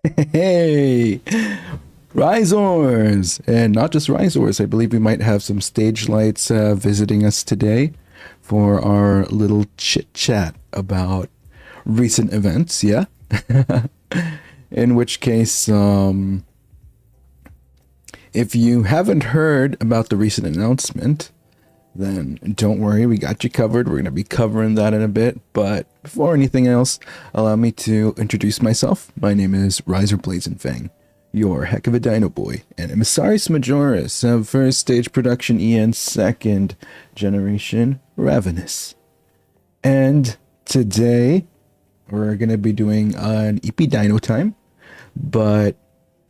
Hey, Risors! And not just Risors, I believe we might have some stage lights visiting us today for our little chit chat about recent events, yeah? In which case, if you haven't heard about the recent announcement, then don't worry, we got you covered. We're going to be covering that in a bit. But before anything else, allow me to introduce myself. My name is Riser Blazing Fang, your heck of a Dinoboi, and Emissaris Majoris of first stage production EN second generation Ravenous. And today, we're going to be doing an eepy Dino time, but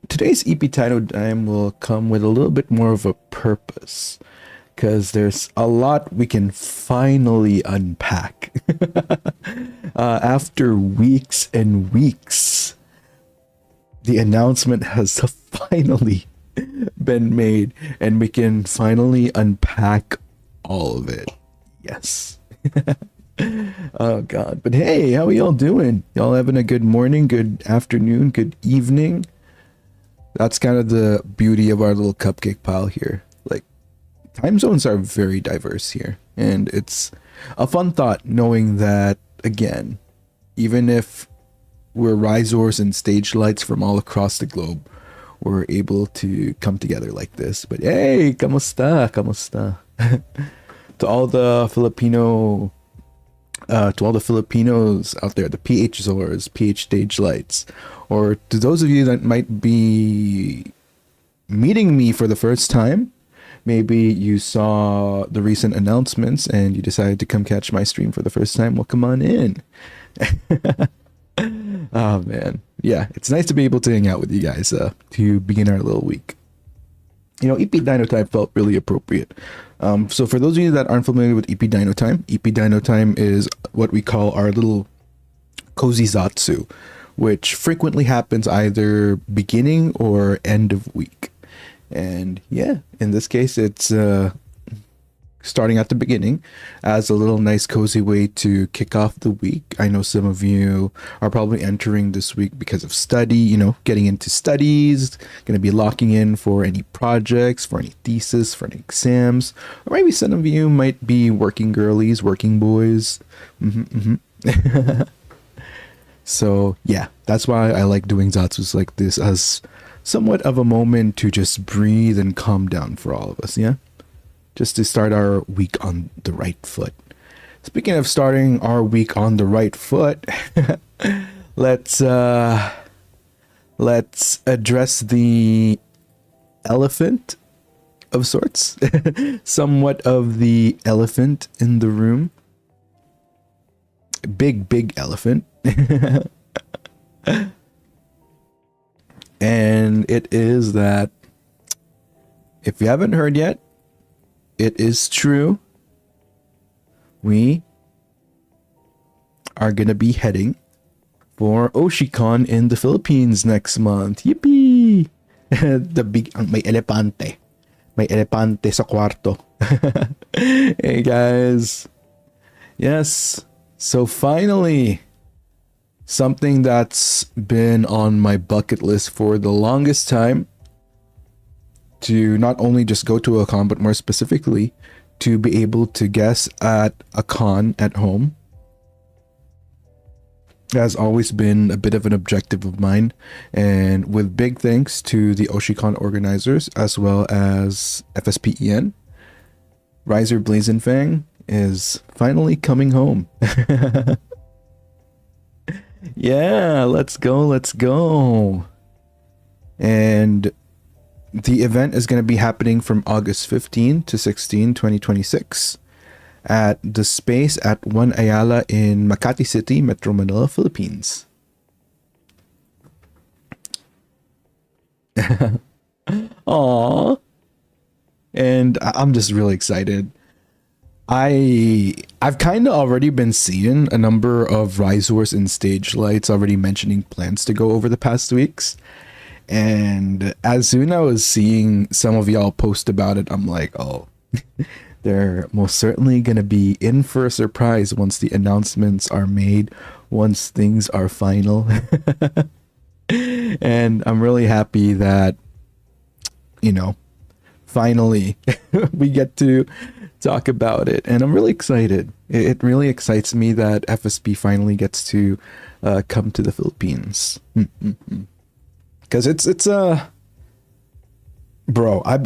today's eepy Dino time will come with a little bit more of a purpose, because there's a lot we can finally unpack. After weeks and weeks, the announcement has finally been made, and we can finally unpack all of it. Yes. Oh god. But hey, how are y'all doing? Y'all having a good morning, good afternoon, good evening? That's kind of the beauty of our little cupcake pile here. Like, time zones are very diverse here, and it's a fun thought knowing that, again, even if we're risors and stage lights from all across the globe, we're able to come together like this. But hey, kamusta, kamusta? To all the Filipinos out there, the PH Zors, PH stage lights, or to those of you that might be meeting me for the first time. Maybe you saw the recent announcements and you decided to come catch my stream for the first time. Well, come on in. Oh man, yeah, it's nice to be able to hang out with you guys to begin our little week. You know, EP Dino Time felt really appropriate. So for those of you that aren't familiar with EP Dino Time, EP Dino Time is what we call our little cozy zatsu, which frequently happens either beginning or end of week. And yeah, in this case, it's starting at the beginning as a little nice cozy way to kick off the week. I know some of you are probably entering this week because of study, you know, getting into studies, going to be locking in for any projects, for any thesis, for any exams, or maybe some of you might be working girlies, working boys. So yeah, that's why I like doing zatsus like this, as somewhat of a moment to just breathe and calm down for all of us, yeah? Just to start our week on the right foot. Speaking of starting our week on the right foot, let's address the elephant of sorts. Somewhat of the elephant in the room. Big elephant. And it is that, if you haven't heard yet, it is true. We are going to be heading for Oshicon in the Philippines next month. Yippee! The big, may elepante. May elepante sa kwarto. Hey guys. Yes. So finally, something that's been on my bucket list for the longest time, to not only just go to a con, but more specifically, to be able to guess at a con at home, has always been a bit of an objective of mine. And with big thanks to the Oshicon organizers, as well as FSPEN, Riser Blazing Fang is finally coming home. Yeah, let's go. And the event is going to be happening from August 15 to 16, 2026 at the space at 1 Ayala in Makati City, Metro Manila, Philippines. Aww. And I'm just really excited. I've kind of already been seeing a number of risors and stage lights already mentioning plans to go over the past weeks. And as soon as I was seeing some of y'all post about it, I'm like, oh, they're most certainly going to be in for a surprise once the announcements are made, once things are final. And I'm really happy that, finally we get to talk about it. And I'm really excited. It really excites me that FSP finally gets to come to the Philippines. Because it's bro, I've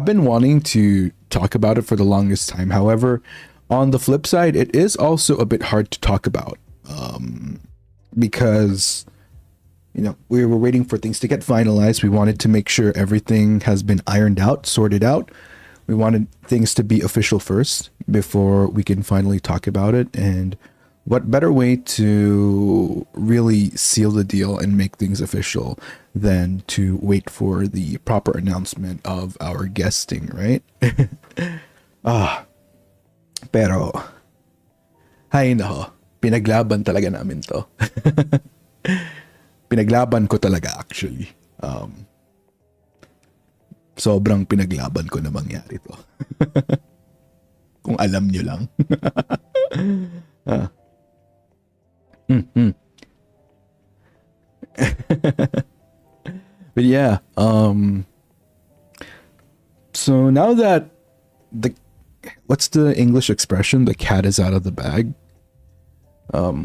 been wanting to talk about it for the longest time. However, on the flip side, it is also a bit hard to talk about, because we were waiting for things to get finalized. We wanted to make sure everything has been ironed out, sorted out. We wanted things to be official first before we can finally talk about it. And what better way to really seal the deal and make things official than to wait for the proper announcement of our guesting, right? Pero, hay nako, pinaglaban talaga namin to. Pinaglaban ko talaga actually. Sobrang pinaglaban ko na mangyari to. Kung alam nyo lang. But yeah, so now that what's the English expression? The cat is out of the bag.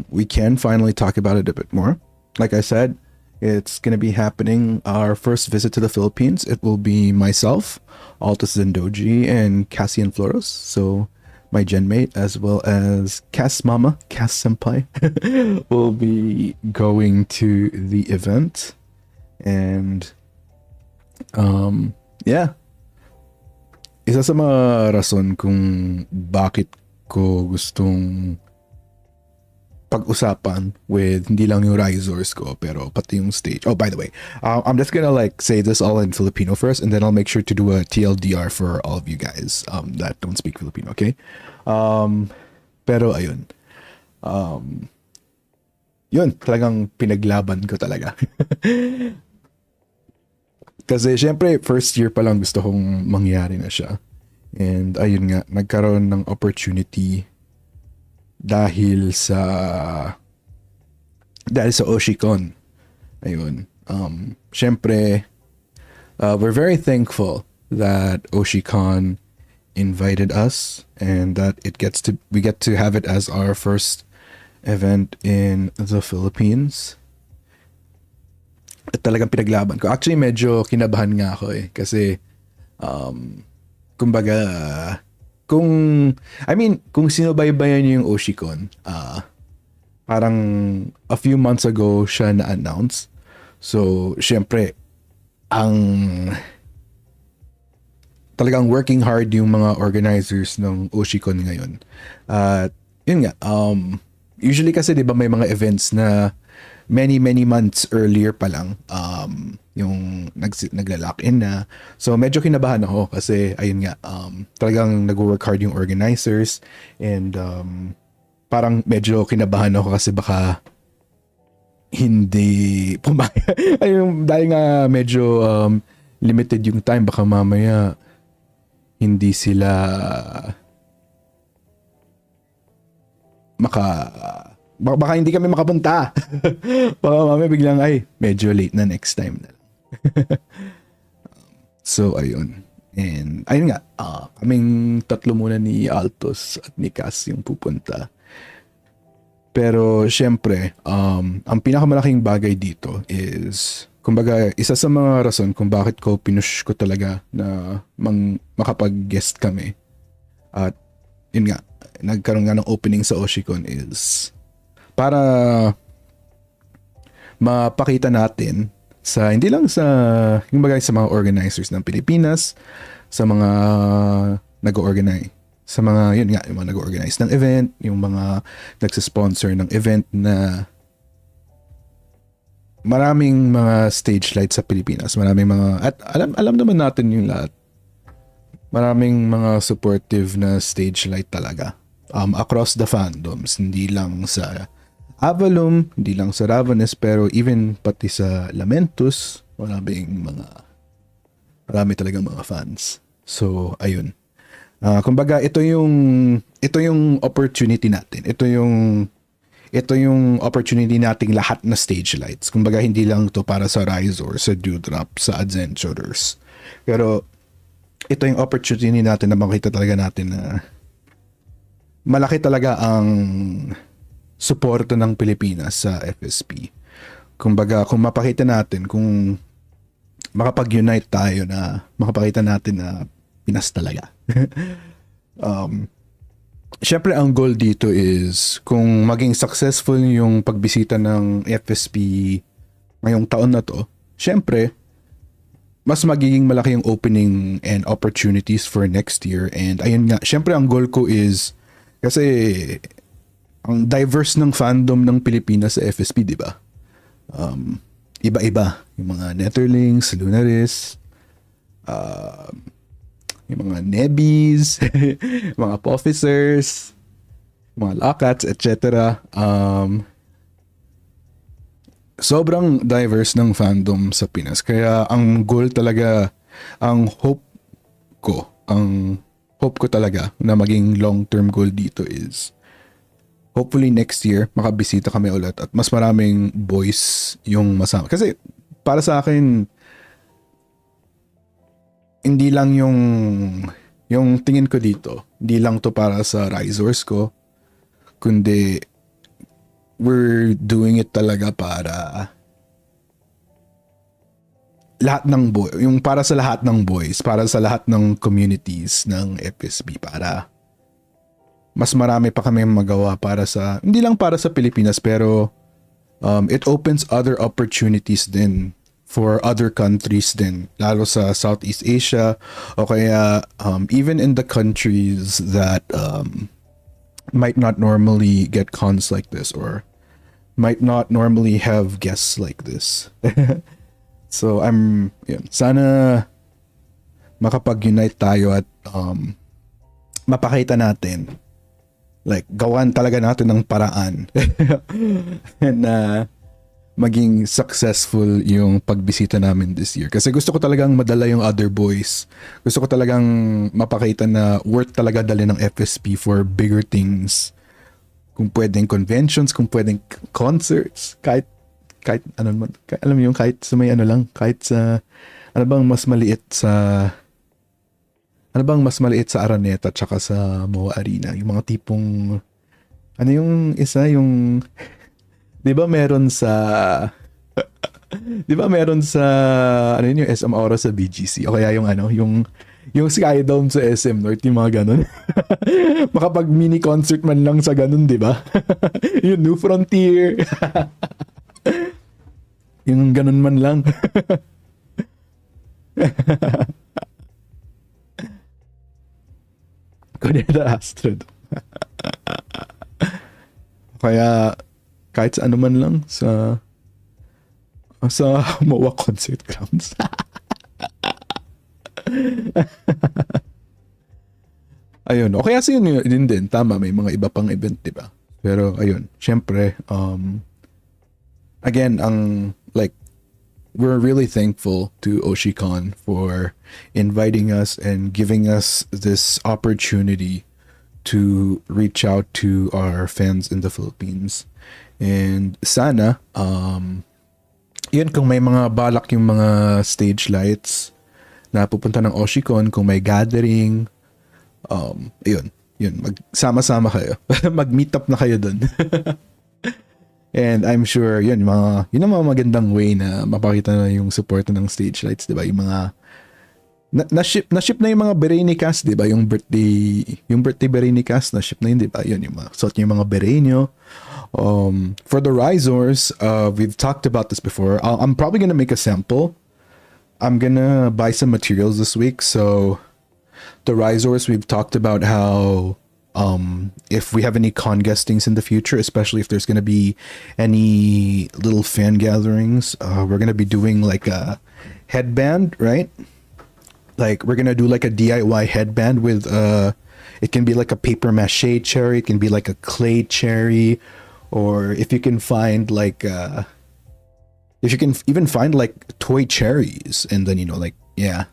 We can finally talk about it a bit more. Like I said, it's going to be happening. Our first visit to the Philippines, it will be myself, Altus Zendoji, and Cassian Floros. So my genmate, as well as Cass Mama, Cass Senpai, will be going to the event. And yeah, isa sa mga rason kung bakit ko gustong pag-usapan with hindi lang yung risers ko pero pati yung stage. Oh, by the way, I'm just gonna say this all in Filipino first, and then I'll make sure to do a TLDR for all of you guys that don't speak Filipino, okay? Pero ayun. Yun, talagang pinaglaban ko talaga. Kasi syempre, first year pa lang gusto kong mangyari na siya. And ayun nga, nagkaroon ng opportunity dahil sa Oshicon. Ayun. Syempre, we're very thankful that Oshicon invited us and that we get to have it as our first event in the Philippines. At talagang pinaglaban ko. Actually, medyo kinabahan nga ako kasi kumbaga kung sinubaybayan niyo yung Oshicon, parang a few months ago siya na-announce. So, syempre, talagang working hard yung mga organizers ng Oshicon ngayon. At yun nga, usually kasi 'di ba may mga events na many months earlier pa lang yung nagla-lock in na. So medyo kinabahan ako kasi ayun nga, talagang nag-work hard yung organizers, and parang medyo kinabahan ako kasi baka hindi ayun, dahil nga medyo limited yung time, baka mamaya hindi sila baka hindi kami makapunta. Baka mamaya biglang medyo late na, next time na lang. So ayun. And ayun nga, kaming tatlo muna ni Altos at ni Cass yung pupunta. Pero syempre, ang pinakamalaking bagay dito is, kumbaga, isa sa mga rason kung bakit ko pinush ko talaga na makapag-guest kami. At yun nga, nagkaroon nga ng opening sa Oshicon is para mapakita natin hindi lang sa mga organizers ng Pilipinas, sa mga nag-organize, sa mga yun nga, yung mga nag-organize ng event, yung mga nagsisponsor ng event, na maraming mga stage lights sa Pilipinas, maraming mga, at alam naman natin yung lahat, maraming mga supportive na stage light talaga across the fandoms, hindi lang sa Avalon, hindi lang sa Ravenous, pero even pati sa Lamentus, marami talagang mga fans. So ayun, kumbaga ito yung opportunity natin, ito ito yung opportunity nating lahat na stage lights. Kumbaga, hindi lang to para sa Rizor, sa Dewdrop, sa Adventurers. Pero, ito yung opportunity natin na makita talaga natin na malaki talaga ang suporta ng Pilipinas sa FSP. Kumbaga, kung mapakita natin, kung makapag-unite tayo na makapakita natin na Pinas talaga. Syempre ang goal dito is kung maging successful yung pagbisita ng FSP ngayong taon na to, syempre mas magiging malaki yung opening and opportunities for next year. And ayun nga, syempre ang goal ko is kasi ang diverse ng fandom ng Pilipinas sa FSP, di ba? Iba-iba. Yung mga Netherlings, Lunaris, yung mga Nebbies, mga Officers, mga Lockats, etc. Sobrang diverse ng fandom sa Pinas. Kaya ang goal talaga, ang hope ko talaga na maging long-term goal dito is hopefully next year makabisita kami ulit at mas maraming boys yung masama. Kasi para sa akin, hindi lang yung tingin ko dito, hindi lang to para sa Rizors ko, kundi we're doing it talaga para lahat ng yung para sa lahat ng boys, para sa lahat ng communities ng FSB, para mas marami pa kami magawa para sa, hindi lang para sa Pilipinas, pero it opens other opportunities din for other countries din, lalo sa Southeast Asia o kaya even in the countries that might not normally get cons like this or might not normally have guests like this. So sana makapag-unite tayo at mapakita natin, like gawan talaga natin ng paraan na maging successful yung pagbisita namin this year. Kasi gusto ko talagang madala yung other boys. Gusto ko talagang mapakita na worth talaga dali ng FSP for bigger things. Kung pwedeng conventions, kung pwedeng concerts, kahit ano man, alam mo yung kahit sa may ano lang, kahit sa ano bang mas maliit sa Araneta tsaka sa Moa Arena, yung mga tipong ano yung isa yung 'Di ba meron sa ano yun, yung SM Aura sa BGC o kaya yung ano, yung Skydome sa SM North, yung mga ganun. Makapag mini concert man lang sa ganun, 'di ba? Yung New Frontier. Yung ganun man lang. Kuneta Astrid. Kaya kahit sa ano man lang sa MOA Concert Grounds. Ayun. O kaya yun din. Tama, may mga iba pang event, diba? Pero ayun, syempre, again, we're really thankful to Oshicon for inviting us and giving us this opportunity to reach out to our fans in the Philippines. And sana, yun, kung may mga balak yung mga stage lights na pupunta ng Oshicon, kung may gathering, yun, magsama-sama kayo. Mag-meet up na kayo dun. And I'm sure, yun ang mga magandang way na mapakita na yung support ng stage lights, diba? Yung mga, na-ship na yung mga Bereni cast, diba? Yung birthday Bereni cast, na-ship na yun, diba? Yun, yung mga, suot yung mga Berenyo. For the Rizors, we've talked about this before. I'm probably gonna make a sample. I'm gonna buy some materials this week. So the Rizors, we've talked about how if we have any con guestings in the future, especially if there's gonna be any little fan gatherings, we're gonna be doing like a headband, right? Like we're gonna do like a DIY headband with it can be like a paper mache cherry, it can be like a clay cherry. Or if you can find like, if you can even find like toy cherries, and then yeah.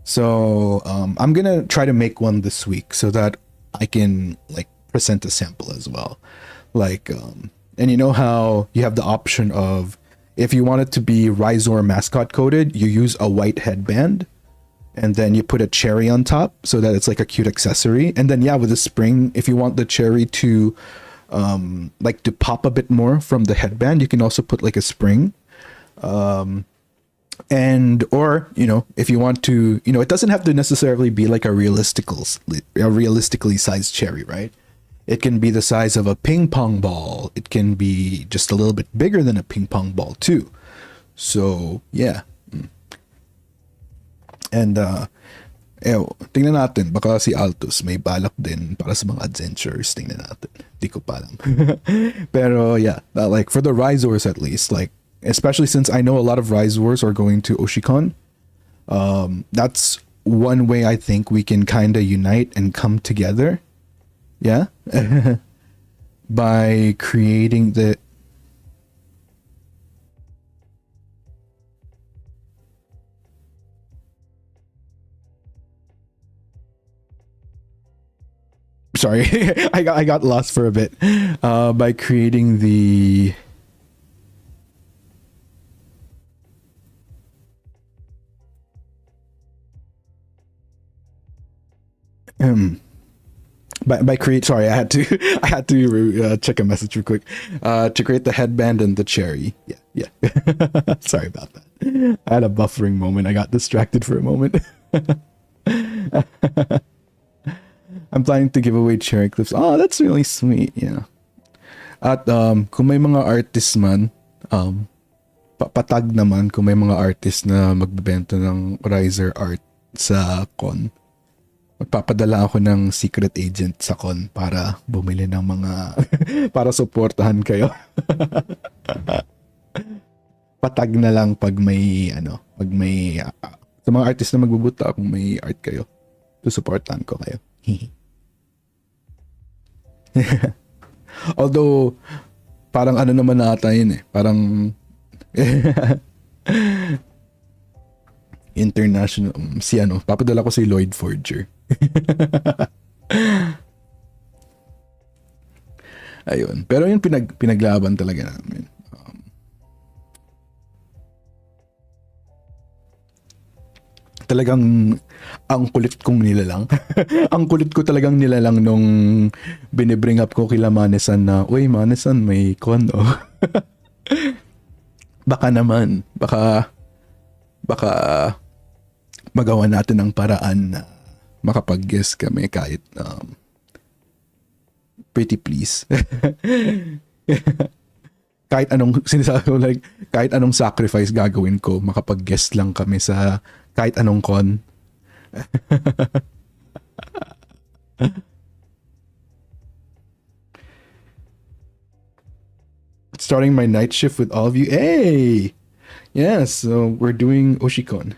So I'm gonna try to make one this week so that I can like present a sample as well. Like, and you know how you have the option of, if you want it to be Rhizor mascot coded, you use a white headband, and then you put a cherry on top so that it's like a cute accessory. And then yeah, with the spring, if you want the cherry to like to pop a bit more from the headband, you can also put like a spring. And or you know, if you want to, you know, it doesn't have to necessarily be like a realistically sized cherry, right? It can be the size of a ping pong ball. It can be just a little bit bigger than a ping pong ball too. So yeah. And tingnan natin, baka si Altus may balak din para sa mga adventures. Tingnan natin, di ko pa alam. Pero yeah, like for the Rhizors at least, like especially since I know a lot of Rhizors are going to Oshikon, that's one way I think we can kind of unite and come together. Yeah. By creating the sorry, I got lost for a bit. By creating the by create, sorry, I had to check a message real quick. To create the headband and the cherry. Yeah. Sorry about that. I had a buffering moment. I got distracted for a moment. I'm planning to give away cherry clips. Oh, that's really sweet. Yeah. At kung may mga artists man, patag naman kung may mga artist na magbebenta ng Riser art sa con. Magpapadala ako ng secret agent sa con para bumili ng mga para suportahan kayo. Patag na lang pag may sa mga artist na magbubuta kung may art kayo. Susuportahan ko kayo. Although parang ano naman ata yun parang international si papadala ko si Lloyd Forger. Ayun, pero yung pinaglaban talaga namin. Talagang ang kulit kong nilalang. Ang kulit ko talagang nilalang nung binibring up ko kila Manesan na, uy Manesan, may con baka naman, baka magawa natin ng paraan na makapag-guess kami kahit pretty please. Kahit anong sinasabi ko, like kahit anong sacrifice gagawin ko, makapag-guess lang kami sa kahit anong con. Starting my night shift with all of you. Hey! Yes, so we're doing Oshikon.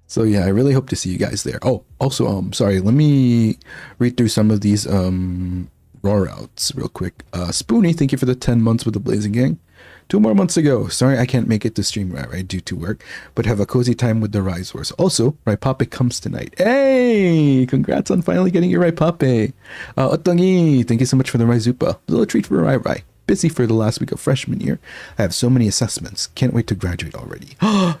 So yeah, I really hope to see you guys there. Oh, also, sorry, let me read through some of these raw outs real quick. Spoonie, thank you for the 10 months with the Blazing Gang. 2 more months ago. Sorry I can't make it to stream right due to work, but have a cozy time with the Rhizors. Also, Raipape comes tonight. Hey! Congrats on finally getting your Raipape. Otongi, thank you so much for the Raizupa. A little treat for Rai Rai. Busy for the last week of freshman year. I have so many assessments. Can't wait to graduate already.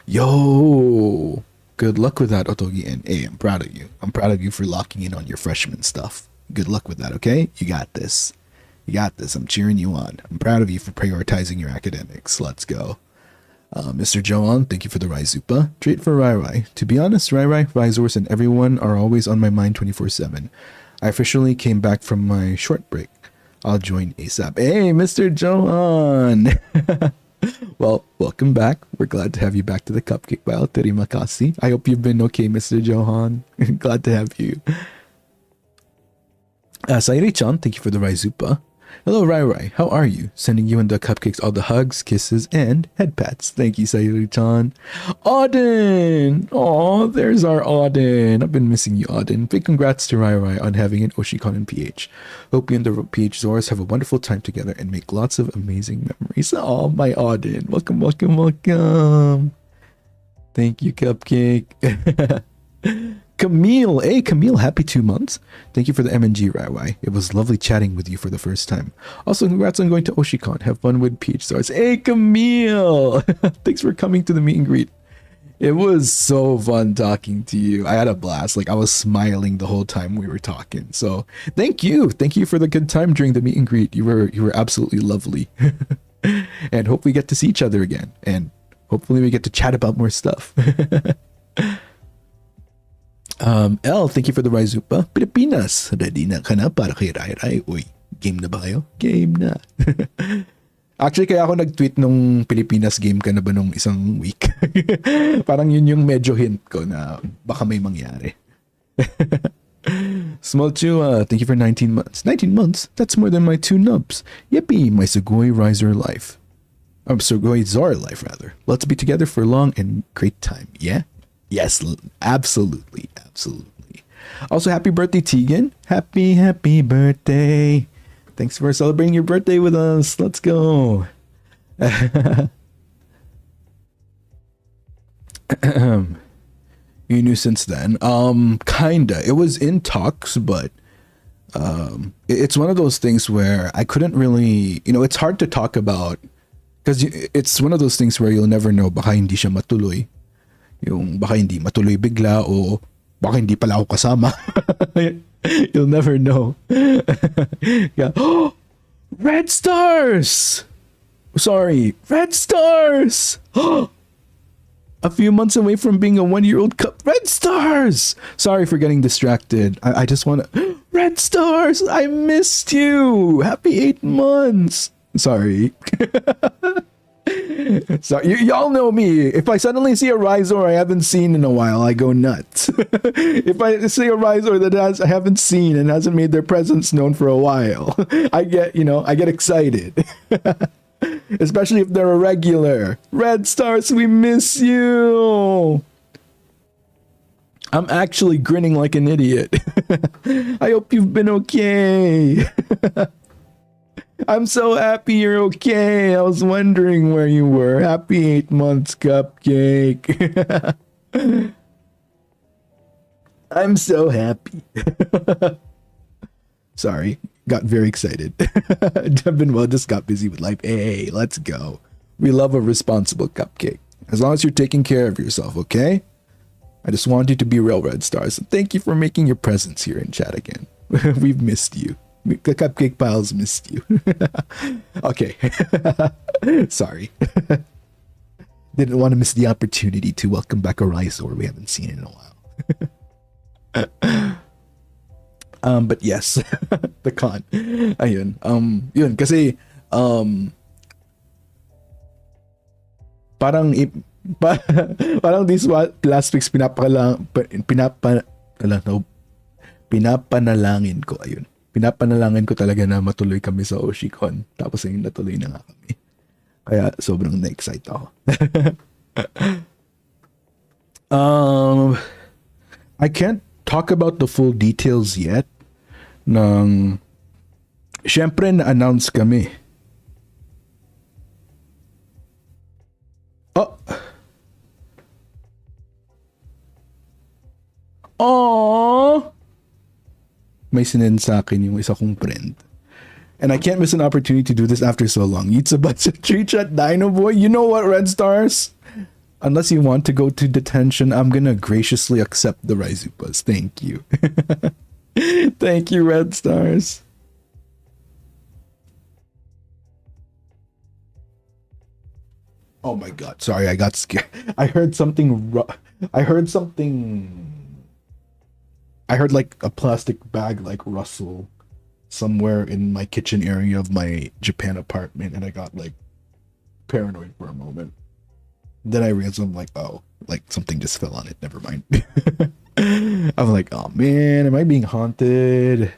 Yo! Good luck with that, Otogi. And hey, I'm proud of you. I'm proud of you for locking in on your freshman stuff. Good luck with that, okay? You got this. You got this. I'm cheering you on. I'm proud of you for prioritizing your academics. Let's go. Mr. Joan, thank you for the Raizupa. Treat for Rai Rai. To be honest, Rai Rai, Rhizors, and everyone are always on my mind 24/7. I officially came back from my short break. I'll join ASAP. Hey, Mr. Joan! Well, welcome back. We're glad to have you back to the Cupcake by Terima kasih. I hope you've been okay, Mr. Johan. Glad to have you. Sayuri-chan, thank you for the Raizupa. Hello, Rai Rai. How are you? Sending you and the cupcakes all the hugs, kisses, and head pats. Thank you, Sayuri-chan. Auden! Aw, there's our Auden. I've been missing you, Auden. Big congrats to Rai Rai on having an Oshikon and PH. Hope you and the PH Zors have a wonderful time together and make lots of amazing memories. Oh, my Auden. Welcome, welcome, welcome. Thank you, Cupcake. Camille. Hey, Camille, happy 2 months. Thank you for the MNG, Raiwai. It was lovely chatting with you for the first time. Also, congrats on going to Oshicon. Have fun with Peach Stars. Hey, Camille. Thanks for coming to the meet and greet. It was so fun talking to you. I had a blast. Like, I was smiling the whole time we were talking. So thank you. Thank you for the good time during the meet and greet. You were absolutely lovely. And hope we get to see each other again. And hopefully we get to chat about more stuff. L, thank you for the Raizupa. Pilipinas, ready na ka na para kay Rai Rai? Uy, game na ba kayo? Game na. Actually, kaya ako nag-tweet nung Pilipinas game ka na ba nung isang week. Parang yun yung medyo hint ko na baka may mangyari. Small Chua, thank you for 19 months. 19 months? That's more than my 2 nubs. Yippee, my Sugoi Riser life. Sugoi Zor life, rather. Let's be together for a long and great time, yeah? Yes, absolutely, absolutely. Also, happy birthday, Tegan. Happy birthday. Thanks for celebrating your birthday with us. Let's go. You knew since then. Kinda. It was in talks, but it's one of those things where I couldn't really, it's hard to talk about because it's one of those things where you'll never know baka hindi siya matuloy. Yung baka hindi matuloy bigla o baka hindi pala ako kasama. You'll never know. Yeah. Red stars! Sorry, red stars! A few months away from being a 1-year-old cup. Red stars! Sorry for getting distracted. I just want to... Red stars! I missed you! Happy 8 months! Sorry. So y'all know me. If I suddenly see a Rizor I haven't seen in a while, I go nuts. If I see a Rizor that I haven't seen and hasn't made their presence known for a while, I get excited. Especially if they're a regular. Red stars, we miss you. I'm actually grinning like an idiot. I hope you've been okay. I'm so happy you're okay. I was wondering where you were. Happy 8 months, Cupcake. I'm so happy. Sorry, got very excited. Well, just got busy with life. Hey, let's go. We love a responsible Cupcake. As long as you're taking care of yourself, okay? I just want you to be real, Red Stars. And thank you for making your presence here in chat again. We've missed you. The Cupcake Piles missed you. Okay. Sorry. Didn't want to miss the opportunity to welcome back a Rhizor we haven't seen in a while. But yes, the con. Ayun. Yun kasi parang these last weeks pinapanalangin ko. Ayun. Pinapanalangin ko talaga na matuloy kami sa Oshicon. Tapos ayun, natuloy na nga kami. Kaya sobrang na-excite ako. I can't talk about the full details yet. Syempre na-announce kami. Oh! May sinend sa akin yung isa kong friend. And I can't miss an opportunity to do this after so long. Eats a bunch of treats at Dinoboi. You know what, Red Stars? Unless you want to go to detention, I'm gonna graciously accept the Raizupas. Thank you. Thank you, Red Stars. Oh my god, sorry, I got scared. I heard like a plastic bag like rustle somewhere in my kitchen area of my Japan apartment, and I got like paranoid for a moment. Then I realized I'm like, oh, like something just fell on it. Never mind. I'm like, oh man, am I being haunted?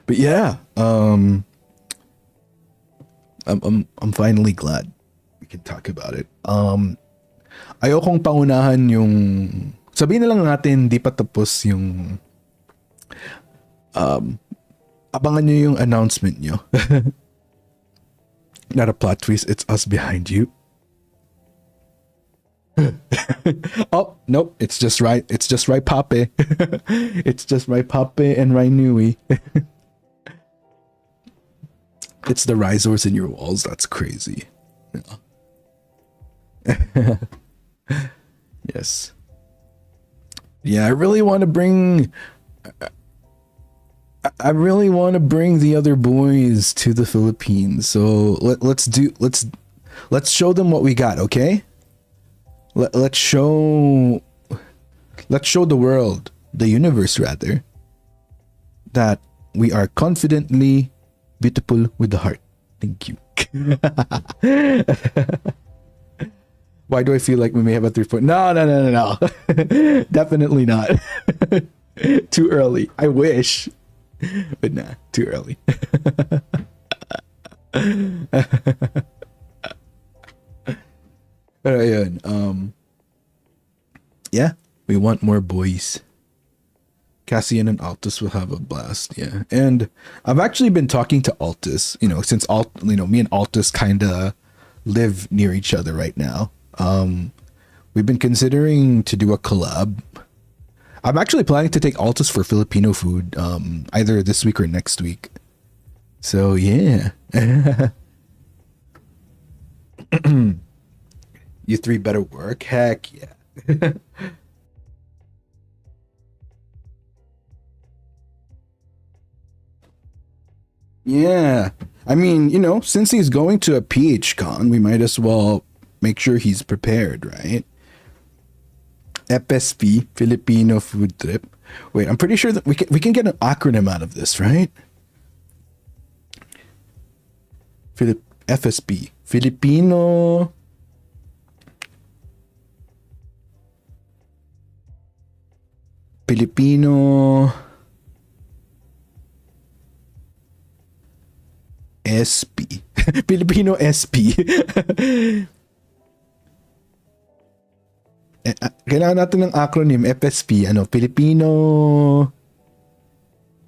But yeah, I'm finally glad we can talk about it. Ayokong pangunahan yung, sabihin na lang natin di pa tapos yung abangan nyo yung announcement nyo. Not a plot twist, it's us behind you. Oh, nope. It's just right. It's just right, Pape. It's just right, Pape and Rainui. It's the risors in your walls. That's crazy. Yeah. Yes. Yeah, I really want to bring. I really want to bring the other boys to the Philippines. So let's show them what we got. Okay. Let's show the world, the universe rather, that we are confidently beautiful with the heart. Thank you. Why do I feel like we may have a 3 point? No. Definitely not. Too early. I wish. But nah, too early. Pero ayun, yeah, we want more boys. Cassian and Altus will have a blast, yeah. And I've actually been talking to Altus, since me and Altus kind of live near each other right now. We've been considering to do a collab. I'm actually planning to take Altus for Filipino food, either this week or next week. So yeah. You three better work. Heck yeah. Yeah. I mean, since he's going to a PHCon, we might as well make sure he's prepared, right? FSP, Filipino Food Trip. Wait, I'm pretty sure that we can get an acronym out of this, right? FSP, Filipino SP. Filipino SP. Kailangan natin ng acronym FSP,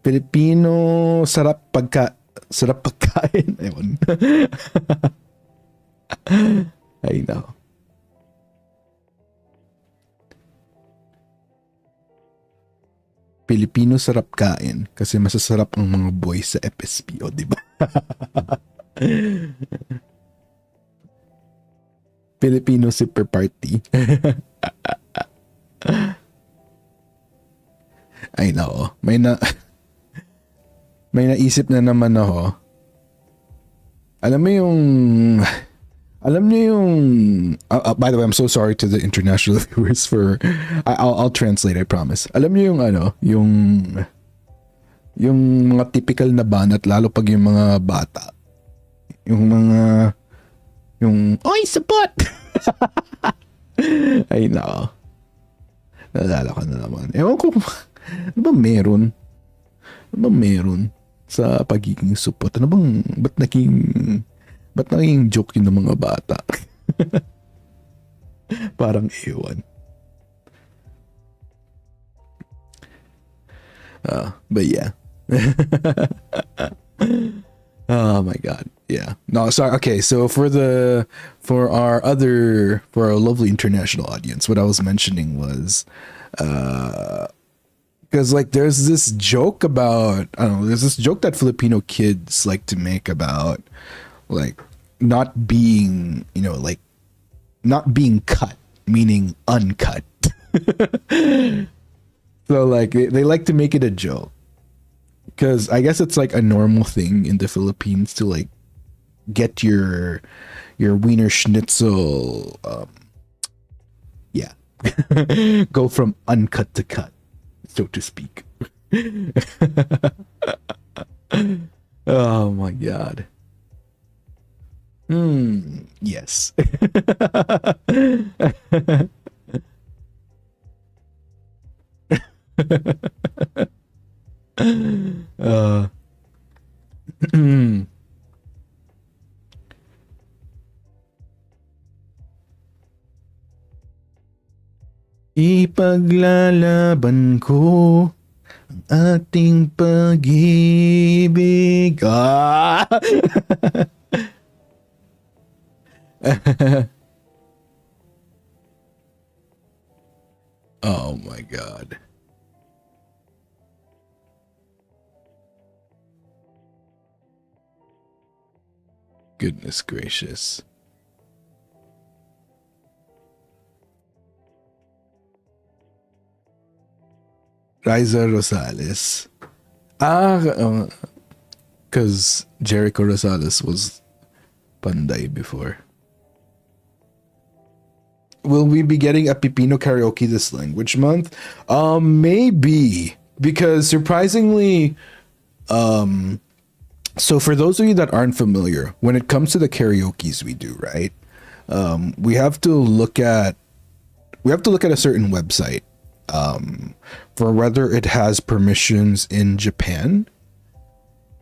Filipino sarap pagkain. Ayun. I know. Filipino sarap kain kasi masasarap ang mga boys sa FSP, di ba? Filipino super party. I know. May naisip na naman ako. Alam niyo yung by the way, I'm so sorry to the international viewers for I'll translate, I promise. Alam niyo yung mga typical na banat, lalo pag yung mga bata. Yung oy, support. Ay nako. Nalala ko na naman. Ewan ko, ano ba meron sa pagiging support? Ba't naging joke yun ng mga bata? Parang ewan. But yeah. Oh my god. Yeah. No, sorry. Okay, so for our lovely international audience, what I was mentioning was because there's this joke that Filipino kids like to make about not being cut, meaning uncut. So they like to make it a joke. Because I guess it's a normal thing in the Philippines to get your wiener schnitzel, go from uncut to cut, so to speak. Oh my god. Yes. Ipaglalaban ko ang ating pag-ibig. Oh my god. Goodness gracious. Riza Rosales. Because Jericho Rosales was Panday before. Will we be getting a Pipino karaoke this language month? Maybe. Because surprisingly, so for those of you that aren't familiar, when it comes to the karaoke's we do, right? We have to look at a certain website for whether it has permissions in Japan.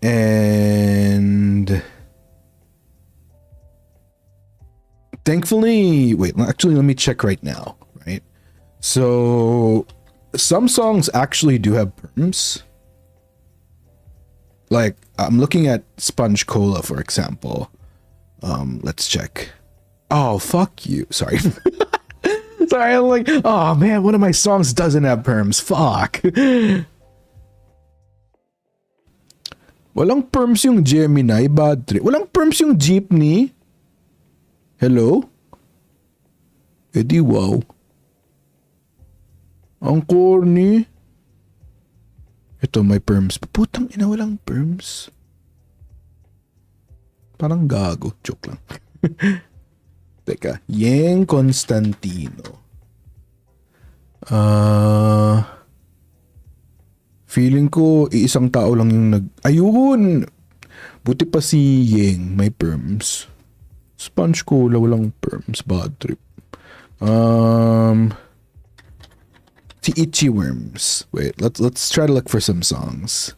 And thankfully, wait, actually, let me check right now, right? So some songs actually do have perms. Like, I'm looking at Sponge Cola, for example. Let's check. Oh, fuck you. Sorry. Sorry, I'm like, oh man, one of my songs doesn't have perms. Fuck. Walang perms yung Gemini, bad trip. Walang perms yung Jeepney. Hello? Edi wow. Ang corny. Ito, may perms. Putang ina, walang perms. Parang gago. Joke lang. Teka. Yeng Constantino. Feeling ko, iisang tao lang yung Ayun! Buti pa si Yeng, may perms. Sponge Cola, walang perms. Bad trip. Si Itchy Worms. Wait, let's try to look for some songs.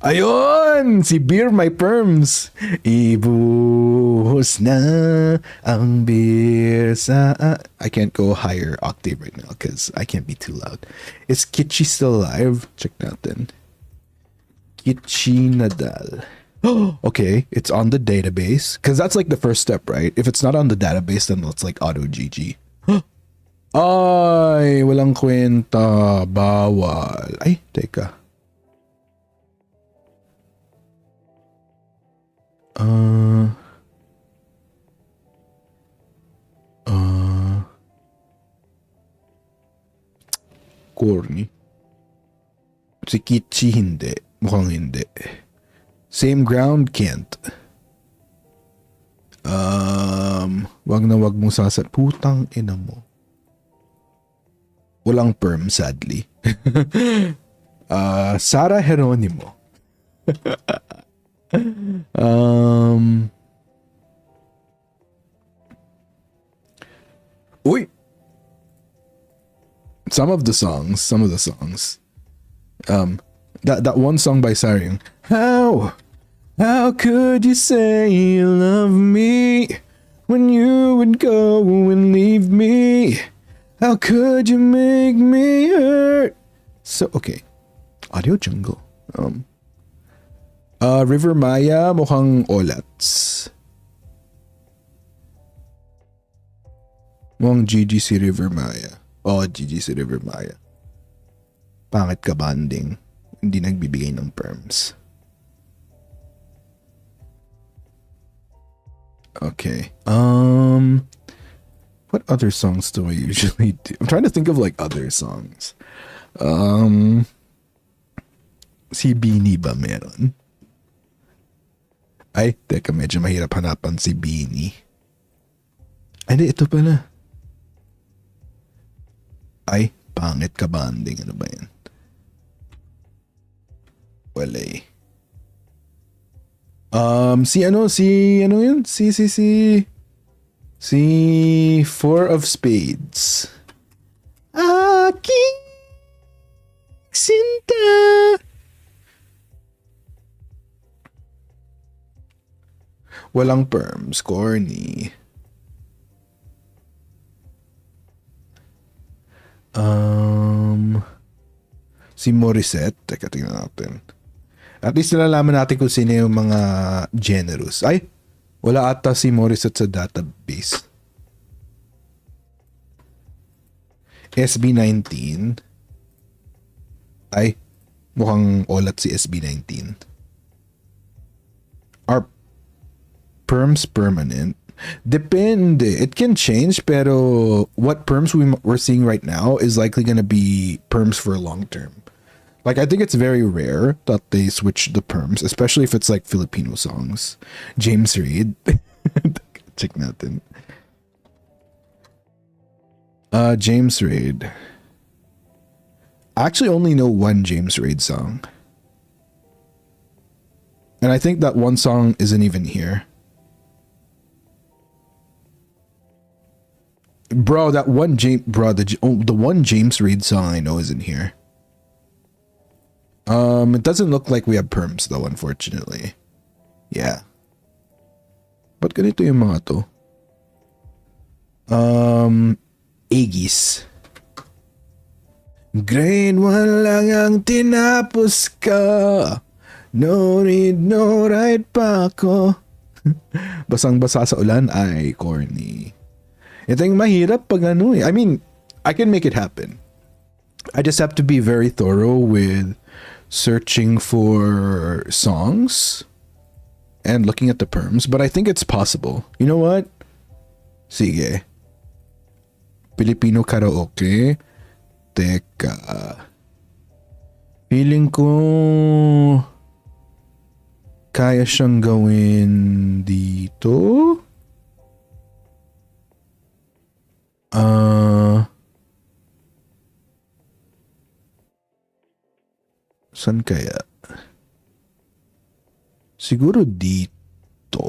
Ayun! Si Beer, my perms. Ibuhos na ang beer sa... I can't go higher octave right now because I can't be too loud. Is Kitchi still alive? Check natin. Kitchi Nadal. Okay, it's on the database. Because that's like the first step, right? If it's not on the database, then let's like auto GG. Ay, walang kwenta. Bawal. Ay, teka. Corny. Si Kichi hindi. Mukhang hindi. Same ground, can't. Wag na wag mong sasat. Putang ina mo. Walang perm, sadly. Sarah Geronimo. Uy! Some of the songs. That one song by Sarah. How could you say you love me when you would go and leave me? How could you make me hurt? So, okay. Audio Jungle. River Maya, mukhang Olats. Mukhang GG si River Maya. Oh, GG si River Maya. Pangit ka banding. Hindi nagbibigay ng perms. Okay. What other songs do I usually do? I'm trying to think of like other songs. Si Beanie ba meron? Ay, teka, medyo mahirap hanapan si Beanie. Ay, di, ito pala. Ay, pangit ka banding. Ano ba yan? Wala eh. Si Four of Spades. Aking sinta. Walang perms, corny. Si Morissette. Teka, tingnan natin. At least nalalaman natin kung sino yung mga generous. Ay, wala ata si Morissette sa database. SB19. Ay, mukhang olat si SB19. Are perms permanent? Depende. It can change, pero what perms we're seeing right now is likely going to be perms for long term. Like, I think it's very rare that they switch the perms, especially if it's like Filipino songs. James Reid. Check natin. James Reid. I actually only know one James Reid song. And I think that one song isn't even here. Bro, that one the one James Reid song I know isn't here. It doesn't look like we have perms though, unfortunately. Yeah. Ba't ganito yung mga to? Aegis. Grade 1 lang ang tinapos ka. No read, no write pa ako. Basang-basa sa ulan ay corny. Ito yung mahirap pag ano eh. I mean, I can make it happen. I just have to be very thorough with searching for songs and looking at the perms, but I think it's possible. You know what? Sige. Filipino karaoke. Teka. Feeling ko kaya siyang gawin dito. Saan kaya? Siguro dito.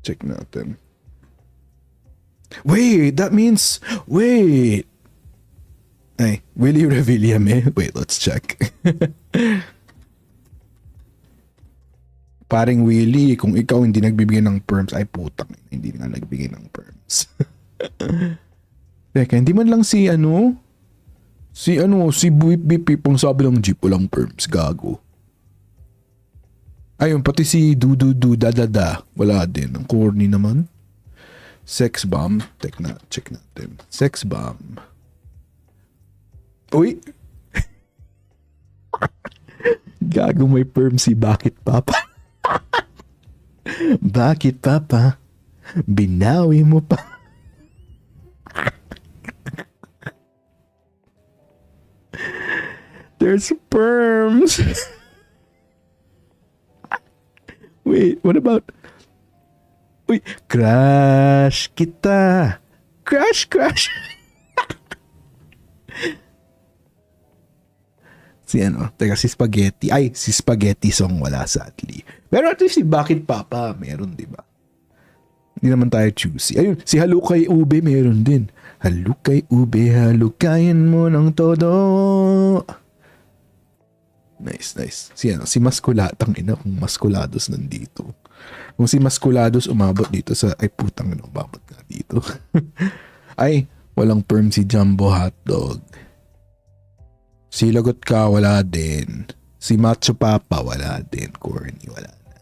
Check natin. Wait, that means... Wait. Ay, Willie Revillame. Wait, let's check. Paring Willie, kung ikaw hindi nagbibigay ng perms, ay putang, hindi nga nagbigay ng perms. Teka, hindi man lang si Buip pang sabi lang jeep walang perms, gago. Ayun, pati si da wala din, ang corny naman. Sex bomb, check natin. Sex bomb. Uy! Gago, may perms si Bakit Papa. Bakit Papa? Binawi mo pa. There's perms. Wait, what about... Wait, crush kita. Crush. Si Spaghetti. Ay, si Spaghetti song wala sadly. Pero at least si Bakit Papa, meron, di ba? Hindi naman tayo choosy. Ayun, si Halukay Ube, meron din. Halukay Ube, halukayin mo ng todo. Nice. Si Maskulados, kung Maskulados nandito. Kung si Maskulados umabot dito sa, ay putang umabot na dito. Ay, walang perm si Jumbo Hotdog. Si Lagot Ka, wala din. Si Macho Papa, wala din. Corny, wala na.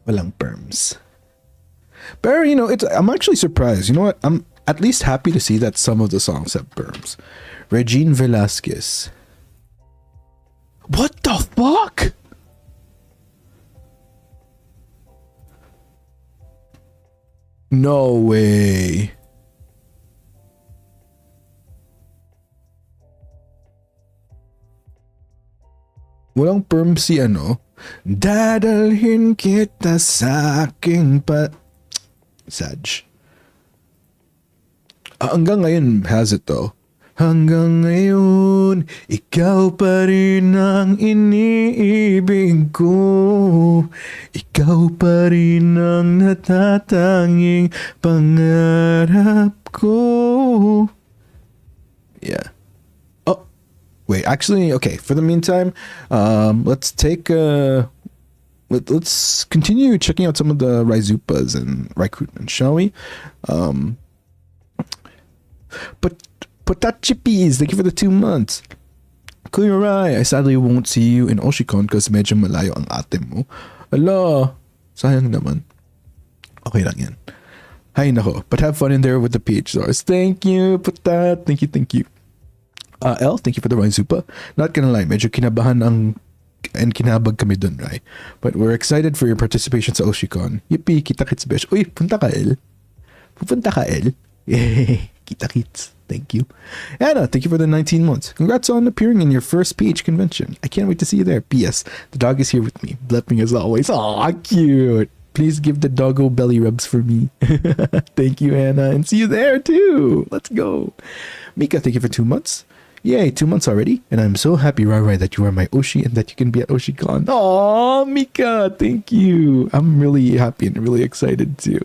Walang perms. Pero, I'm actually surprised. You know what? I'm at least happy to see that some of the songs have perms. Regine Velasquez. What the fuck? No way. Walang perm si dadalhin kita sa aking Saj. Hanggang ngayon has it though. Hanggang ngayon, ikaw pa rin ang iniibig ko. Ikaw pa rin ang natatanging pangarap ko. Yeah. Wait, actually, okay. For the meantime, let's continue checking out some of the Raizupas and Raikuten, shall we? But Potachi Peas, thank you for the 2 months. Kuya Rai, I sadly won't see you in Oshicon because medyo malayo ang ate mo. Ala, sayang naman. Okay lang yan. Hay nako, but have fun in there with the PHRs. Thank you, Patat. Thank you. L, thank you for the Raizupa. Not gonna lie, medyo kinabahan and kinabag kami dun, Rai. But we're excited for your participation sa Oshicon. Yippee, kita-kits besh. Uy, punta ka, El. Pupunta ka, El. Yay, kita-kits. Thank you. Anna, thank you for the 19 months. Congrats on appearing in your first PH convention. I can't wait to see you there. P.S. The dog is here with me, blepping as always. Aw, cute. Please give the doggo belly rubs for me. Thank you, Anna. And see you there, too. Let's go. Mika, thank you for 2 months. Yay, 2 months already. And I'm so happy, Rai, that you are my Oshi and that you can be at Oshicon. Aw, Mika, thank you. I'm really happy and really excited, too.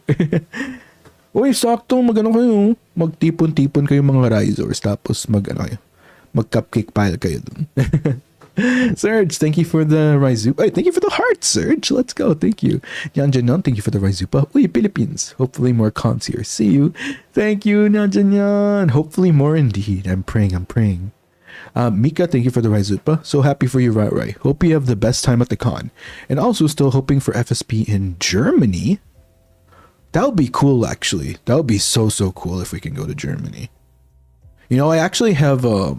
Uy, sakto, kayo. Magtipon-tipon kayo mga Risers. Tapos mag-cupcake pile kayo dun. Serge, thank you for the Raizupa. Hey, thank you for the heart, Serge. Let's go. Thank you. Yan Janon, thank you for the Raizupa. Uy, Philippines. Hopefully more cons here. See you. Thank you, Nyan. Hopefully more indeed. I'm praying. Mika, thank you for the Raizupa. So happy for you, Rai. Hope you have the best time at the con. And also still hoping for FSP in Germany. That would be cool, actually. That would be so cool if we can go to Germany. You know, I actually have a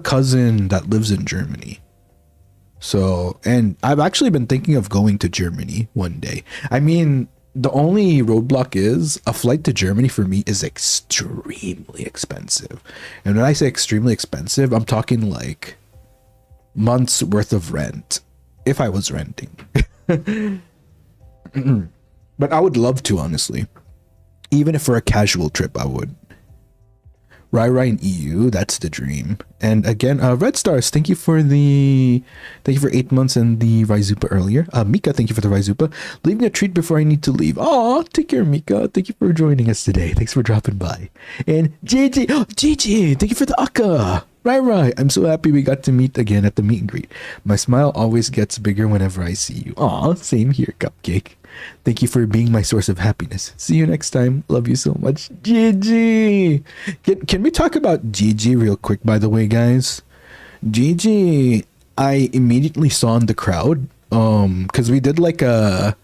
cousin that lives in Germany. So, and I've actually been thinking of going to Germany one day. I mean, the only roadblock is a flight to Germany for me is extremely expensive. And when I say extremely expensive, I'm talking like months worth of rent if I was renting. But I would love to, honestly. Even if for a casual trip, I would. Rai in EU, that's the dream. And again, Red Stars, thank you for 8 months and the Raizupa earlier. Mika, thank you for the Raizupa. Leave me a treat before I need to leave. Aw, take care, Mika. Thank you for joining us today. Thanks for dropping by. And Gigi, thank you for the Aka. Rai, I'm so happy we got to meet again at the meet and greet. My smile always gets bigger whenever I see you. Aw, same here, Cupcake. Thank you for being my source of happiness. See you next time. Love you so much. Gigi! Can we talk about Gigi real quick, by the way, guys? Gigi, I immediately saw in the crowd. Because we did like a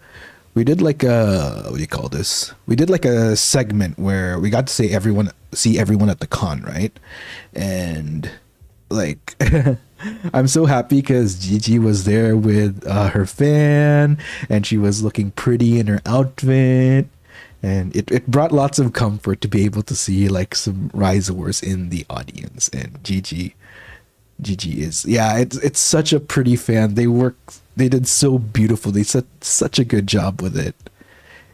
what do you call this? We did like a segment where we got to see everyone at the con, right? And like I'm so happy because Gigi was there with her fan and she was looking pretty in her outfit, and it brought lots of comfort to be able to see like some Risers in the audience. And Gigi is, yeah, it's such a pretty fan. They did so beautiful. They did such a good job with it,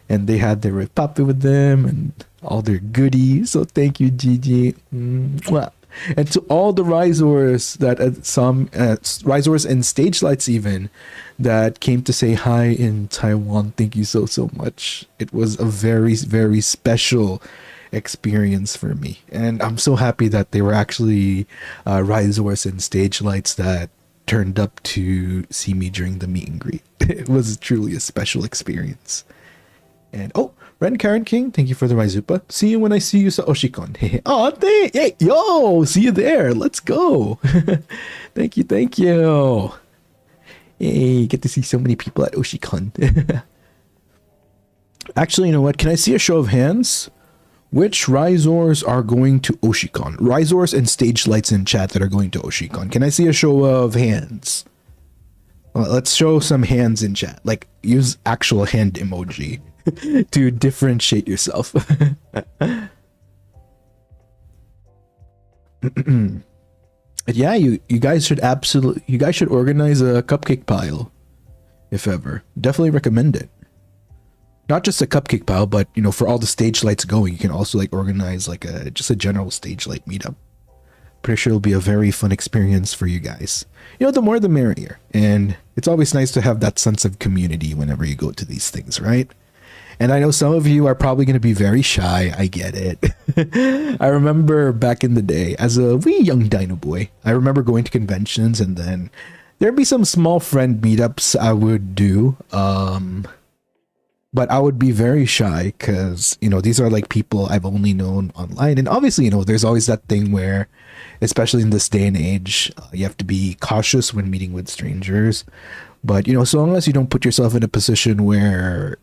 and they had their puppy with them and all their goodies. So thank you, Gigi. Mwah. And to all the Risers Risers and stage lights even that came to say hi in Taiwan, thank you so much. It was a very, very special experience for me, and I'm so happy that they were actually Risers and stage lights that turned up to see me during the meet and greet. It was truly a special experience. And Ren Karen King, thank you for the Raizupa. See you when I see you sa Oshicon. Oh, hey, yo, see you there. Let's go. Thank you. Hey, get to see so many people at Oshicon. Actually, you know what? Can I see a show of hands? Which Risers are going to Oshicon? Risers and stage lights in chat that are going to Oshicon. Can I see a show of hands? Well, let's show some hands in chat. Like, use actual hand emoji to differentiate yourself. Yeah, you guys should organize a cupcake pile if ever. Definitely recommend it. Not just a cupcake pile, but you know, for all the stage lights going, you can also like organize like just a general stage light meetup. Pretty sure it'll be a very fun experience for you guys. You know, the more the merrier. And it's always nice to have that sense of community whenever you go to these things, right? And I know some of you are probably going to be very shy. I get it. I remember back in the day, as a wee young Dinoboi, I remember going to conventions, and then there'd be some small friend meetups I would do. but I would be very shy because, these are like people I've only known online. And obviously, there's always that thing where, especially in this day and age, you have to be cautious when meeting with strangers. But, so long as you don't put yourself in a position where,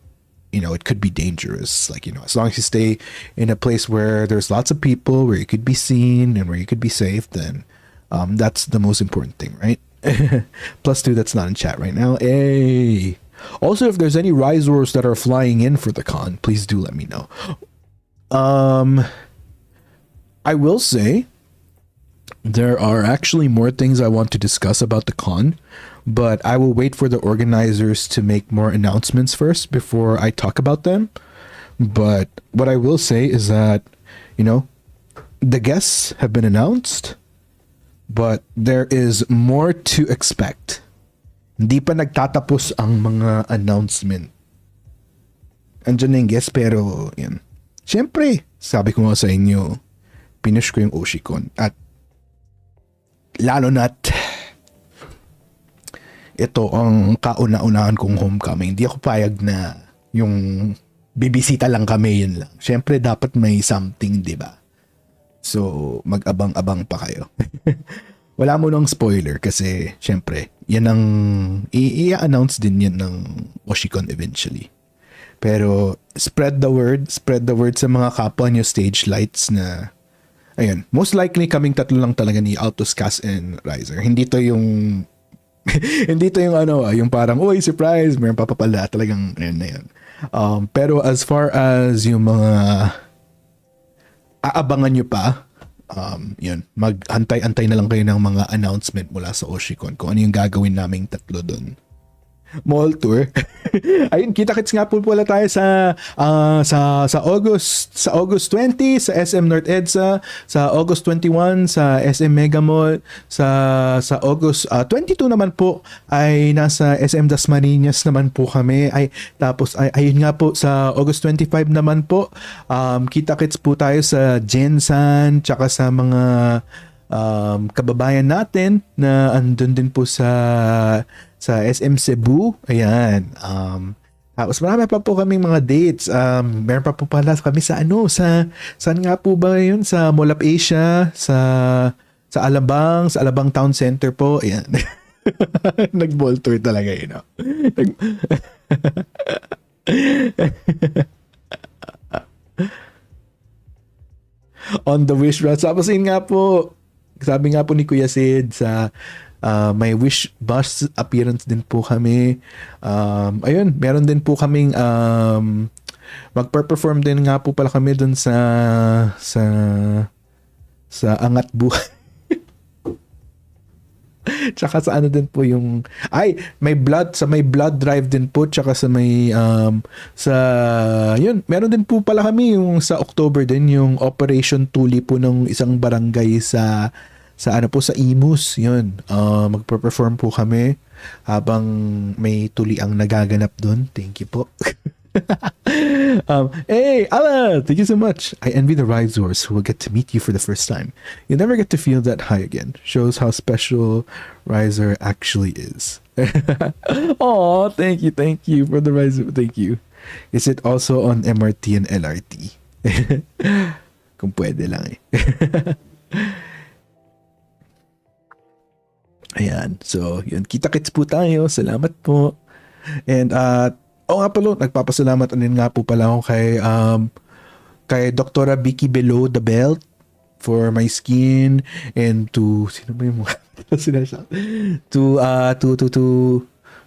it could be dangerous. Like, as long as you stay in a place where there's lots of people, where you could be seen and where you could be safe, then that's the most important thing, right? Plus two, that's not in chat right now. Hey. Also, if there's any risers that are flying in for the con, please do let me know. I will say there are actually more things I want to discuss about the con, but I will wait for the organizers to make more announcements first before I talk about them. But what I will say is that, the guests have been announced, but there is more to expect. Hindi pa nagtatapos ang mga announcement. Andiyan na yung guest, pero yan. Siyempre, sabi ko nga sa inyo, pinush ko yung Oshicon. At lalo na't ito ang kauna-unahan kong homecoming. Hindi ako payag na yung bibisita lang kami, yun lang. Siyempre, dapat may something, di ba? So, mag-abang-abang pa kayo. Wala mo nang spoiler kasi, siyempre, yan ang i-announce din yan ng Oshicon eventually. Pero, spread the word sa mga kapwa nyo stage lights na, ayun, most likely kaming tatlo lang talaga ni Altos, Cass, and Riser. Hindi to yung yung parang, uy, surprise, mayroon pa pala, talagang, ayun na yun. Pero as far as yung mga aabangan nyo pa, yun, mag-antay-antay na lang kayo ng mga announcement mula sa Oshicon kung ano yung gagawin naming tatlo doon. Mall tour. Ayun, kita-kits nga po pala tayo sa August 20 sa SM North EDSA, sa August 21 sa SM Mega Mall, sa August 22 naman po ay nasa SM Dasmariñas naman po kami. Tapos ayun nga po sa August 25 naman po, kita-kits po tayo sa Jensan tsaka sa mga kababayan natin na andun din po sa SM Cebu. Ayan. Tapos marami pa po kaming mga dates. Meron pa po pala kami sa saan nga po ba yun? Sa Mall of Asia, sa Alabang Town Center po. Ayan. Nag-ball tour talaga yun. On the wish run. Tapos yun nga po, sabi nga po ni Kuya Sid sa may wish bus appearance din po kami. Ayun, meron din po kaming magper-perform din nga po pala kami dun sa Angat Buhay. Tsaka sa din po yung may blood drive din po, tsaka sa yun, meron din po pala kami yung sa October din yung Operation Tuli po ng isang barangay sa Imus. Yun, magpe-perform po kami habang may tuli ang nagaganap doon. Thank you po. Hey, Ala, thank you so much. I envy the Rizors who will get to meet you for the first time. You'll never get to feel that high again. Shows how special Riser actually is. Oh, thank you for the Riser. Thank you. Is it also on MRT and LRT? Kung pwede lang eh. Ayan. So, yun. Kita-kits po tayo. Salamat po. And, nga pala, nagpapasalamat din nga po pala ako kay Dr. Vicky Below the Belt for my skin, and to sino ba yung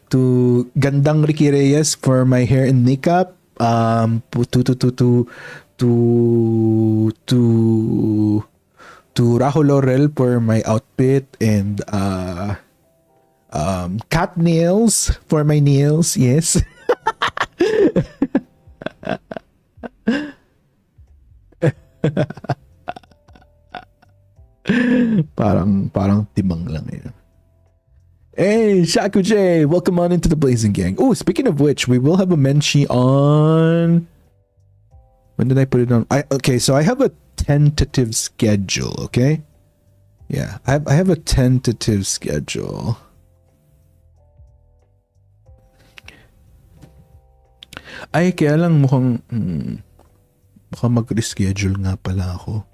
to Gandang Ricky Reyes for my hair and makeup, to Rahul Laurel for my outfit, and cat nails for my nails. Yes. parang timang lang yun. Hey, Shaku J, welcome on into the Blazing Gang. Oh, speaking of which, we will have a menshi on. When did I put it on? Okay, so I have a tentative schedule. Okay, yeah, I have a tentative schedule. Ay, kaya lang mukhang, mukhang mag-reschedule nga pala ako.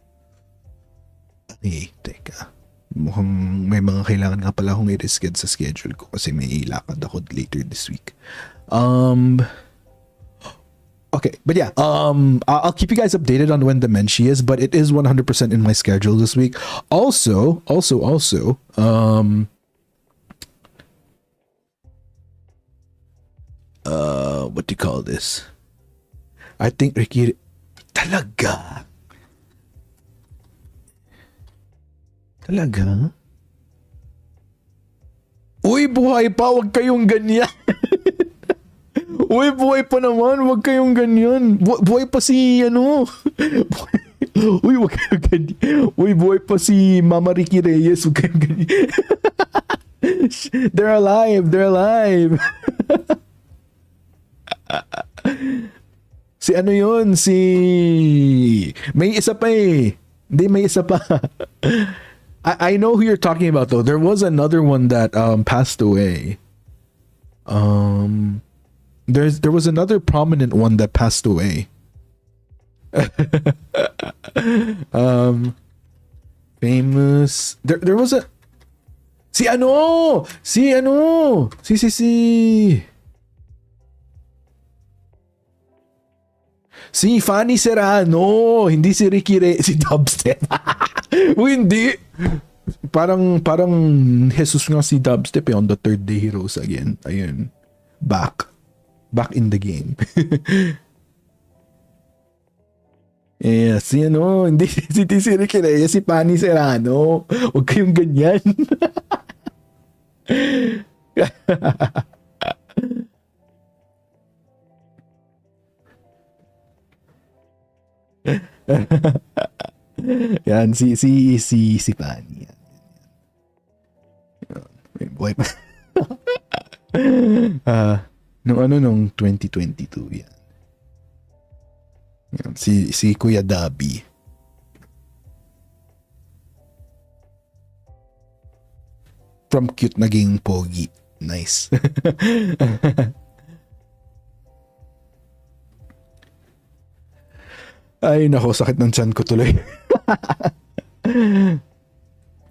Ay, teka. Mukhang may mga kailangan nga pala akong i-reschedule sa schedule ko kasi may lakad ako later this week. Okay, but yeah, I'll keep you guys updated on when the Menshi is, but it is 100% in my schedule this week. Also, what do you call this? I think Ricky, talaga? Uy, buhay pa, wag kayong ganyan. Uy, buhay pa naman, wag kayong ganyan. Buhay pa si, Uy, wag kayong ganyan. Uy, buhay pa si Mama Ricky Reyes, wag kayong ganyan. They're alive. Si ano yun? May isa pa eh. Hindi, may isa pa. I know who you're talking about though. There was another one that passed away. There was another prominent one that passed away. Famous. There was a Si Fanny Serrano, hindi si Ricky si Dubstep. Hindi. Parang Jesus nga si Dubstep on the third day he rose again. Ayun. Back in the game. Eh, hindi si Ricky Reyes, si Fanny Serrano. Huwag kayong ganyan. Yan, si Fanny. Yan. Boy pa. Nung 2022 yan. Yan, si Kuya Dabi. From cute naging pogi. Nice. Ay, nako, sakit ng tiyan ko tuloy.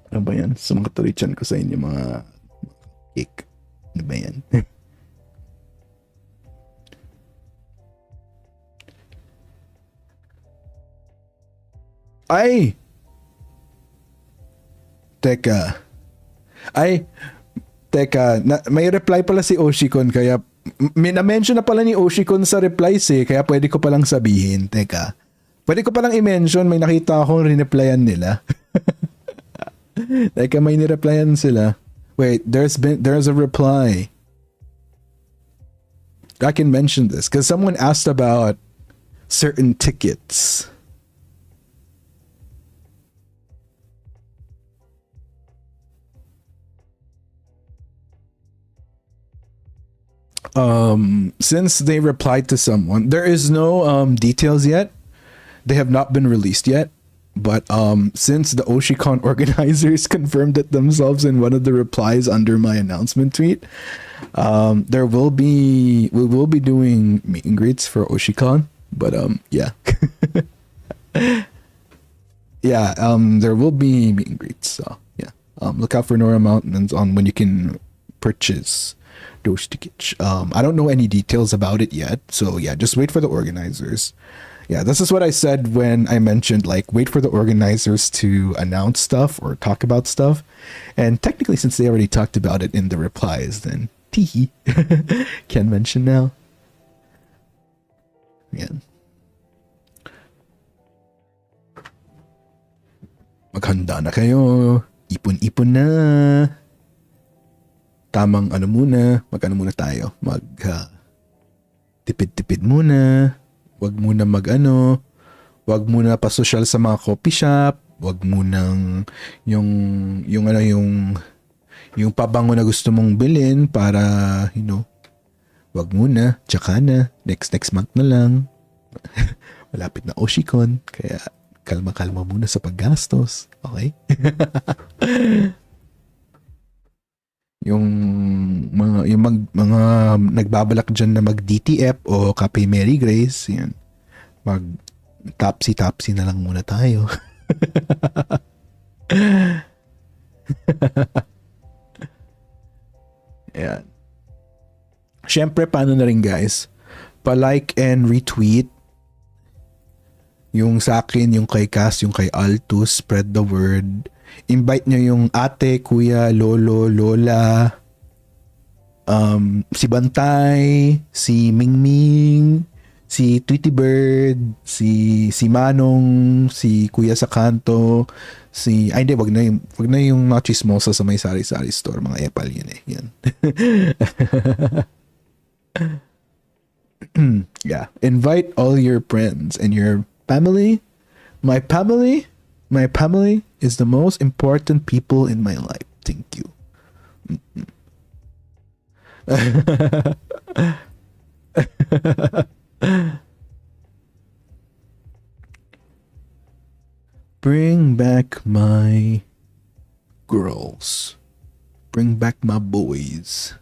Ano ba yan? Sumakit tuloy tiyan ko sa inyo mga cake. Ano ba yan? Ay! Teka, may reply pala si Oshikon kaya na-mention na pala ni Oshikon sa replies eh, kaya pwede ko palang sabihin. Teka, pwede ko palang i-mention, may nakita akong rineplyan nila. Teka, may nireplyan sila. Wait, there's a reply. I can mention this because someone asked about certain tickets. Since they replied to someone, there is no details yet. They have not been released yet. But since the Oshicon organizers confirmed it themselves in one of the replies under my announcement tweet, we will be doing meet and greets for Oshicon. But yeah. Yeah, there will be meet and greets. So yeah. Look out for Nora Mountains on when you can purchase those tickets. I don't know any details about it yet, so yeah, just wait for the organizers. Yeah, this is what I said when I mentioned like wait for the organizers to announce stuff or talk about stuff. And technically, since they already talked about it in the replies, then teehee, can mention now. Yeah. Maghanda na kayo. Ipon-ipon na. Tamang mag-ano muna tayo. Tipid-tipid muna. Wag muna wag muna pa-social sa mga coffee shop. Wag munang yung pabango na gusto mong bilhin para, wag muna, tsaka na, next month na lang. Malapit na Oshicon, kaya kalma-kalma muna sa paggastos. Okay? Yung mga nagbabalak diyan na mag DTF o Cafe Mary Grace, yan. Mag tapsi na lang muna tayo. Ayan. Siyempre, paano na rin guys? Pa-like and retweet. Yung sa akin, yung kay Cass, yung kay Altus, spread the word. Invite nyo yung ate, kuya, lolo, lola, si Bantay, si Mingming, si Tweety Bird, si Manong, si Kuya sa kanto, ay hindi, wag na yung mga chismosa sa may sari-sari store, mga epal yun eh. Yan. Yeah, invite all your friends and your family. My family is the most important people in my life. Thank you. Bring back my girls. Bring back my boys.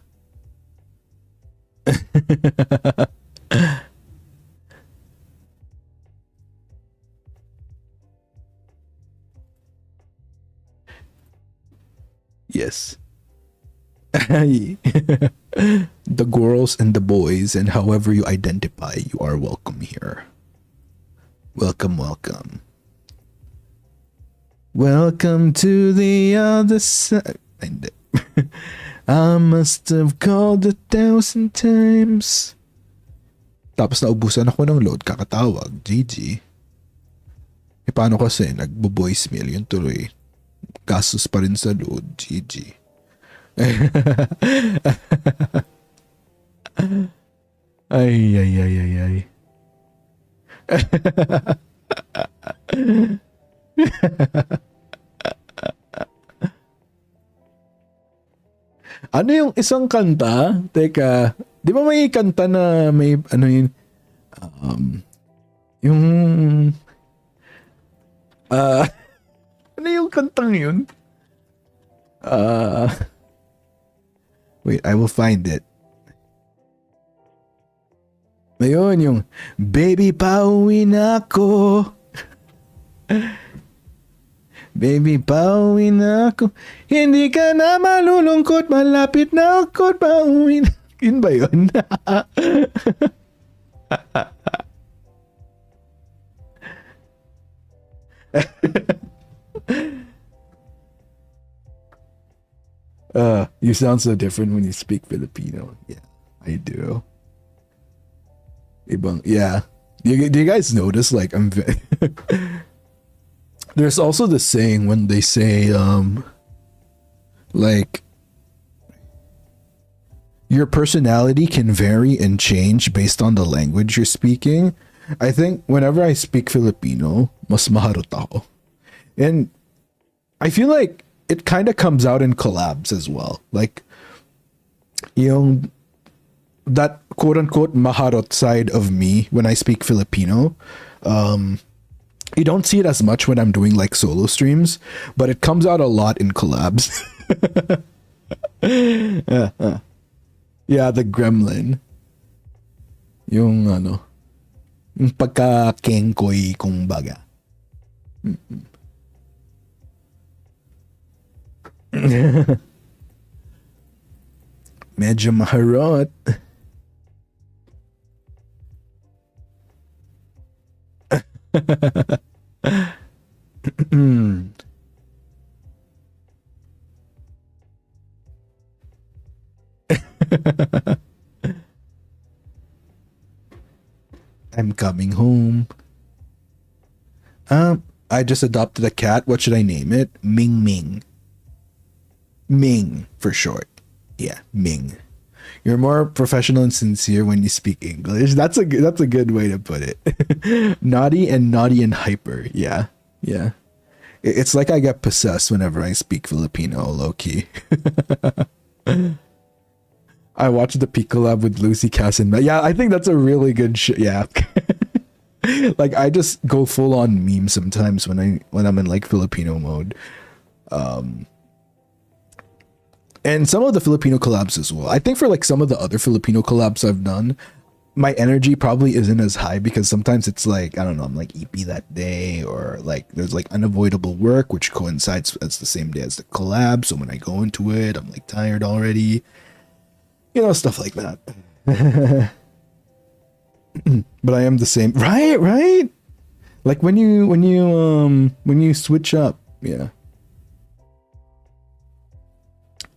Yes. The girls and the boys, and however you identify, you are welcome here. Welcome, welcome. Welcome to the other side. I must have called 1,000 times. Tapos naubusan ako ng load, kakatawag, GG. E paano kasi, nagbo-voicemail yun tuloy. Gastos pa rin sa load, GG. Ay. Ano yung isang kanta? Teka, di ba may kanta na may ano yun? Yung ano yung kantang yun? Wait, I will find it. Ayun, yung baby, pauwi na ako. Baby, pauwi na ako. Hindi ka na malulungkot. Malapit na ako. Pauwi na. Yun ba yun? You sound so different when you speak Filipino. Yeah, I do. Ibang, yeah. Do you guys notice? Like, there's also the saying when they say, like, your personality can vary and change based on the language you're speaking. I think whenever I speak Filipino, mas maharot ako. And I feel like it kind of comes out in collabs as well. Like, yung that quote-unquote maharot side of me when I speak Filipino, you don't see it as much when I'm doing like solo streams, but it comes out a lot in collabs. Yeah, the gremlin. Yung ano, yung pagka-kengkoy kung baga. Medyo maharot. I'm coming home. I just adopted a cat. What should I name it? Ming Ming. Ming for short. Yeah, Ming. You're more professional and sincere when you speak English. That's a good way to put it. Naughty and hyper. Yeah. It's like I get possessed whenever I speak Filipino, low key. I watched the Peak collab with Lucy Cass and yeah, I think that's a really good yeah. Like I just go full on meme sometimes when I'm in like Filipino mode. And some of the Filipino collabs as well. I think for like some of the other Filipino collabs I've done, my energy probably isn't as high because sometimes it's like, I don't know, I'm like EP that day, or like there's like unavoidable work which coincides as the same day as the collab. So when I go into it, I'm like tired already. You know, stuff like that. But I am the same. Right, right? Like when you switch up, yeah.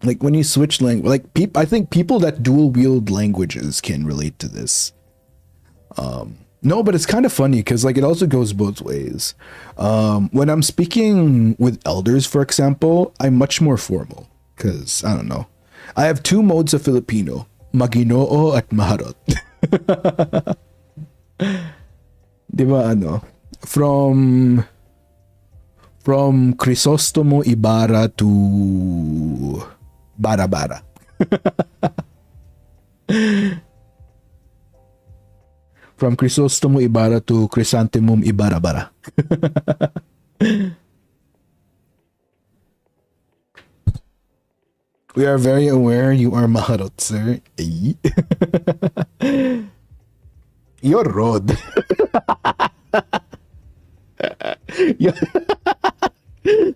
Like when you switch language, like I think people that dual wield languages can relate to this. No, but it's kind of funny because like it also goes both ways. When I'm speaking with elders, for example, I'm much more formal because I don't know. I have two modes of Filipino: maginoo at maharot. Diba ano? From Crisostomo Ibarra to Bara. From Crisostomo Ibarra to Chrysanthemum Ibarra. We are very aware you are Maharot, sir. You're Rod.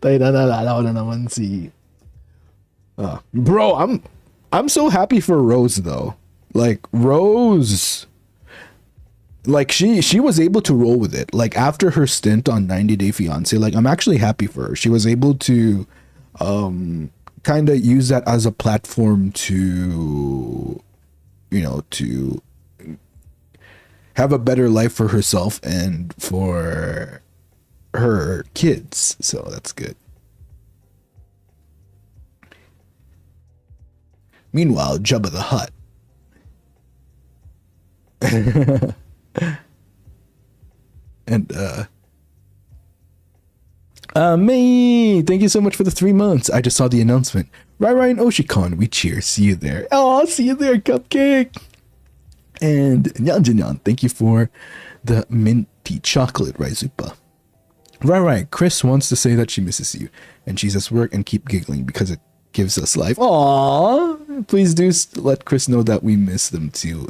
Tayo na naalala ko na naman si bro, I'm so happy for Rose though. Like Rose, like she was able to roll with it. Like after her stint on 90 Day Fiance, like I'm actually happy for her. She was able to kind of use that as a platform to, you know, to have a better life for herself and for her kids. So that's good. Meanwhile, Jabba the Hutt. And May, thank you so much for the 3 months. I just saw the announcement. Ryan Oshikon, we cheer. See you there. Oh, see you there, Cupcake. And Nyan, thank you for the minty chocolate, Raizupa. Right. Chris wants to say that she misses you and she's at work and keep giggling because it gives us life. Aww, please do let Chris know that we miss them too.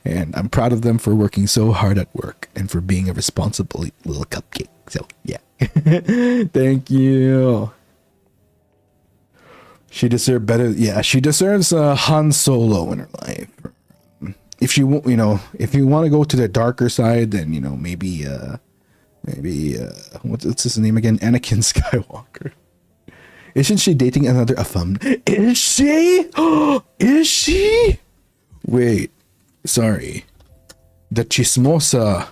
And I'm proud of them for working so hard at work and for being a responsible little cupcake. So yeah. Thank you. She deserves better. Yeah, she deserves a Han Solo in her life. If you if you want to go to the darker side, then maybe what's his name again? Anakin Skywalker. Isn't she dating another Afam? Is she? Is she? Wait, sorry. The chismosa.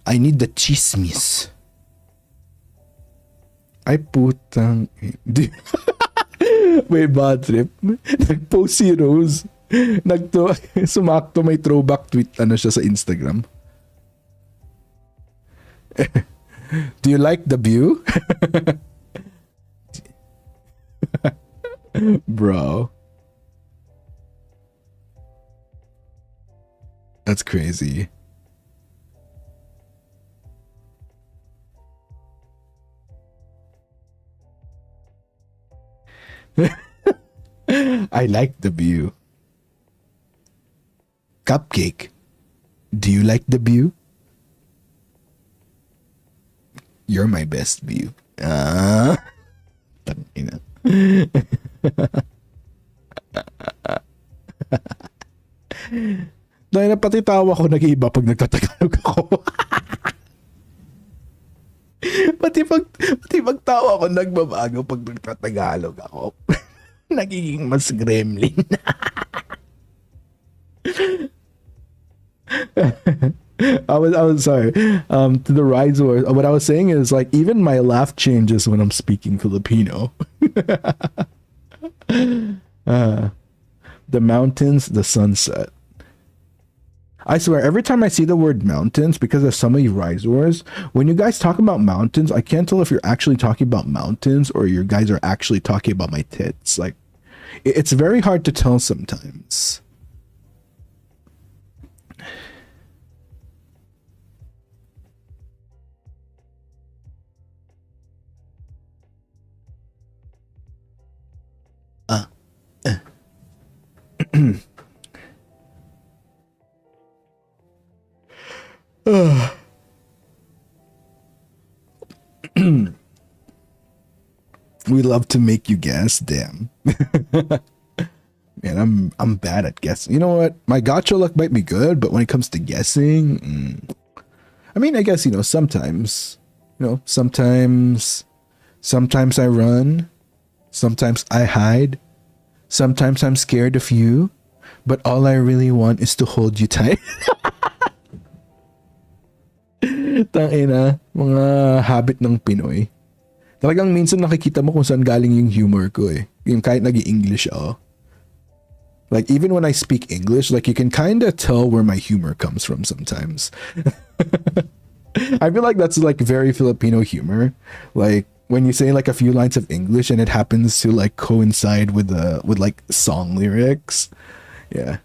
I need the chismis. Ay putang. Wait, bad trip. Nag-post si Rose. Sumakto may throwback tweet siya sa Instagram. Do you like the view? Bro. That's crazy. I like the view. Cupcake, do you like the view? You're my best view. Tangina. Dahil na pati tawa ko nag-iiba pag nagtatagalog ako. pati pag tawa ko nagbabago pag nagtatagalog ako. Nagiging mas gremlin. I was sorry. To the rise wars. What I was saying is like even my laugh changes when I'm speaking Filipino. The mountains, the sunset. I swear, every time I see the word mountains, because of some of you rise wars, when you guys talk about mountains, I can't tell if you're actually talking about mountains or you guys are actually talking about my tits. Like, it's very hard to tell sometimes. We love to make you guess. Damn. Man, I'm bad at guessing. You know what? My gotcha luck might be good, but when it comes to guessing, I mean, I guess, sometimes, sometimes I run, sometimes I hide, sometimes I'm scared of you, but all I really want is to hold you tight. Tangina, mga habit ng Pinoy. Talagang minsan nakikita mo kung saan galing yung humor ko eh. Yung kahit nag-i-English ako. Like, even when I speak English, like, you can kind of tell where my humor comes from sometimes. I feel like that's, like, very Filipino humor. Like, when you say, like, a few lines of English and it happens to, like, coincide with, like, song lyrics. Yeah.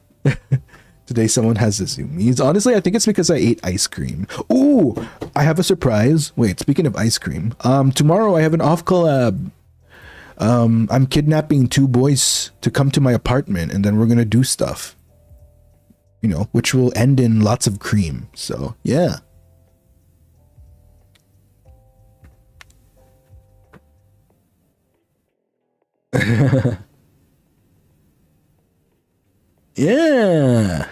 Today, someone has the zoomies. Honestly, I think it's because I ate ice cream. Ooh, I have a surprise. Wait, speaking of ice cream, tomorrow I have an off collab. I'm kidnapping 2 boys to come to my apartment, and then we're gonna do stuff, which will end in lots of cream. So yeah. Yeah.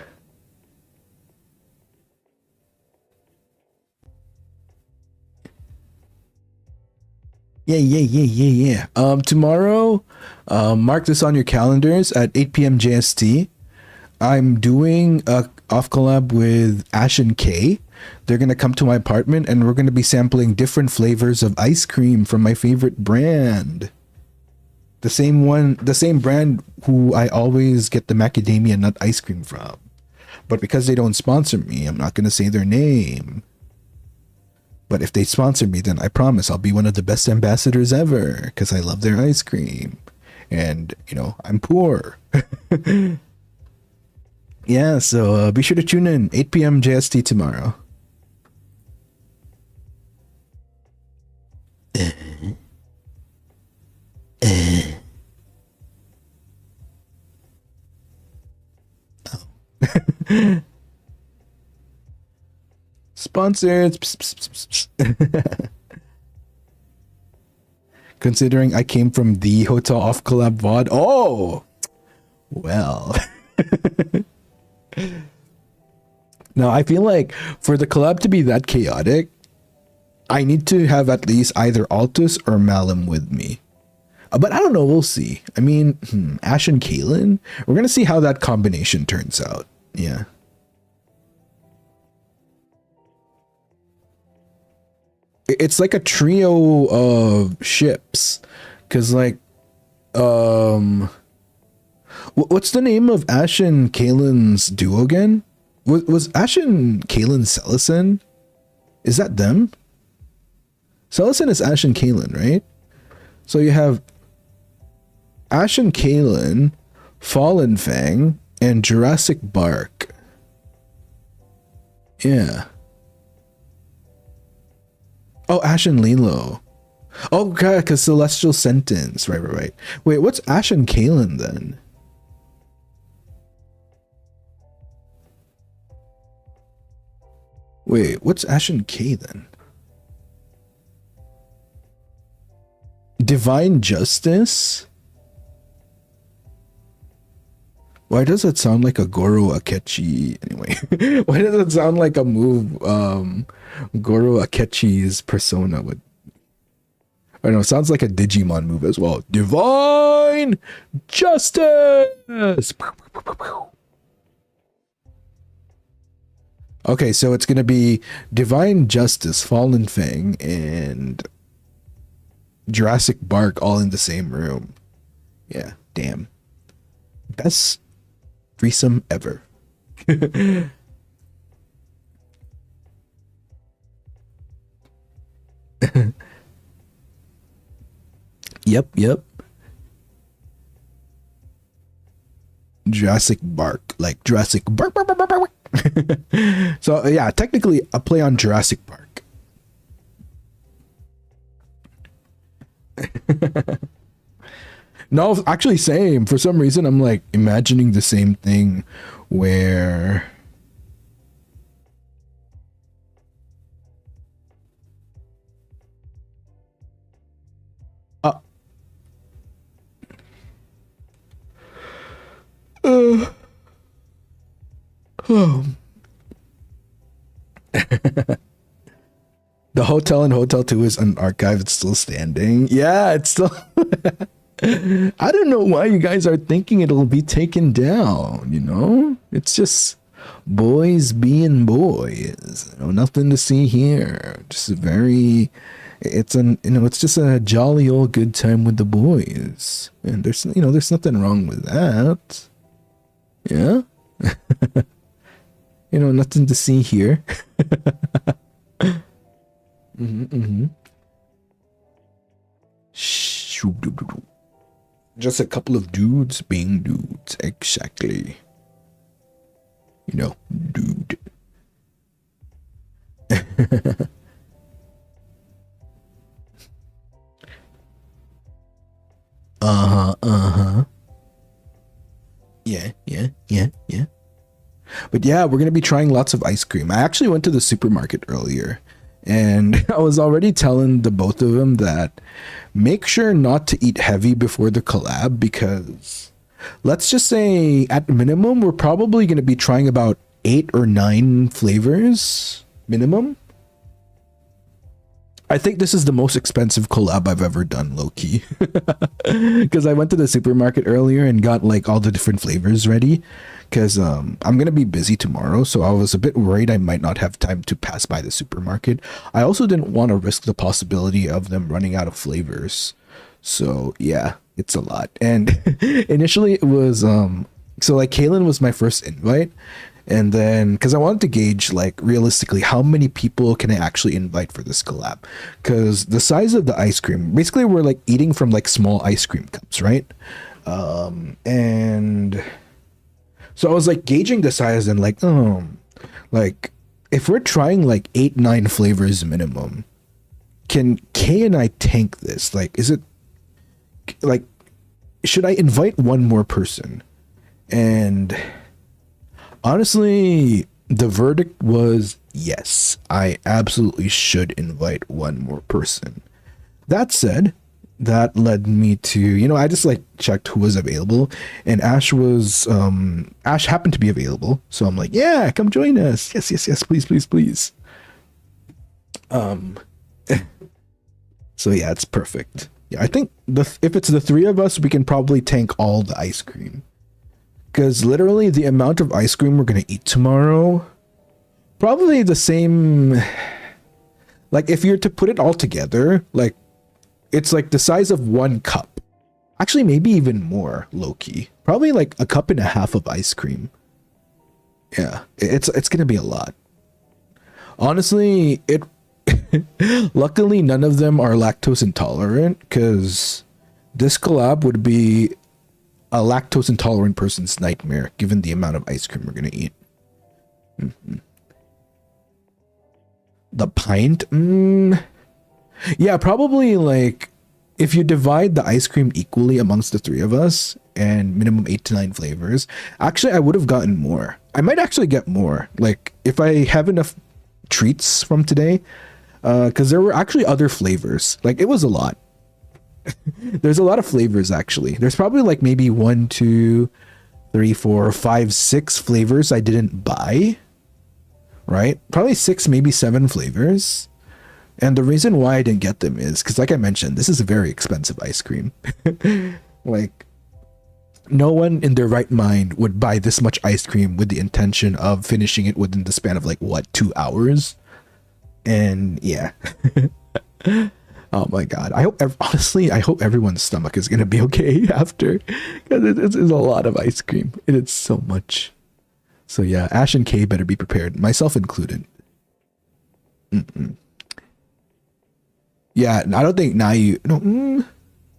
Yeah. Tomorrow, mark this on your calendars at 8 p.m. JST. I'm doing a off collab with Ash and K. They're gonna come to my apartment and we're gonna be sampling different flavors of ice cream from my favorite brand. The same brand who I always get the macadamia nut ice cream from. But because they don't sponsor me, I'm not gonna say their name. But if they sponsor me, then I promise I'll be one of the best ambassadors ever because I love their ice cream. And, I'm poor. Yeah, so be sure to tune in 8 p.m. JST tomorrow. Oh. Sponsored. Considering I came from the Hotel Off Collab VOD. Oh! Well. Now, I feel like for the collab to be that chaotic, I need to have at least either Altus or Malum with me. But I don't know, we'll see. I mean, Ash and Kaylin, we're going to see how that combination turns out. Yeah. It's like a trio of ships. Because, like, what's the name of Ash and Kaylin's duo again? Was Ash and Kaylin Selicen? Is that them? Selicen is Ash and Kaylin, right? So you have Ash and Kaylin, Fallen Fang, and Jurassic Bark. Yeah. Oh, Ash and Lilo. Oh, God, because Celestial Sentence. Right. Wait, what's Ash and Kaylin then? Wait, what's Ash and K then? Divine Justice? Why does it sound like a Goro Akechi? Anyway, why does it sound like a move Goro Akechi's persona would? I don't know, it sounds like a Digimon move as well. Divine Justice! Okay, so it's gonna be Divine Justice, Fallen Fang, and Jurassic Bark all in the same room. Yeah, damn. Best threesome ever. Yep. Jurassic Bark, like Jurassic Bark. So yeah, technically a play on Jurassic Park. No, actually same. For some reason I'm like imagining the same thing where The hotel in Hotel 2 is an archive. It's still standing. Yeah, it's still... I don't know why you guys are thinking it'll be taken down, you know? It's just boys being boys. You know, nothing to see here. Just a very... It's it's just a jolly old good time with the boys. And there's nothing wrong with that. Yeah? Nothing to see here. Just a couple of dudes being dudes. Exactly. Dude. Yeah. But yeah, we're going to be trying lots of ice cream. I actually went to the supermarket earlier and I was already telling the both of them that make sure not to eat heavy before the collab, because let's just say at minimum, we're probably going to be trying about 8 or 9 flavors minimum. I think this is the most expensive collab I've ever done, low-key. Because I went to the supermarket earlier and got like all the different flavors ready. Because I'm going to be busy tomorrow, so I was a bit worried I might not have time to pass by the supermarket. I also didn't want to risk the possibility of them running out of flavors. So yeah, it's a lot. And initially it was, so like Kaylin was my first invite. And then, because I wanted to gauge, like, realistically, how many people can I actually invite for this collab? Because the size of the ice cream, basically, we're, like, eating from, like, small ice cream cups, right? And so I was, like, gauging the size and, like, like, if we're trying, like, 8, 9 flavors minimum, can Kay and I tank this? Like, is it, like, should I invite one more person? And... honestly, the verdict was yes, I absolutely should invite one more person. That said, that led me to, I just like checked who was available, and Ash happened to be available. So I'm like, yeah, come join us. Yes, please. So yeah, it's perfect. Yeah, I think if it's the 3 of us, we can probably tank all the ice cream. Because literally the amount of ice cream we're going to eat tomorrow, probably the same, like if you're to put it all together, like it's like the size of 1 cup. Actually, maybe even more, low-key. Probably like a cup and a half of ice cream. Yeah, it's going to be a lot. Honestly, luckily none of them are lactose intolerant, because this collab would be a lactose intolerant person's nightmare, given the amount of ice cream we're gonna eat. The pint? Yeah, probably like if you divide the ice cream equally amongst the 3 of us and minimum 8 to 9 flavors. Actually, I would have gotten more. I might actually get more. Like if I have enough treats from today, because there were actually other flavors. Like it was a lot. There's a lot of flavors actually. There's probably like maybe 1, 2, 3, 4, 5, 6 flavors I didn't buy. Right? Probably 6, maybe 7 flavors. And the reason why I didn't get them is because, like I mentioned, this is a very expensive ice cream. Like, no one in their right mind would buy this much ice cream with the intention of finishing it within the span of like, what, 2 hours? And yeah. Oh my god. Honestly, I hope everyone's stomach is going to be okay after. Because it's a lot of ice cream. And it's so much. So yeah, Ash and Kay better be prepared. Myself included. Yeah, I don't think Nayu... No,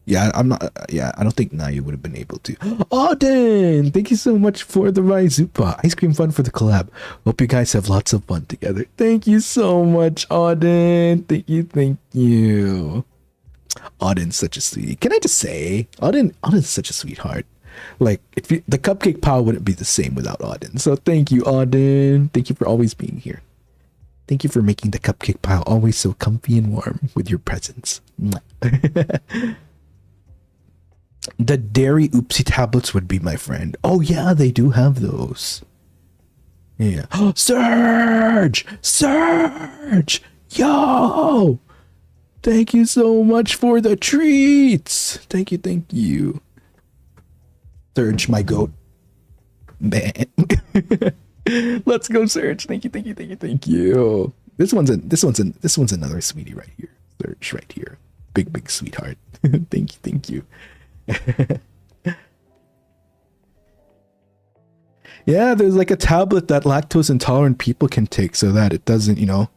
yeah, I'm not... yeah, I don't think Nayu would have been able to. Auden! Thank you so much for the Raizupa. Ice cream fun for the collab. Hope you guys have lots of fun together. Thank you so much, Auden. Thank you. Auden's such a sweetie. Can I just say, Auden's such a sweetheart. Like, the cupcake pile wouldn't be the same without Auden. So thank you, Auden. Thank you for always being here. Thank you for making the cupcake pile always so comfy and warm with your presence. The dairy oopsie tablets would be my friend. Oh yeah, they do have those. Yeah. Surge! Surge! Yo! Thank you so much for the treats. Thank you, thank you. Surge, my goat. Man. Let's go, Surge. Thank you, thank you, thank you, thank you. This one's another sweetie right here. Surge right here. Big sweetheart. Thank you, thank you. Yeah, there's like a tablet that lactose intolerant people can take so that it doesn't, you know,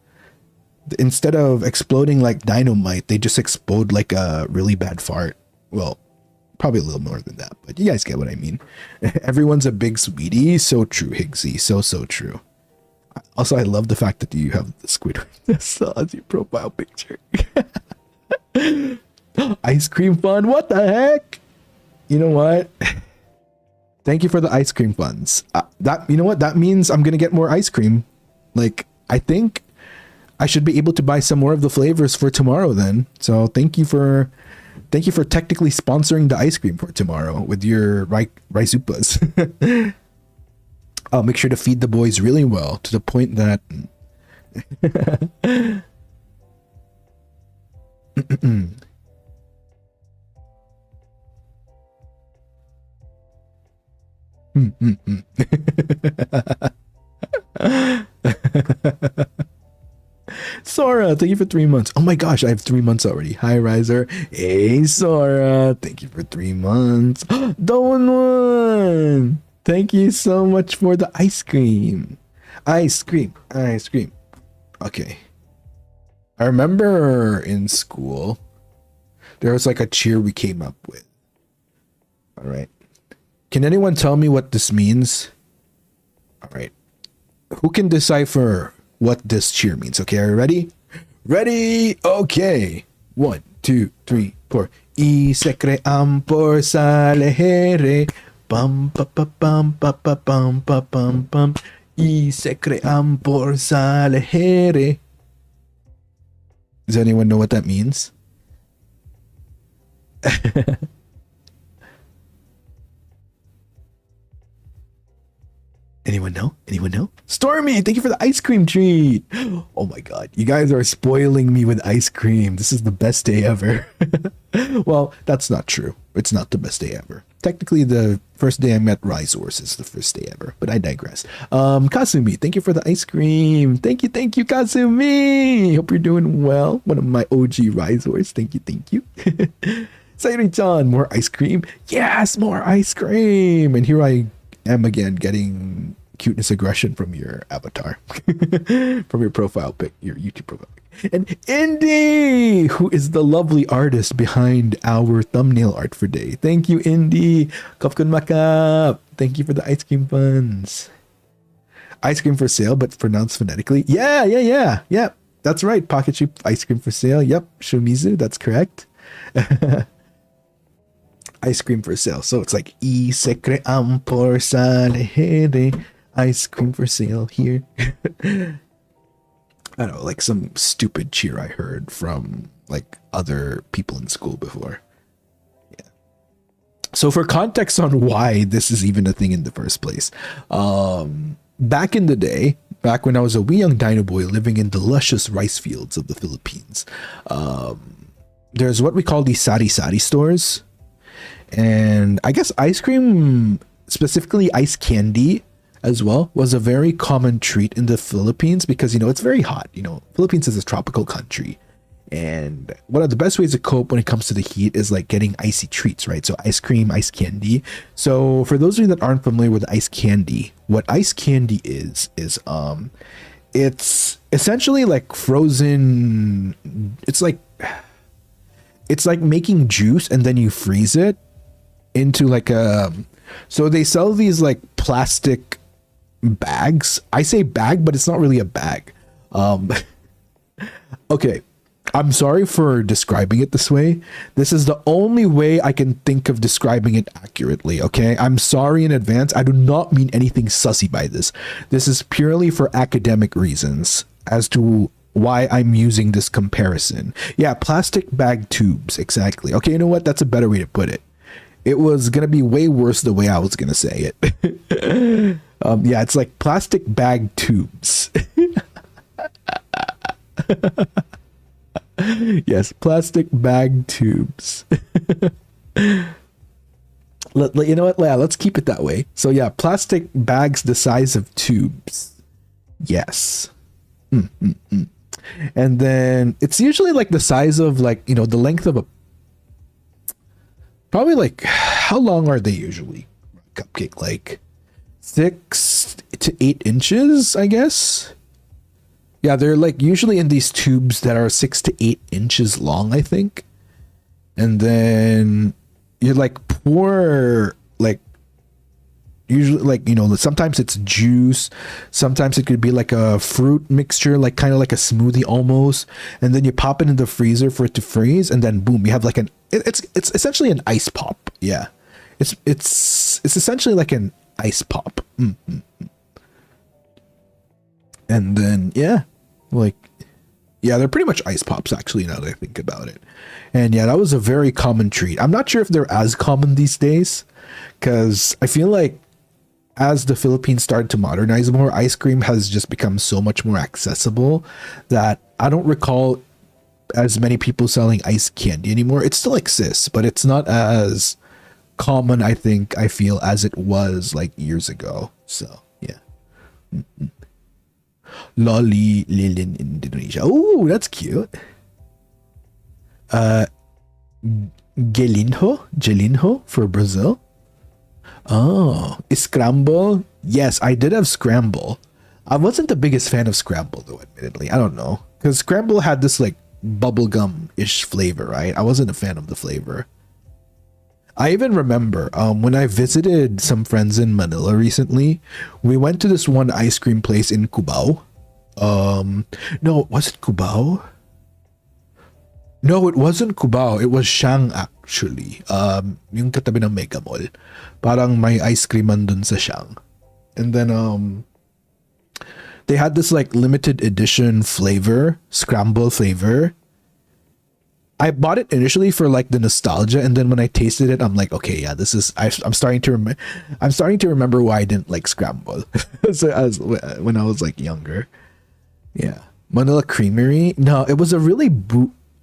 instead of exploding like dynamite, they just explode like a really bad fart. Well, probably a little more than that, but you guys get what I mean. Everyone's a big sweetie. So true, Higgsy. So true. Also, I love the fact that you have the Squidward as your profile picture. Ice cream fun. What the heck? You know what? Thank you for the ice cream funds. That, you know what? That means I'm gonna get more ice cream. Like, I think I should be able to buy some more of the flavors for tomorrow then. So thank you for technically sponsoring the ice cream for tomorrow with your Raizupas. I'll make sure to feed the boys really well to the point that Sora, thank you for 3 months. Oh my gosh, I have 3 months already. Hi, Riser. Hey, Sora, thank you for 3 months. Don, thank you so much for the ice cream. Ice cream. Okay. I remember in school, there was like a cheer we came up with. All right. Can anyone tell me what this means? All right. Who can decipher what this cheer means? Okay, are you ready? Ready? Okay. 1, 2, 3, 4. Y se crean por salejere. Pam, pa, pa, pam, pa, pa, pam, pa, pam, pam. Y se crean por salejere. Does anyone know what that means? Anyone know? Anyone know? Stormy, thank you for the ice cream treat. Oh my god, you guys are spoiling me with ice cream. This is the best day ever. Well, that's not true. It's not the best day ever. Technically, the first day I met Rhizors is the first day ever, but I digress. Kasumi, thank you for the ice cream. Thank you, Kasumi. Hope you're doing well. One of my OG Rhizors. Thank you. Sayuri-chan, more ice cream. Yes, more ice cream. And here I am again getting cuteness aggression from your avatar, from your profile pic, your YouTube profile pic. And Indy, who is the lovely artist behind our thumbnail art for day. Thank you, Indy. Kopkun Makap. Thank you for the ice cream funds. Ice cream for sale, but pronounced phonetically. Yeah. That's right. Pocket chip ice cream for sale. Yep. Shumizu, that's correct. Ice cream for sale. So it's like y se crean por salejere. Ice cream for sale here. I don't know, like some stupid cheer I heard from like other people in school before. Yeah. So for context on why this is even a thing in the first place, back in the day, back when I was a wee young Dinoboi living in the luscious rice fields of the Philippines, there's what we call the sari-sari stores. And I guess ice cream, specifically ice candy as well, was a very common treat in the Philippines because, you know, it's very hot. You know, Philippines is a tropical country. And one of the best ways to cope when it comes to the heat is like getting icy treats, right? So ice cream, ice candy. So for those of you that aren't familiar with ice candy, what ice candy is it's essentially like frozen. It's like making juice and then you freeze it into like a, so they sell these like plastic bags. I say bag, but it's not really a bag. Okay, I'm sorry for describing it this way. This is the only way I can think of describing it accurately, okay? I'm sorry in advance. I do not mean anything sussy by this. This is purely for academic reasons as to why I'm using this comparison. Yeah, plastic bag tubes, exactly. Okay, you know what? That's a better way to put it. It was gonna be way worse the way I was gonna say it. Yeah, it's like plastic bag tubes. Yes, plastic bag tubes. You know what? Yeah, let's keep it that way. So yeah, plastic bags the size of tubes. Yes. And then it's usually like the size of like, the length of a, probably like, how long are they usually? Cupcake, like 6 to 8 inches, I guess. Yeah, they're like usually in these tubes that are 6 to 8 inches long, I think. And then you like pour like, usually like, sometimes it's juice, sometimes it could be like a fruit mixture, like kind of like a smoothie almost, and then you pop it in the freezer for it to freeze, and then boom, you have like it's essentially an ice pop. Yeah, it's essentially like an ice pop. And then yeah, like, yeah, they're pretty much ice pops actually, now that I think about it. And yeah, that was a very common treat. I'm not sure if they're as common these days, because I feel like as the Philippines started to modernize more, ice cream has just become so much more accessible that I don't recall as many people selling ice candy anymore. It still exists, but it's not as common, I feel, as it was like years ago. So yeah. Lolly Lilin in Indonesia. Oh, that's cute. Gelinho for Brazil. Oh, scramble. Yes, I did have scramble. I wasn't the biggest fan of scramble though, admittedly. I don't know, because scramble had this like bubblegum-ish flavor, right? I wasn't a fan of the flavor. I even remember when I visited some friends in Manila recently, we went to this one ice cream place in Cubao. No, was it Cubao? No, it wasn't Cubao. It was Siang actually. Yung katabi ng Mega Mall. Parang may ice creaman dun sa Siang. And then they had this like limited edition flavor, scramble flavor. I bought it initially for like the nostalgia, and then when I tasted it, I'm like, okay, yeah, this is. I'm starting to remember why I didn't like scramble. So when I was like younger. Yeah, Manila Creamery. No, it was a really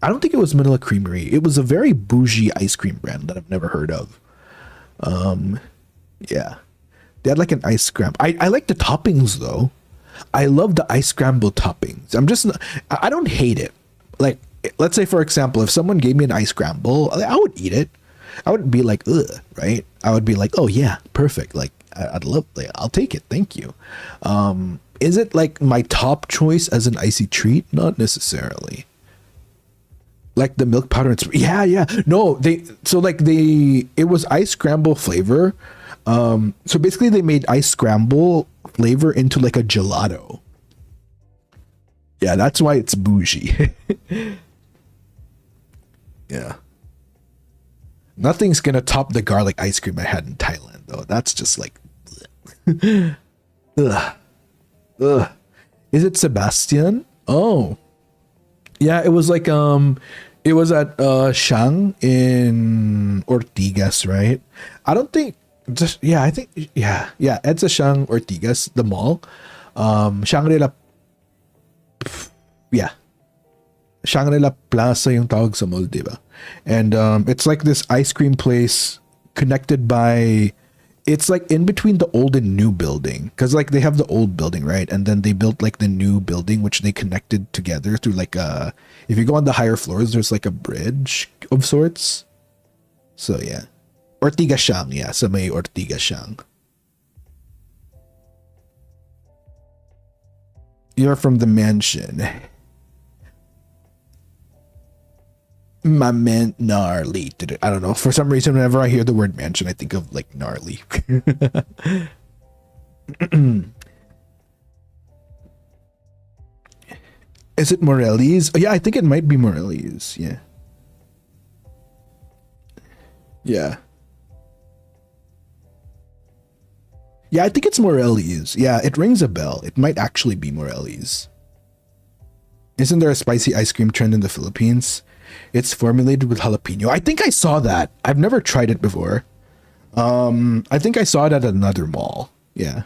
I don't think it was Manila Creamery. It was a very bougie ice cream brand that I've never heard of. Yeah, they had like an ice scramble. I like the toppings though. I love the ice scramble toppings. I don't hate it. Like, let's say for example, if someone gave me an ice scramble, I would eat it. I wouldn't be like, ugh, right? I would be like, oh yeah, perfect. Like I'd love, like, I'll take it. Thank you. Is it like my top choice as an icy treat? Not necessarily. Like the milk powder. Yeah. No, it was ice scramble flavor. So basically they made ice scramble flavor into like a gelato. Yeah, that's why it's bougie. Yeah. Nothing's gonna top the garlic ice cream I had in Thailand though. That's just like ugh. Ugh. Is it Sebastian? Oh. Yeah, it was like it was at Siang in Ortigas, right? I don't think I think it's a Siang Ortigas, the mall. Shangri-La, yeah. Shangri-La Plaza yung tawag sa mall, diba? And it's like this ice cream place connected by, it's like in between the old and new building, because like they have the old building, right, and then they built like the new building, which they connected together through like if you go on the higher floors, there's like a bridge of sorts. So yeah, Ortigas Siang, yeah, sa may Ortigas Siang. You're from the mansion. My man, gnarly. I don't know. For some reason, whenever I hear the word mansion, I think of like gnarly. Is it Morelli's? Oh, yeah, I think it might be Morelli's. Yeah. Yeah. Yeah, I think it's Morelli's. Yeah, it rings a bell. It might actually be Morelli's. Isn't there a spicy ice cream trend in the Philippines? It's formulated with jalapeno. I think I saw that. I've never tried it before. I think I saw it at another mall. Yeah.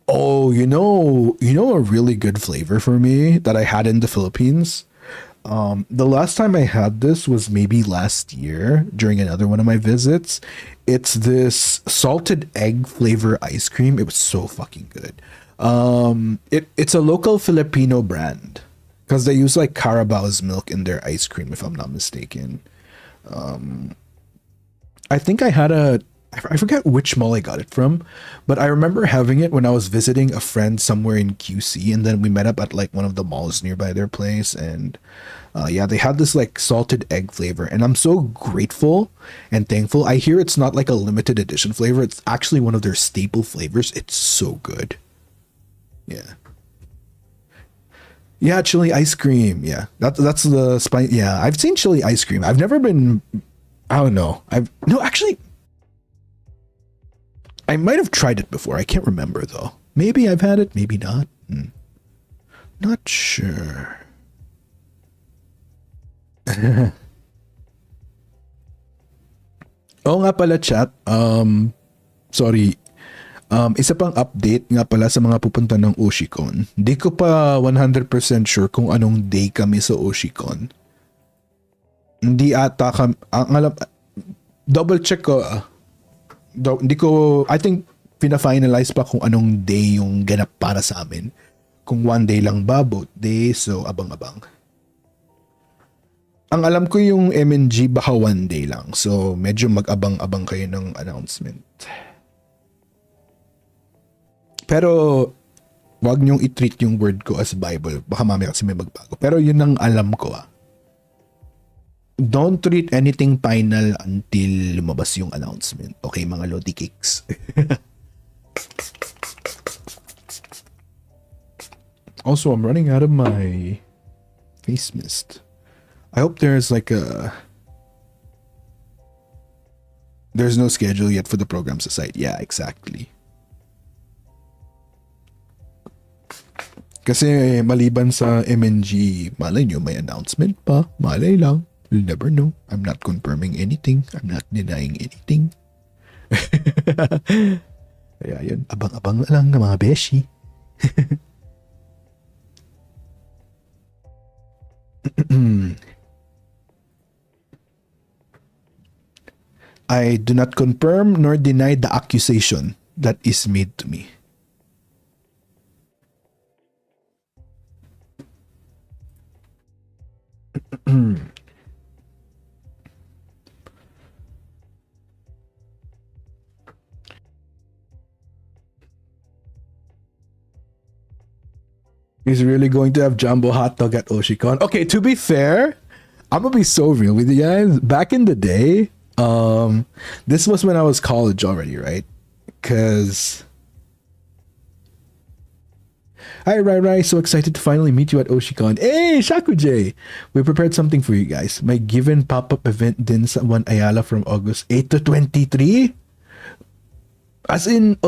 Oh, a really good flavor for me that I had in the Philippines. The last time I had this was maybe last year during another one of my visits. It's this salted egg flavor ice cream. It was so fucking good. It's a local Filipino brand because they use like Carabao's milk in their ice cream, if I'm not mistaken. I think I forget which mall I got it from, but I remember having it when I was visiting a friend somewhere in QC, and then we met up at like one of the malls nearby their place, and yeah, they had this like salted egg flavor, and I'm so grateful and thankful. I hear it's not like a limited edition flavor; it's actually one of their staple flavors. It's so good. Yeah. Yeah, chili ice cream. Yeah, that's the spice. Yeah, I've seen chili ice cream. I've never been. I don't know. I've no actually. I might have tried it before. I can't remember though. Maybe I've had it. Maybe not. Not sure. Oo nga pala chat. Sorry. Isa pang update nga pala sa mga pupunta ng Oshicon. Di ko pa 100% sure kung anong day kami sa Oshicon. Hindi ata double check ko. Hindi ko, I think, pina-finalize pa kung anong day yung ganap para sa amin. Kung one day lang ba, both days, so abang-abang. Ang alam ko yung MNG baka one day lang, so medyo mag-abang-abang kayo ng announcement. Pero, wag niyong i-treat yung word ko as Bible, baka mamaya kasi may magbago. Pero yun ang alam ko Don't treat anything final until lumabas yung announcement. Okay, mga Lodi Cakes. Also, I'm running out of my face mist. I hope there's there's no schedule yet for the program sa site. Yeah, exactly. Kasi maliban sa MNG, malay nyo may announcement pa. Malay lang. You'll never know. I'm not confirming anything. I'm not denying anything. Kaya yun, abang-abang lang ng mga beshi. I do not confirm nor deny the accusation that is made to me. He's really going to have jumbo hot dog at Oshicon. Okay, to be fair, I'm gonna be so real with you guys. Back in the day, this was when I was college already, right? Cause hi, Rai, so excited to finally meet you at Oshicon. Hey, Shakuje! We prepared something for you guys. My given pop-up event din sa Juan Ayala from August 8 to 23. As in,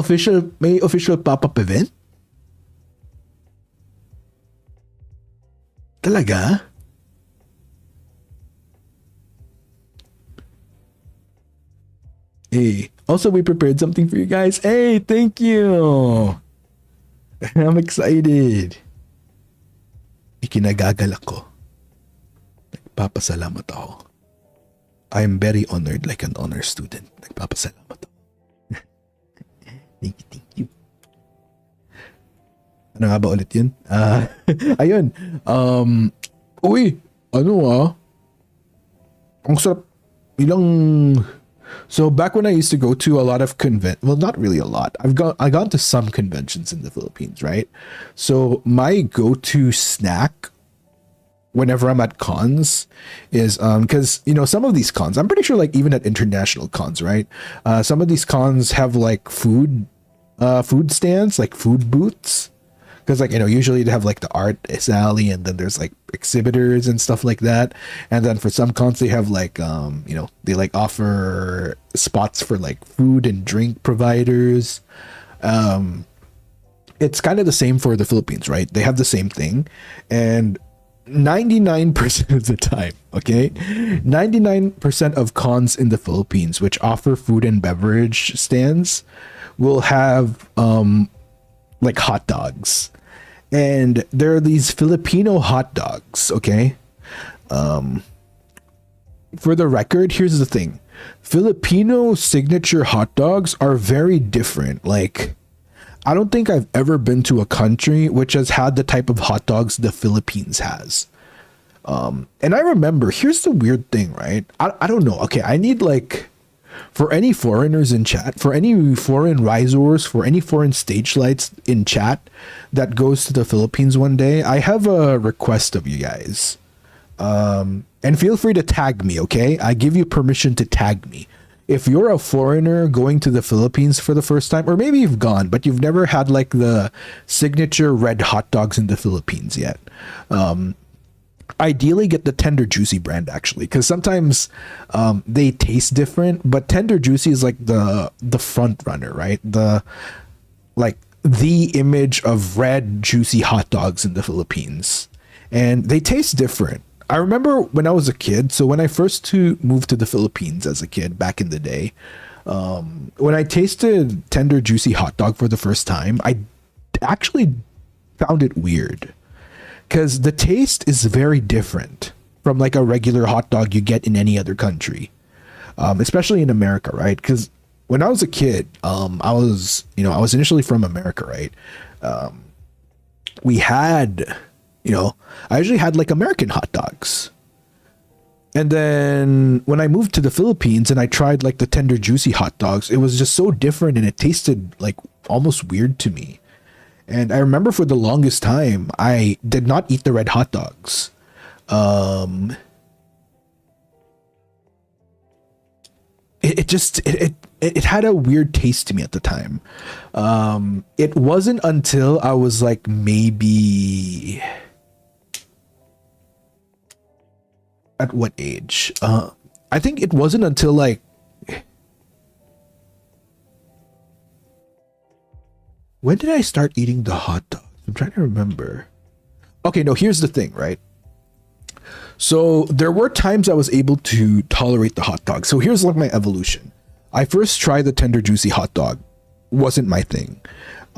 may official pop-up event? Talaga? Hey, also we prepared something for you guys. Hey, thank you. I'm excited. Ikinagagalak ko. Nagpapasalamat ako. I am very honored like an honor student. Nagpapasalamat ako. Thank you. Ano nga ba ulit yun? Ayun. Uy, ang sarap. So back when I used to go to a lot of well, not really a lot. I gone to some conventions in the Philippines, right? So my go-to snack whenever I'm at cons is because some of these cons, I'm pretty sure like even at international cons, right? Some of these cons have like food stands, like food booths. Because usually they have like the art alley, and then there's like exhibitors and stuff like that. And then for some cons they have like they like offer spots for like food and drink providers. It's kind of the same for the Philippines, right? They have the same thing, and 99% of the time, okay, 99% of cons in the Philippines which offer food and beverage stands will have like hot dogs. And there are these Filipino hot dogs, okay? For the record, here's the thing. Filipino signature hot dogs are very different. Like, I don't think I've ever been to a country which has had the type of hot dogs the Philippines has. And I remember, here's the weird thing, right? I don't know. Okay, I need like, for any foreigners in chat, for any foreign risers, for any foreign stage lights in chat that goes to the Philippines one day, I have a request of you guys. And feel free to tag me, okay? I give you permission to tag me. If you're a foreigner going to the Philippines for the first time, or maybe you've gone, but you've never had like the signature red hot dogs in the Philippines yet, ideally get the Tender Juicy brand, actually, because sometimes they taste different, but Tender Juicy is like the front runner, right? The image of red juicy hot dogs in the Philippines, and they taste different. I remember when I was a kid, so when I first moved to the Philippines as a kid back in the day, when I tasted Tender Juicy hot dog for the first time, I actually found it weird because the taste is very different from like a regular hot dog you get in any other country, especially in America, right? Because when I was a kid, I was initially from America, right? We had, I usually had like American hot dogs. And then when I moved to the Philippines and I tried like the Tender Juicy hot dogs, it was just so different and it tasted like almost weird to me. And I remember for the longest time, I did not eat the red hot dogs. It had a weird taste to me at the time. It wasn't until I was like maybe... At what age? I think it wasn't until like... When did I start eating the hot dogs? I'm trying to remember. Okay, no, here's the thing, right? So there were times I was able to tolerate the hot dog. So here's like my evolution. I first tried the Tender Juicy hot dog. Wasn't my thing.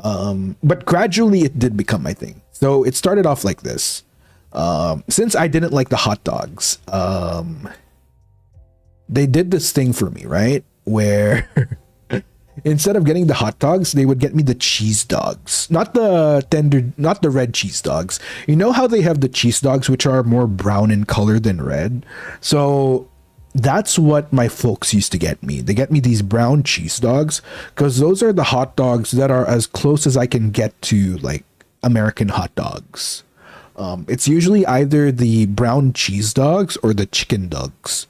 But gradually it did become my thing. So it started off like this. Since I didn't like the hot dogs, they did this thing for me, right? Where instead of getting the hot dogs, they would get me the cheese dogs, not the red cheese dogs. You know how they have the cheese dogs, which are more brown in color than red? So that's what my folks used to get me. They get me these brown cheese dogs because those are the hot dogs that are as close as I can get to like American hot dogs. It's usually either the brown cheese dogs or the chicken dogs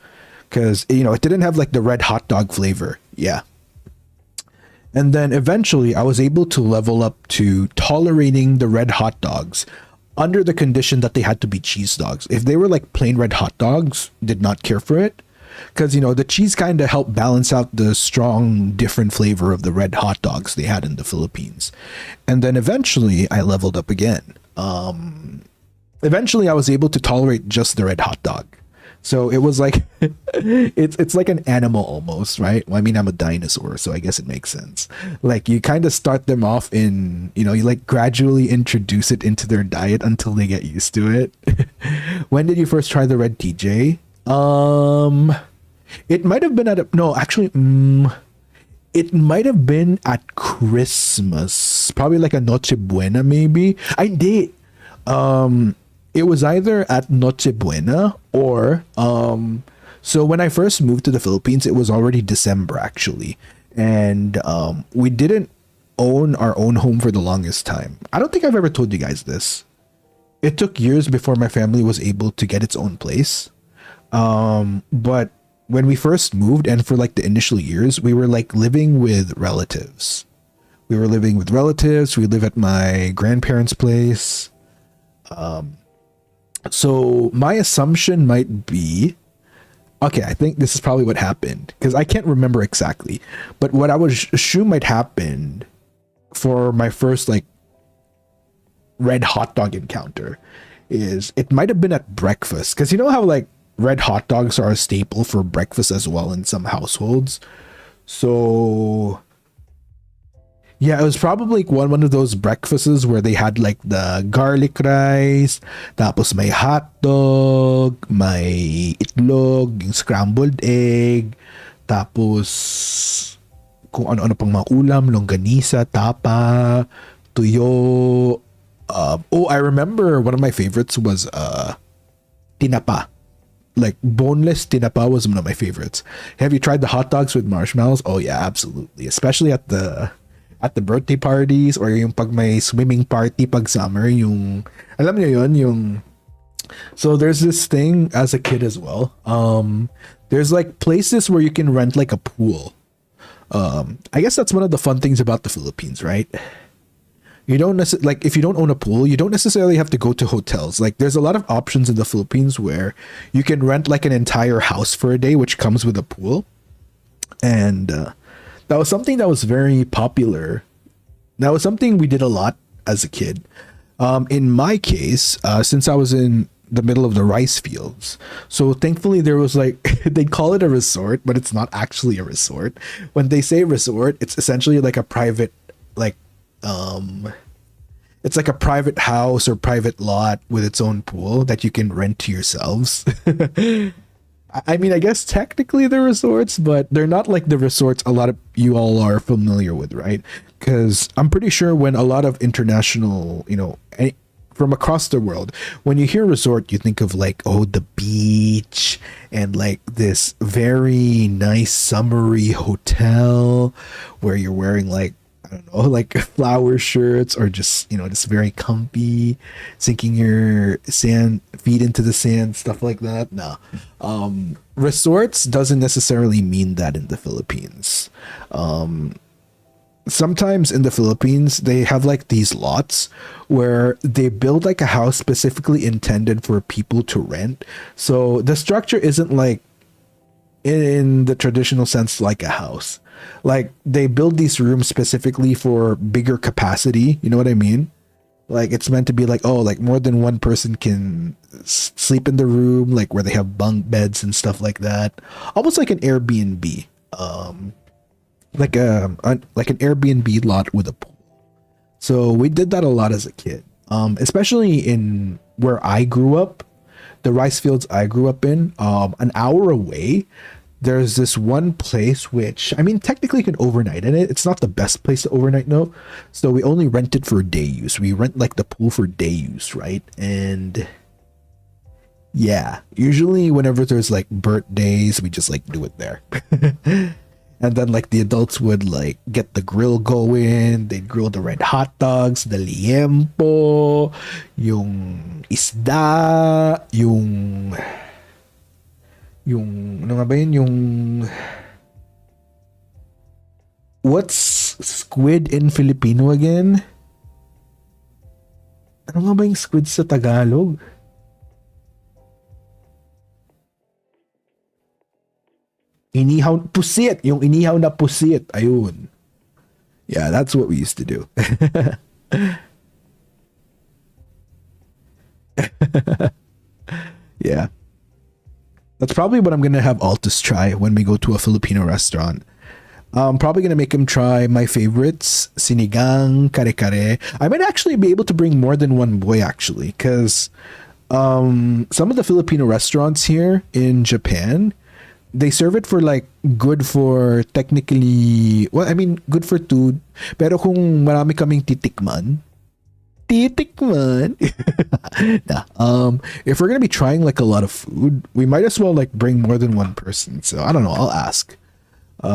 because, it didn't have like the red hot dog flavor. Yeah. And then eventually I was able to level up to tolerating the red hot dogs under the condition that they had to be cheese dogs. If they were like plain red hot dogs, did not care for it. Because, the cheese kind of helped balance out the strong, different flavor of the red hot dogs they had in the Philippines. And then eventually I leveled up again. Eventually I was able to tolerate just the red hot dog. So it was like, it's like an animal almost, right? Well, I mean, I'm a dinosaur, so I guess it makes sense. Like you kind of start them off in, you like gradually introduce it into their diet until they get used to it. When did you first try the red TJ? It might have been it might have been at Christmas, probably like a Noche Buena, maybe. I did. It was either at Noche Buena or so when I first moved to the Philippines, it was already December actually, and we didn't own our own home for the longest time. I don't think I've ever told you guys this. It took years before my family was able to get its own place. But when we first moved and for like the initial years, we were like living with relatives. We live at my grandparents' place. So my assumption might be, okay, I think this is probably what happened because I can't remember exactly, but what I would assume might happen for my first like red hot dog encounter is it might have been at breakfast because you know how like red hot dogs are a staple for breakfast as well in some households. So Yeah, it was probably like one of those breakfasts where they had like the garlic rice, tapos may hot dog, may itlog, yung scrambled egg, tapos kung ano-ano pang mga ulam, longganisa, tapa, tuyo. Oh, I remember one of my favorites was tinapa. Like boneless tinapa was one of my favorites. Have you tried the hot dogs with marshmallows? Oh yeah, absolutely. Especially at the birthday parties or yung pag may swimming party pag summer, yung alam niyo yun, yung so there's this thing as a kid as well. There's like places where you can rent like a pool. I guess that's one of the fun things about the Philippines, right? You don't like if you don't own a pool, you don't necessarily have to go to hotels. Like there's a lot of options in the Philippines where you can rent like an entire house for a day, which comes with a pool, and that was something that was very popular. That was something we did a lot as a kid. In my case, since I was in the middle of the rice fields, so thankfully there was like they call it a resort, but it's not actually a resort. When they say resort, it's essentially like a private like it's like a private house or private lot with its own pool that you can rent to yourselves. I mean, I guess technically they're resorts, but they're not like the resorts a lot of you all are familiar with, right? Because I'm pretty sure when a lot of international, from across the world, when you hear resort, you think of like, oh, the beach and like this very nice summery hotel where you're wearing like, I don't know, like flower shirts or just, just very comfy, sinking your feet into the sand, stuff like that. No. Resorts doesn't necessarily mean that in the Philippines. Sometimes in the Philippines, they have like these lots where they build like a house specifically intended for people to rent. So the structure isn't like in the traditional sense like a house. Like they build these rooms specifically for bigger capacity. You know what I mean? Like it's meant to be like, oh, like more than one person can sleep in the room, like where they have bunk beds and stuff like that. Almost like an Airbnb. Like an Airbnb lot with a pool. So we did that a lot as a kid. Especially in where I grew up, the rice fields I grew up in, an hour away, there's this one place which, I mean, technically you can overnight in it. It's not the best place to overnight, no. So we only rent it for day use. We rent like the pool for day use, right? And yeah, usually whenever there's like birthdays, we just like do it there. And then like the adults would like get the grill going. They'd grill the red hot dogs, the liempo, yung isda, yung ano nga ba yun? Yung what's squid in Filipino again? Ano nga ba yung squid sa Tagalog? Inihaw, pusit. Yung inihaw na pusit. Ayun. Yeah, that's what we used to do. Yeah. That's probably what I'm going to have Altus try when we go to a Filipino restaurant. I'm probably going to make him try my favorites, sinigang, kare-kare. I might actually be able to bring more than one boy, actually, because some of the Filipino restaurants here in Japan, they serve it for like good for technically, well, I mean, good for two. Pero kung marami kaming titikman, nah, if we're gonna be trying like a lot of food, we might as well like bring more than one person. So I don't know, I'll ask.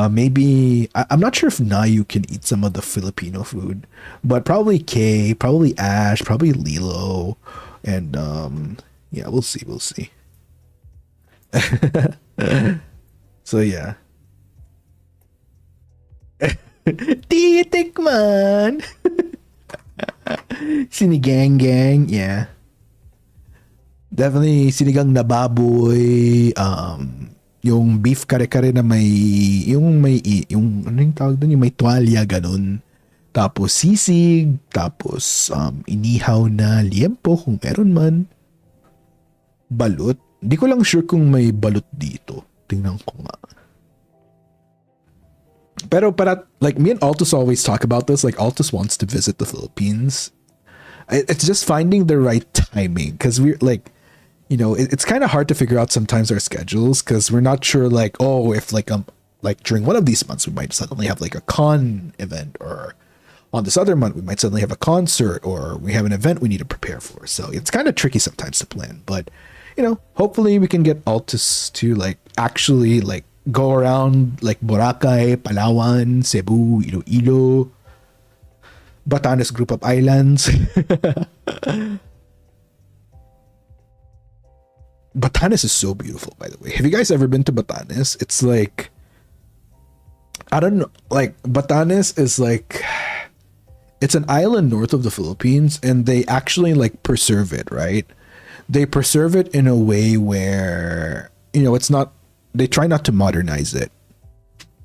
Maybe I'm not sure if Nayu can eat some of the Filipino food, but probably Kay, probably Ash, probably Lilo, and yeah, we'll see. So yeah. Titikman. Sinigang gang, yeah. Definitely sinigang na baboy, yung beef kare-kare na may yung ano yung tawag doon, yung may tuwalya ganun. Tapos sisig, tapos inihaw na liempo kung meron man. Balut. Di ko lang sure kung may balut dito. Tingnan ko nga. Pero like me and Altus always talk about this. Like Altus wants to visit the Philippines. It's just finding the right timing because we're like, it's kind of hard to figure out sometimes our schedules because we're not sure like, oh, if like during one of these months we might suddenly have like a con event, or on this other month we might suddenly have a concert, or we have an event we need to prepare for. So it's kind of tricky sometimes to plan, but hopefully we can get Altus to like actually like go around like Boracay, Palawan, Cebu, Iloilo, Batanes group of islands. Batanes is so beautiful, by the way. Have you guys ever been to Batanes? It's like, I don't know, like Batanes is like, it's an island north of the Philippines, and they actually like preserve it, right? They preserve it in a way where, it's not, they try not to modernize it.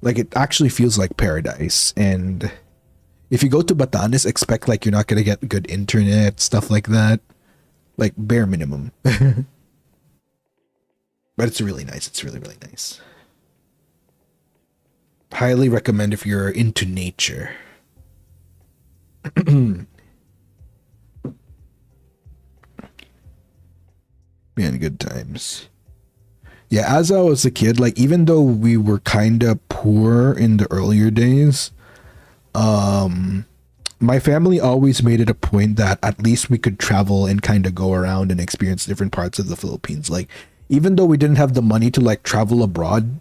Like it actually feels like paradise. And if you go to Batanes, expect like you're not going to get good internet, stuff like that. Like bare minimum. But it's really nice. It's really, really nice. Highly recommend if you're into nature. Man, good times. Yeah, as I was a kid, like even though we were kind of poor in the earlier days, my family always made it a point that at least we could travel and kind of go around and experience different parts of the Philippines. Like even though we didn't have the money to like travel abroad,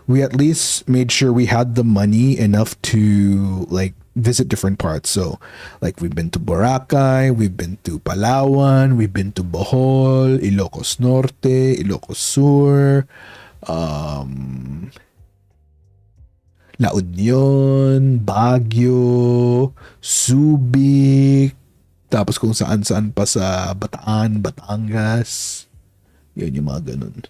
we at least made sure we had the money enough to like visit different parts. So like we've been to Boracay, we've been to Palawan, we've been to Bohol, Ilocos Norte, Ilocos Sur, La Union, Baguio, Subic, tapos kung saan-saan pa sa Bataan, Batangas. Yun yung mga ganun.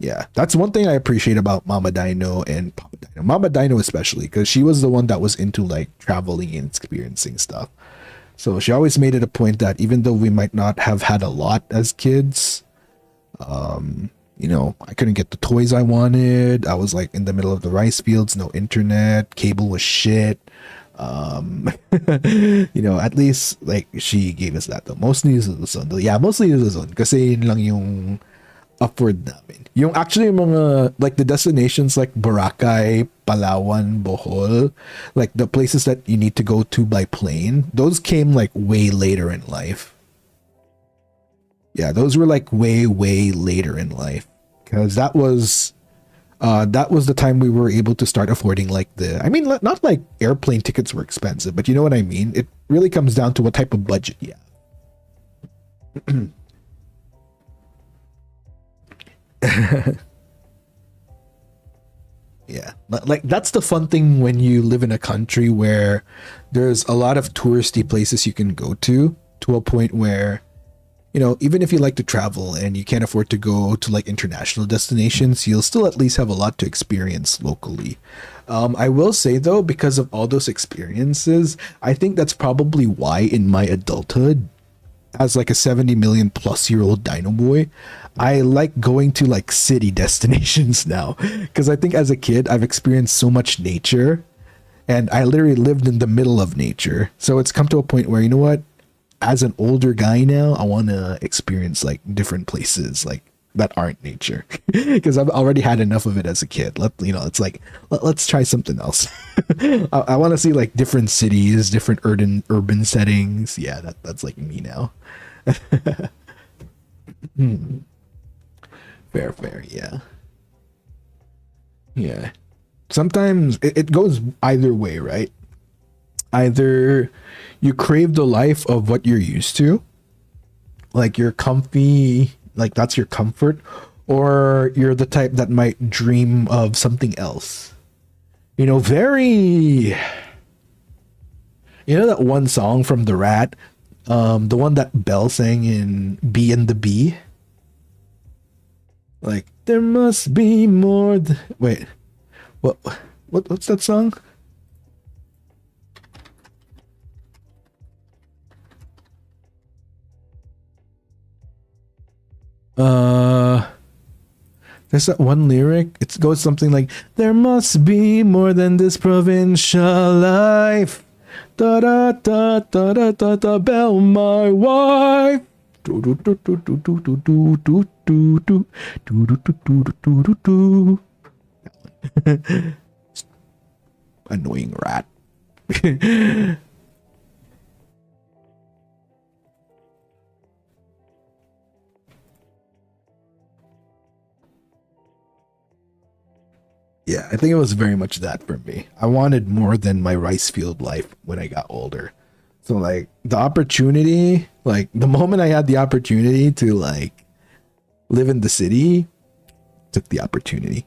Yeah, that's one thing I appreciate about Mama Dino and Papa Dino. Mama Dino especially, because she was the one that was into like traveling and experiencing stuff. So she always made it a point that even though we might not have had a lot as kids, I couldn't get the toys I wanted. I was like in the middle of the rice fields, no internet, cable was shit. At least like she gave us that though. Mostly is the sun. Yeah, mostly is the sun. Kasi yun lang yung upward namin. Yung actually yung mga like the destinations like Boracay, Palawan, Bohol, like the places that you need to go to by plane, those came like way later in life. Yeah, those were like way, way later in life. Because that was the time we were able to start affording like not like airplane tickets were expensive, but you know what I mean? It really comes down to what type of budget you have. Yeah, like that's the fun thing when you live in a country where there's a lot of touristy places you can go to a point where even if you like to travel and you can't afford to go to like international destinations, you'll still at least have a lot to experience locally. I will say though, because of all those experiences, I think that's probably why in my adulthood, as like a 70 million plus year old Dinoboi, I like going to like city destinations now. Because I think as a kid, I've experienced so much nature and I literally lived in the middle of nature. So it's come to a point where, you know what? As an older guy now, I want to experience like different places like that aren't nature because I've already had enough of it as a kid. It's like, let's try something else. I want to see like different cities, different urban settings. Yeah, that's like me now. Fair. Yeah. Yeah. Sometimes it goes either way, right? Either you crave the life of what you're used to, like you're comfy, like that's your comfort, or you're the type that might dream of something else. Very, that one song from The Rat, the one that Belle sang in Bee and the Bee. Like there must be more. Wait, what's that song? There's that one lyric. It goes something like, "There must be more than this provincial life. Da da da da da da da. Bell, my wife." Do do do do do do do do do do do do do do do do. Annoying rat. Yeah, I think it was very much that for me. I wanted more than my rice field life when I got older. So like the opportunity, like the moment I had the opportunity to like live in the city, took the opportunity.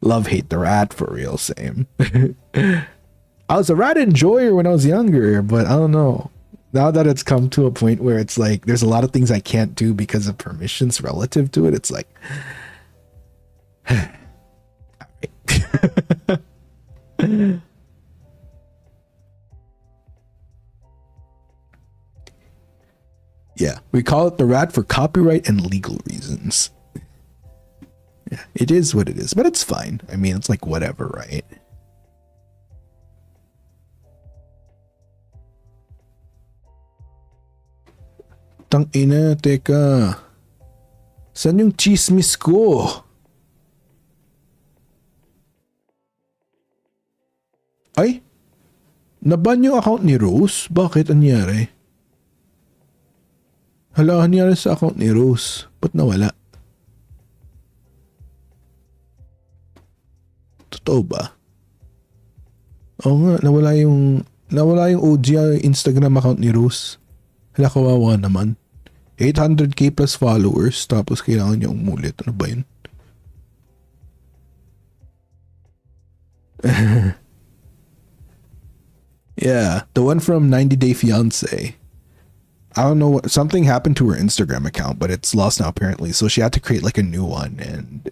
Love, hate the rat, for real, same. I was a rat enjoyer when I was younger, but I don't know. Now that it's come to a point where it's like there's a lot of things I can't do because of permissions relative to it, it's like yeah, we call it the rat for copyright and legal reasons. Yeah, it is what it is, but it's fine. I mean, it's like whatever, right? Tang ina, teka. Saan yung chismis ko? Ay, naban yung account ni Rose? Bakit? Anyari? Hala, anyari sa account ni Rose? Ba't nawala? Totoo ba? Oo nga, nawala yung OG Instagram account ni Rose. Hala, kawawa naman. 800k plus followers, tapos kailangan niya umulit. Ano ba yun? Yeah, the one from 90 Day Fiance. I don't know what, something happened to her Instagram account, but it's lost now apparently. So she had to create like a new one and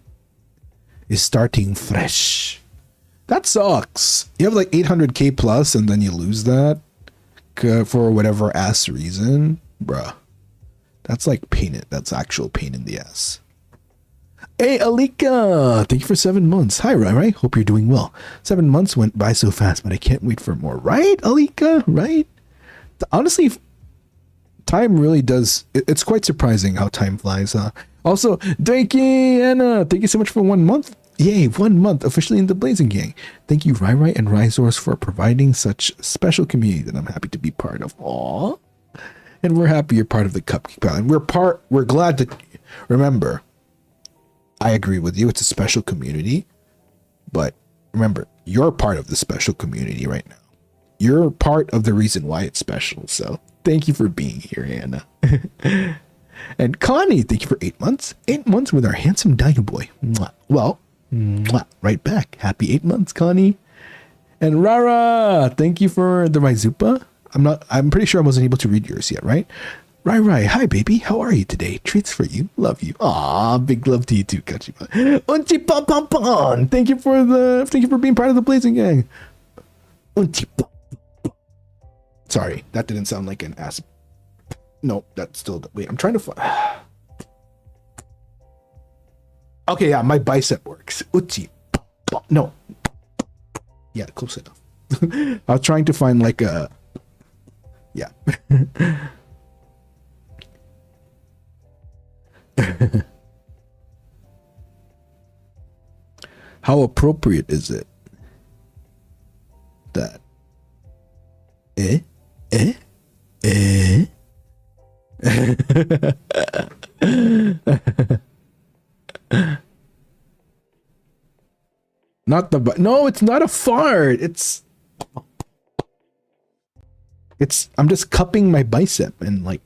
is starting fresh. That sucks. You have like 800k plus and then you lose that for whatever ass reason, bruh. That's like pain. That's actual pain in the ass. Hey, Alika! Thank you for 7 months. Hi, Rai. Hope you're doing well. 7 months went by so fast, but I can't wait for more. Right, Alika? Right? Honestly, time really does. It's quite surprising how time flies, huh? Also, thank you, Anna. Thank you so much for 1 month. Yay, 1 month officially in the Blazing Gang. Thank you, Rai and Ryzors, for providing such special community that I'm happy to be part of. Aww. And we're happy you're part of the Cupcake Pal. And we're glad to remember. I agree with you. It's a special community. But remember, you're part of the special community right now. You're part of the reason why it's special. So thank you for being here, Anna. And Connie, thank you for 8 months. 8 months with our handsome Dinoboi. Mwah. Well, mwah. Right back. Happy 8 months, Connie. And Rara, thank you for the Raizupa. I'm pretty sure I wasn't able to read yours yet, right? Rai, hi baby, how are you today? Treats for you, love you. Aw, big love to you too, Kachipa. Unchi pam pam pam. Thank you for being part of the Blazing Gang. Unchi pam. Sorry, that didn't sound like an ass. No, that's still. Wait, I'm trying to find. Okay, yeah, my bicep works. Uchi. No. Yeah, close enough. I was trying to find like a. Yeah. How appropriate is it that not the no, it's not a fart. It's I'm just cupping my bicep and like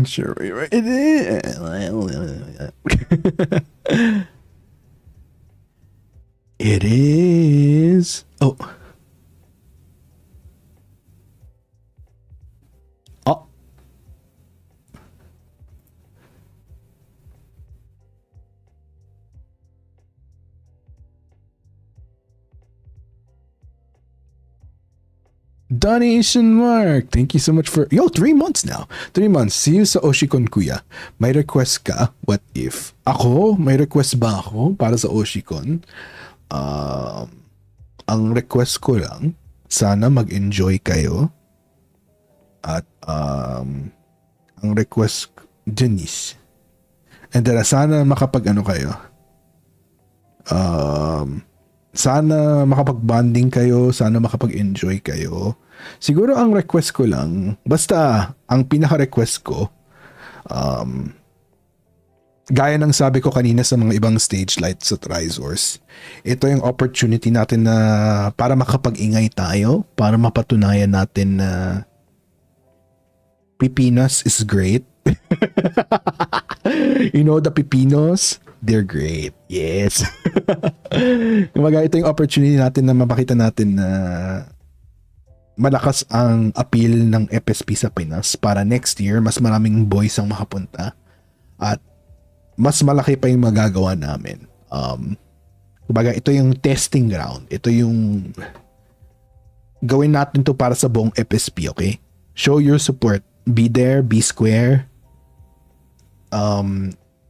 sure, right. It is. It is. Oh. Donation Mark, thank you so much for 3 months now. 3 months. See you sa Oshikon kuya. May request ka? What if? Ako? May request ba ako para sa Oshikon? Ang request ko lang, sana mag-enjoy kayo. At ang request Janice. And then sana makapag-ano kayo. Sana makapag-bonding kayo, sana makapag-enjoy kayo. Siguro ang request ko lang, basta ang pinaka-request ko, gaya ng sabi ko kanina sa mga ibang stage lights sa Trizors, ito yung opportunity natin na para makapag-ingay tayo, para mapatunayan natin na Pipinos is great. You know the Pipinos? They're great. Yes. Kumbaga, ito yung opportunity natin na mapakita natin na malakas ang appeal ng FSP sa Pinas para next year, mas maraming boys ang makapunta at mas malaki pa yung magagawa namin. Kumbaga, ito yung testing ground. Ito yung gawin natin to para sa buong FSP, okay? Show your support. Be there, be square.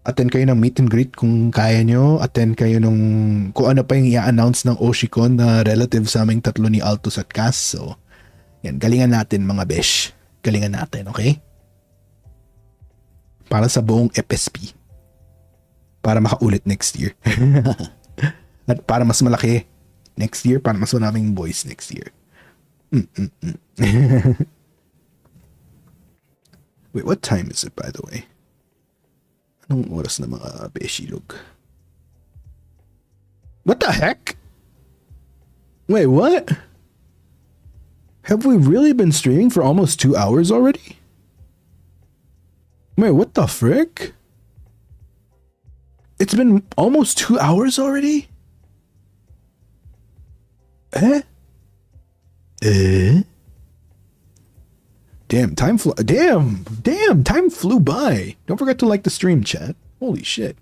Attend kayo ng meet and greet kung kaya nyo. Attend kayo nung kung ano pa yung i-announce ng Oshikon na relative sa aming tatlo ni Altus at Cass. So, yan. Galingan natin mga besh. Galingan natin, okay? Para sa buong FSP. Para makaulit next year. At para mas malaki next year. Para mas maraming boys next year. Wait, what time is it by the way? Anong oras na mga beshilog? What the heck? Wait, what? Have we really been streaming for almost 2 hours already? Wait, what the frick? It's been almost 2 hours already? Damn, time flew by. Don't forget to like the stream, chat. Holy shit.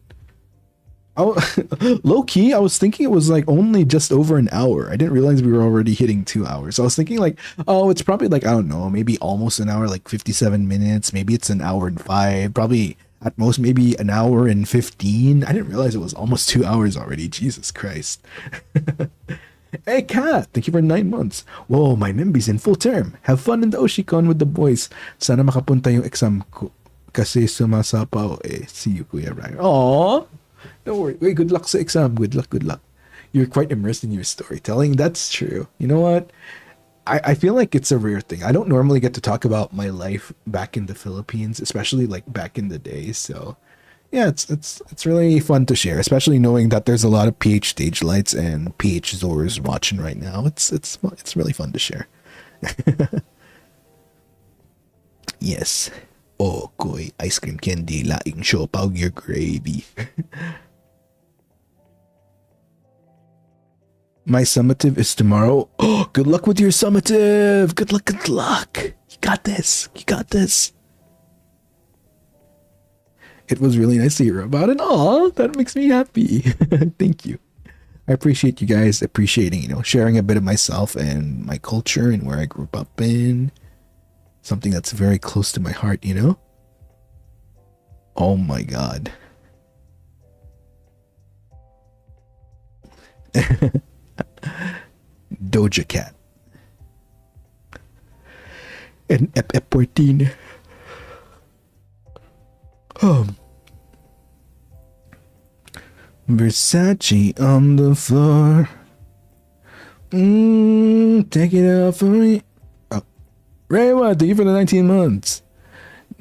Low key, I was thinking it was like only just over an hour. I didn't realize we were already hitting 2 hours. I was thinking like, oh, it's probably like, I don't know, maybe almost an hour, like 57 minutes. Maybe it's an hour and 5. Probably at most maybe an hour and 15. I didn't realize it was almost 2 hours already. Jesus Christ. Hey Kat, thank you for 9 months. Whoa, my Membi's in full term. Have fun in the Oshikon with the boys. Sana makapunta yung exam ko kasi sumasapaw eh. See you, Kuya Ryan. Aww. Don't worry. Wait, good luck sa exam. Good luck, good luck. You're quite immersed in your storytelling. That's true. You know what? I feel like it's a rare thing. I don't normally get to talk about my life back in the Philippines, especially like back in the day. So yeah, it's really fun to share, especially knowing that there's a lot of PH stage lights and PH Zors watching right now. It's really fun to share. Yes. Oh, koy ice cream candy laing siopaw your gravy. My summative is tomorrow. Oh, good luck with your summative. Good luck, good luck. You got this. You got this. It was really nice to hear about it. Aw, that makes me happy. Thank you. I appreciate you guys appreciating, sharing a bit of myself and my culture and where I grew up in. Something that's very close to my heart, Oh my God. Doja Cat. And Ep14. Versace on the floor. Take it out for me. Oh. Ray, what? Thank you for the 19 months.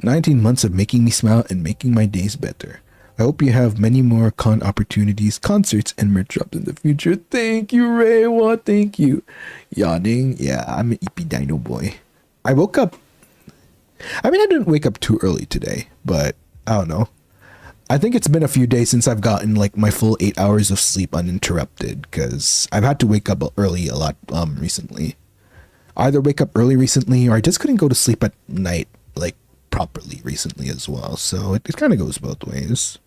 19 months of making me smile and making my days better. I hope you have many more con opportunities, concerts, and merch drops in the future. Thank you, Ray. What? Thank you. Yawning. Yeah, I'm an eepy Dinoboi. I woke up. I didn't wake up too early today, but I don't know. I think it's been a few days since I've gotten like my full 8 hours of sleep uninterrupted because I've had to wake up early a lot recently. Either wake up early recently or I just couldn't go to sleep at night like properly recently as well. So it kind of goes both ways.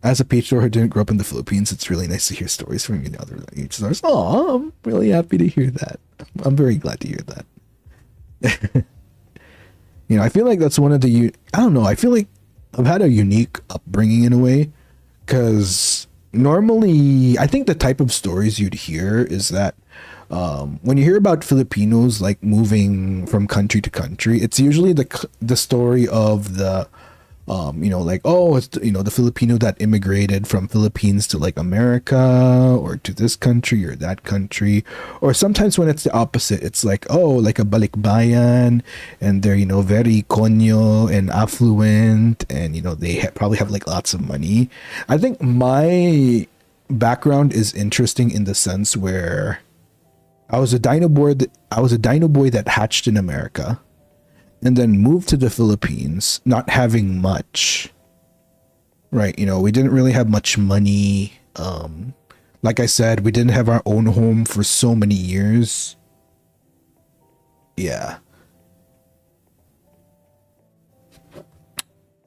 As a page store who didn't grow up in the Philippines, it's really nice to hear stories from you know, other page stores. Oh, I'm really happy to hear that. I'm very glad to hear that. You know, I feel like that's one of the, I don't know, I feel like I've had a unique upbringing in a way, because normally I think the type of stories you'd hear is that when you hear about Filipinos like moving from country to country, it's usually the story of the you know, like, oh, it's, you know, the Filipino that immigrated from Philippines to like America or to this country or that country. Or sometimes when it's the opposite, it's like, oh, like a balikbayan, and they're, you know, very konyo and affluent, and, you know, they probably have like lots of money. I think my background is interesting in the sense where I was a Dinoboi that hatched in America and then moved to the Philippines, not having much, right? You know, we didn't really have much money. Like I said, we didn't have our own home for so many years. Yeah.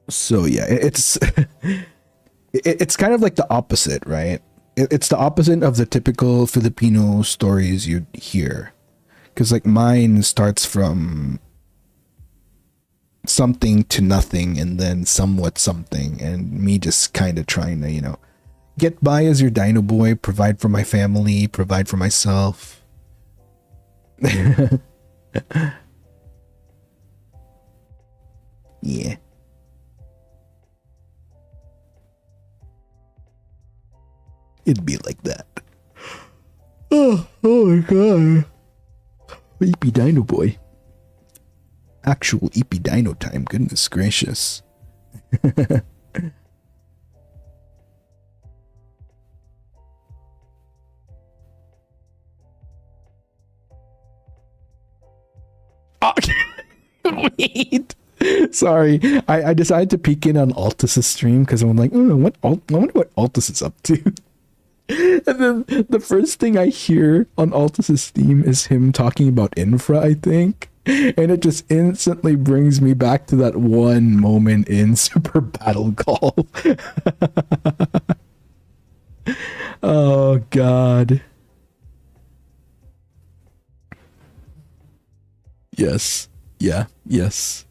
So yeah, it's it's kind of like the opposite, right? It's the opposite of the typical Filipino stories you'd hear. Because like mine starts from something to nothing and then somewhat something, and me just kind of trying to, you know, get by as your dino boy, provide for my family, provide for myself. Yeah. It'd be like that. Oh my god. Eepy Dino Boy. Actual eepy dino time, goodness gracious. Oh, wait. Sorry, I decided to peek in on Altus's stream because I'm like, oh, I wonder what Altus is up to. And then the first thing I hear on Altus's stream is him talking about infra, I think. And it just instantly brings me back to that one moment in Super Battle Call. Oh, God. Yes. Yeah. Yes.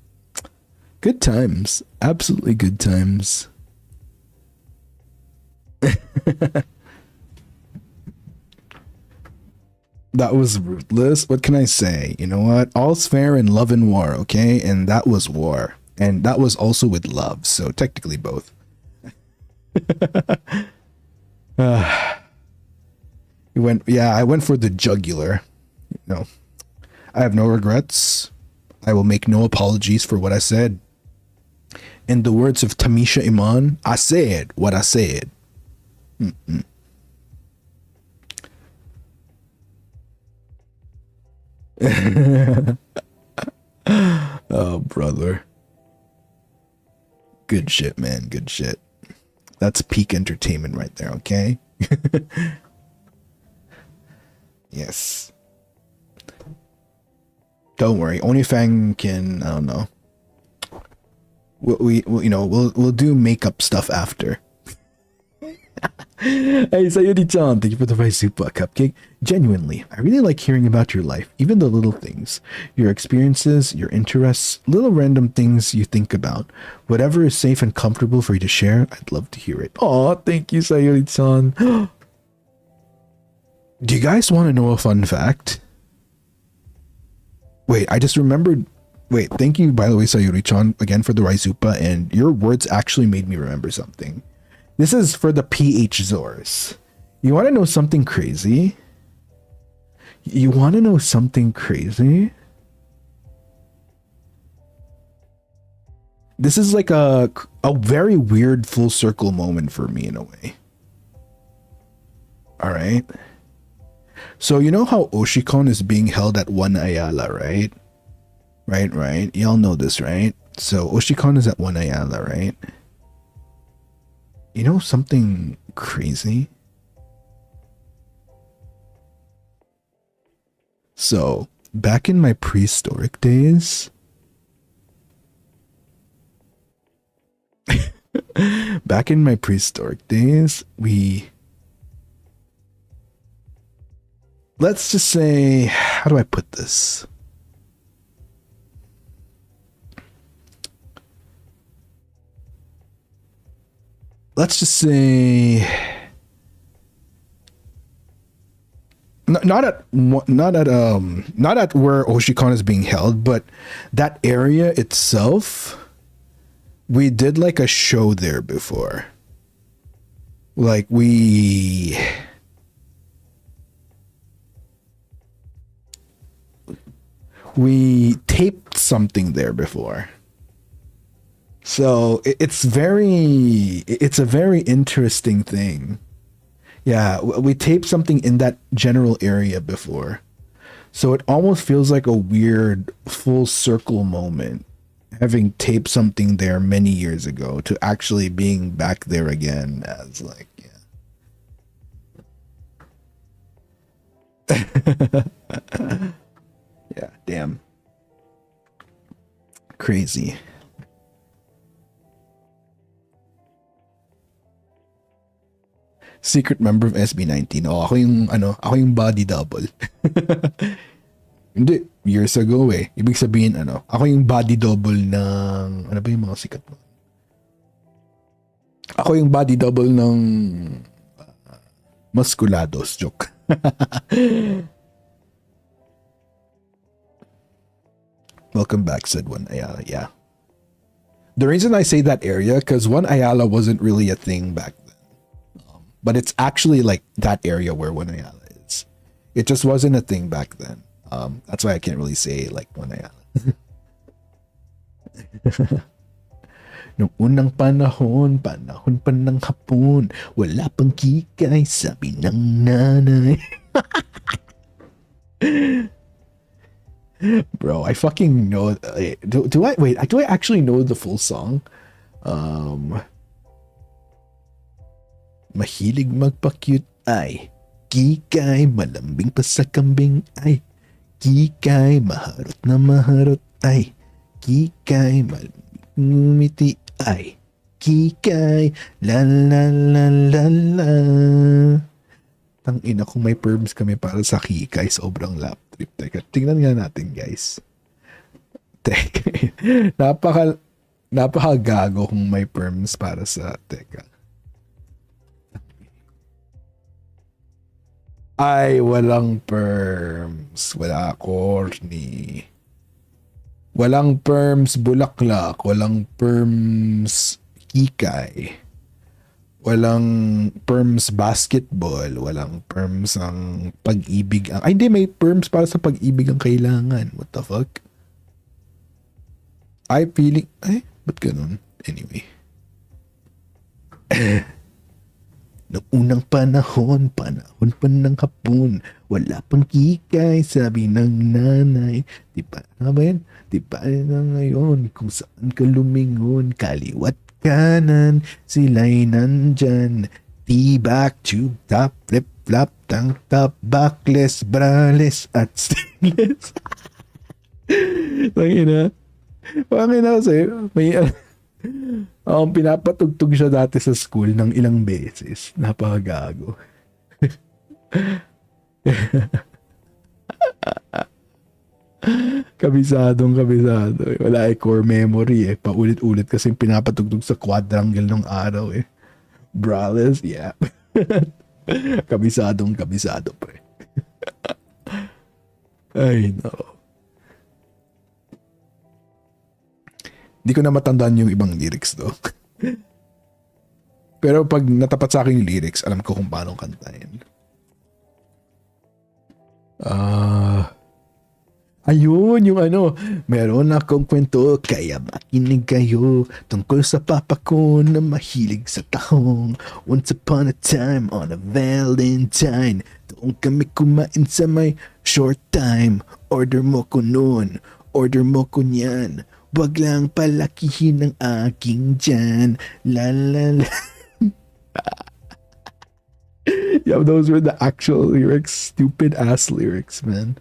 Good times. Absolutely good times. That was ruthless. What can I say? You know what? All's fair in love and war, okay? And that was war. And that was also with love. So technically both. I went for the jugular. You know, I have no regrets. I will make no apologies for what I said. In the words of Tamisha Iman, I said what I said. Mm-mm. Oh, brother. Good shit, man. Good shit. That's peak entertainment right there, okay? Yes. Don't worry. OnlyFang can, I don't know. We'll do makeup stuff after. Hey, Sayuri-chan, thank you for the rice super cupcake. Genuinely, I really like hearing about your life, even the little things, your experiences, your interests, little random things you think about. Whatever is safe and comfortable for you to share, I'd love to hear it. Oh, thank you, Sayuri-chan. Do you guys want to know a fun fact? Wait, I just remembered. Wait, thank you, by the way, Sayuri-chan, again for the Raizupa, and your words actually made me remember something. This is for the PH Zors. You want to know something crazy? You want to know something crazy? This is like a very weird full circle moment for me in a way. All right. So you know how Oshikon is being held at 1 Ayala, right? Right. Y'all know this, right? So Oshikon is at 1 Ayala, right? You know something crazy? So, back in my prehistoric days, Back in my prehistoric days, let's just say, how do I put this? Let's just say, not at where Oshikon is being held, but that area itself. We did like a show there before. Like we taped something there before. So it's a very interesting thing. Yeah, we taped something in that general area before. So it almost feels like a weird full circle moment, having taped something there many years ago to actually being back there again as like, yeah. Yeah, damn. Crazy. Secret member of SB19. Oh, ako yung body double. Hindi, years ago eh. Ibig sabihin, ako yung body double ng, ano ba yung mga sikat mo? Ako yung body double ng Musculados. Joke. Welcome back, said One Ayala. Yeah. The reason I say that area, because One Ayala wasn't really a thing back then. But it's actually like that area where One Ayala is. It just wasn't a thing back then. That's why I can't really say like One Ayala. Noong unang panahon pa ng hapon, wala pang kikay, sabi ng nanay. Bro, I fucking know. Do I actually know the full song? Mahilig magpa-cute ay kikay, malambing pa sa kambing ay kikay, maharot na maharot ay kikay, ngumiti ay kikay, la la la la la. Tangina, kung may perms kami para sa kikay, sobrang lap trip. Teka, tingnan nga natin guys. Teka, napaka-gago kung may perms para sa, teka. Ay, walang perms. Wala, corny. Walang perms bulaklak. Walang perms kikay. Walang perms basketball. Walang perms ang pag-ibig. Ay, hindi. May perms para sa pag-ibig ang kailangan. What the fuck? Ay, feeling... Ay, ba't ganun? Anyway. Noong unang panahon pa ng hapon, wala pang kikay, sabi ng nanay. Di ba na ba yan? Di ba na ngayon, kung saan ka lumingon, kaliwat kanan, sila'y nandyan. T-back, tube top, flip-flop, tank top, backless, braless, at stainless. Pangina kasi, may... pinapatugtog siya dati sa school ng ilang beses. Napakagago. Kabisado. Wala core memory eh. Paulit-ulit kasi pinapatugtog sa quadrangle ng araw eh. Braless, yeah. Kabisado pre. Ay, no. Di ko na matandaan yung ibang lyrics do. Pero pag natapat sa akin yung lyrics, alam ko kung paano kantahin. Ayun, yung meron akong kwento, kaya makinig kayo, tungkol sa papa ko na mahilig sa tahong. Once upon a time on a Valentine, doon kami kumain sa may short time. Order mo ko noon, order mo ko niyan. Wag lang palakihin ng aking dyan. La la la. Yeah, those were the actual lyrics. Stupid ass lyrics, man.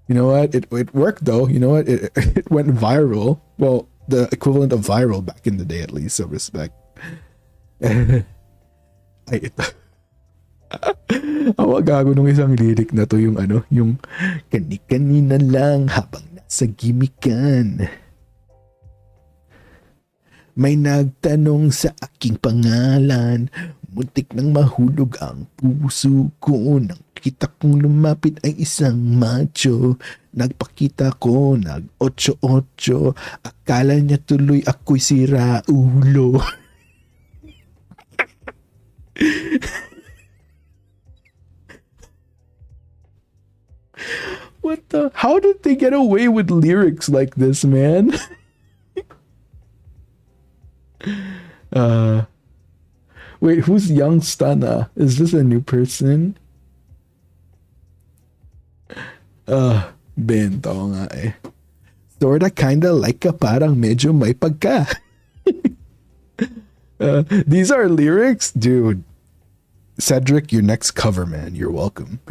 You know what? It worked though. You know what? It went viral. Well, the equivalent of viral back in the day, at least. So respect. Ay, ito. Awa gago nung isang lyric na to, yung ano, yung kani-kanina lang habang nasa gimikan. May nagtanong sa aking pangalan, muntik nang mahulog ang puso ko. Nang kita kong lumapit ay isang macho, nagpakita ko, nag-8-8, akala niya tuloy ako'y sira ulo. What the? How did they get away with lyrics like this, man? Wait, who's Young Stunna? Is this a new person? Bento nga eh. Sorta kinda like ka, parang medyo may pagka. These are lyrics? Dude. Cedric, your next cover, man. You're welcome.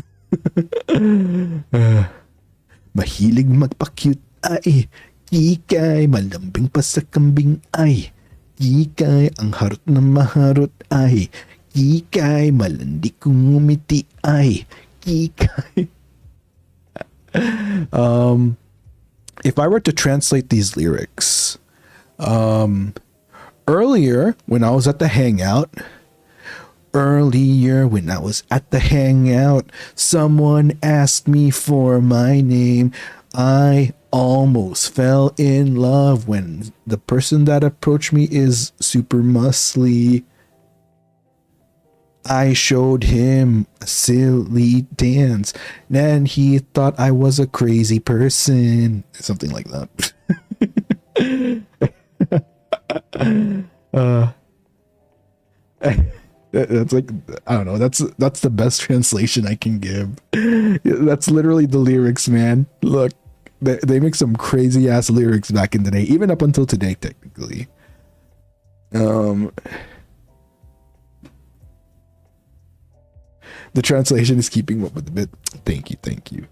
Mahilig magpa-cute ay kikay, malambing pa sa kambing ay kikay, ang harot na maharot ay kikay, malandi kong ngumiti ay kikay. If I were to translate these lyrics, earlier when I was at the hangout, someone asked me for my name. I almost fell in love when the person that approached me is super muscly. I showed him a silly dance, and he thought I was a crazy person. Something like that. That's like, I don't know. That's the best translation I can give. That's literally the lyrics, man. Look, they make some crazy ass lyrics back in the day, even up until today, technically. The translation is keeping up with the bit. Thank you.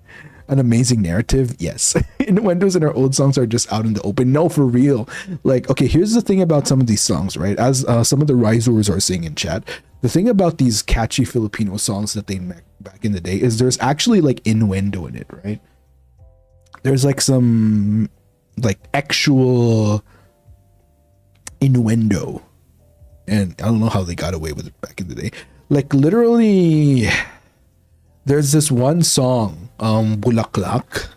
An amazing narrative, yes. Innuendos in our old songs are just out in the open. No, for real. Like, okay, here's the thing about some of these songs, right? As some of the risers are saying in chat, the thing about these catchy Filipino songs that they make back in the day is there's actually like innuendo in it, right? There's like some like actual innuendo, and I don't know how they got away with it back in the day. Like literally, there's this one song, Bulaklak,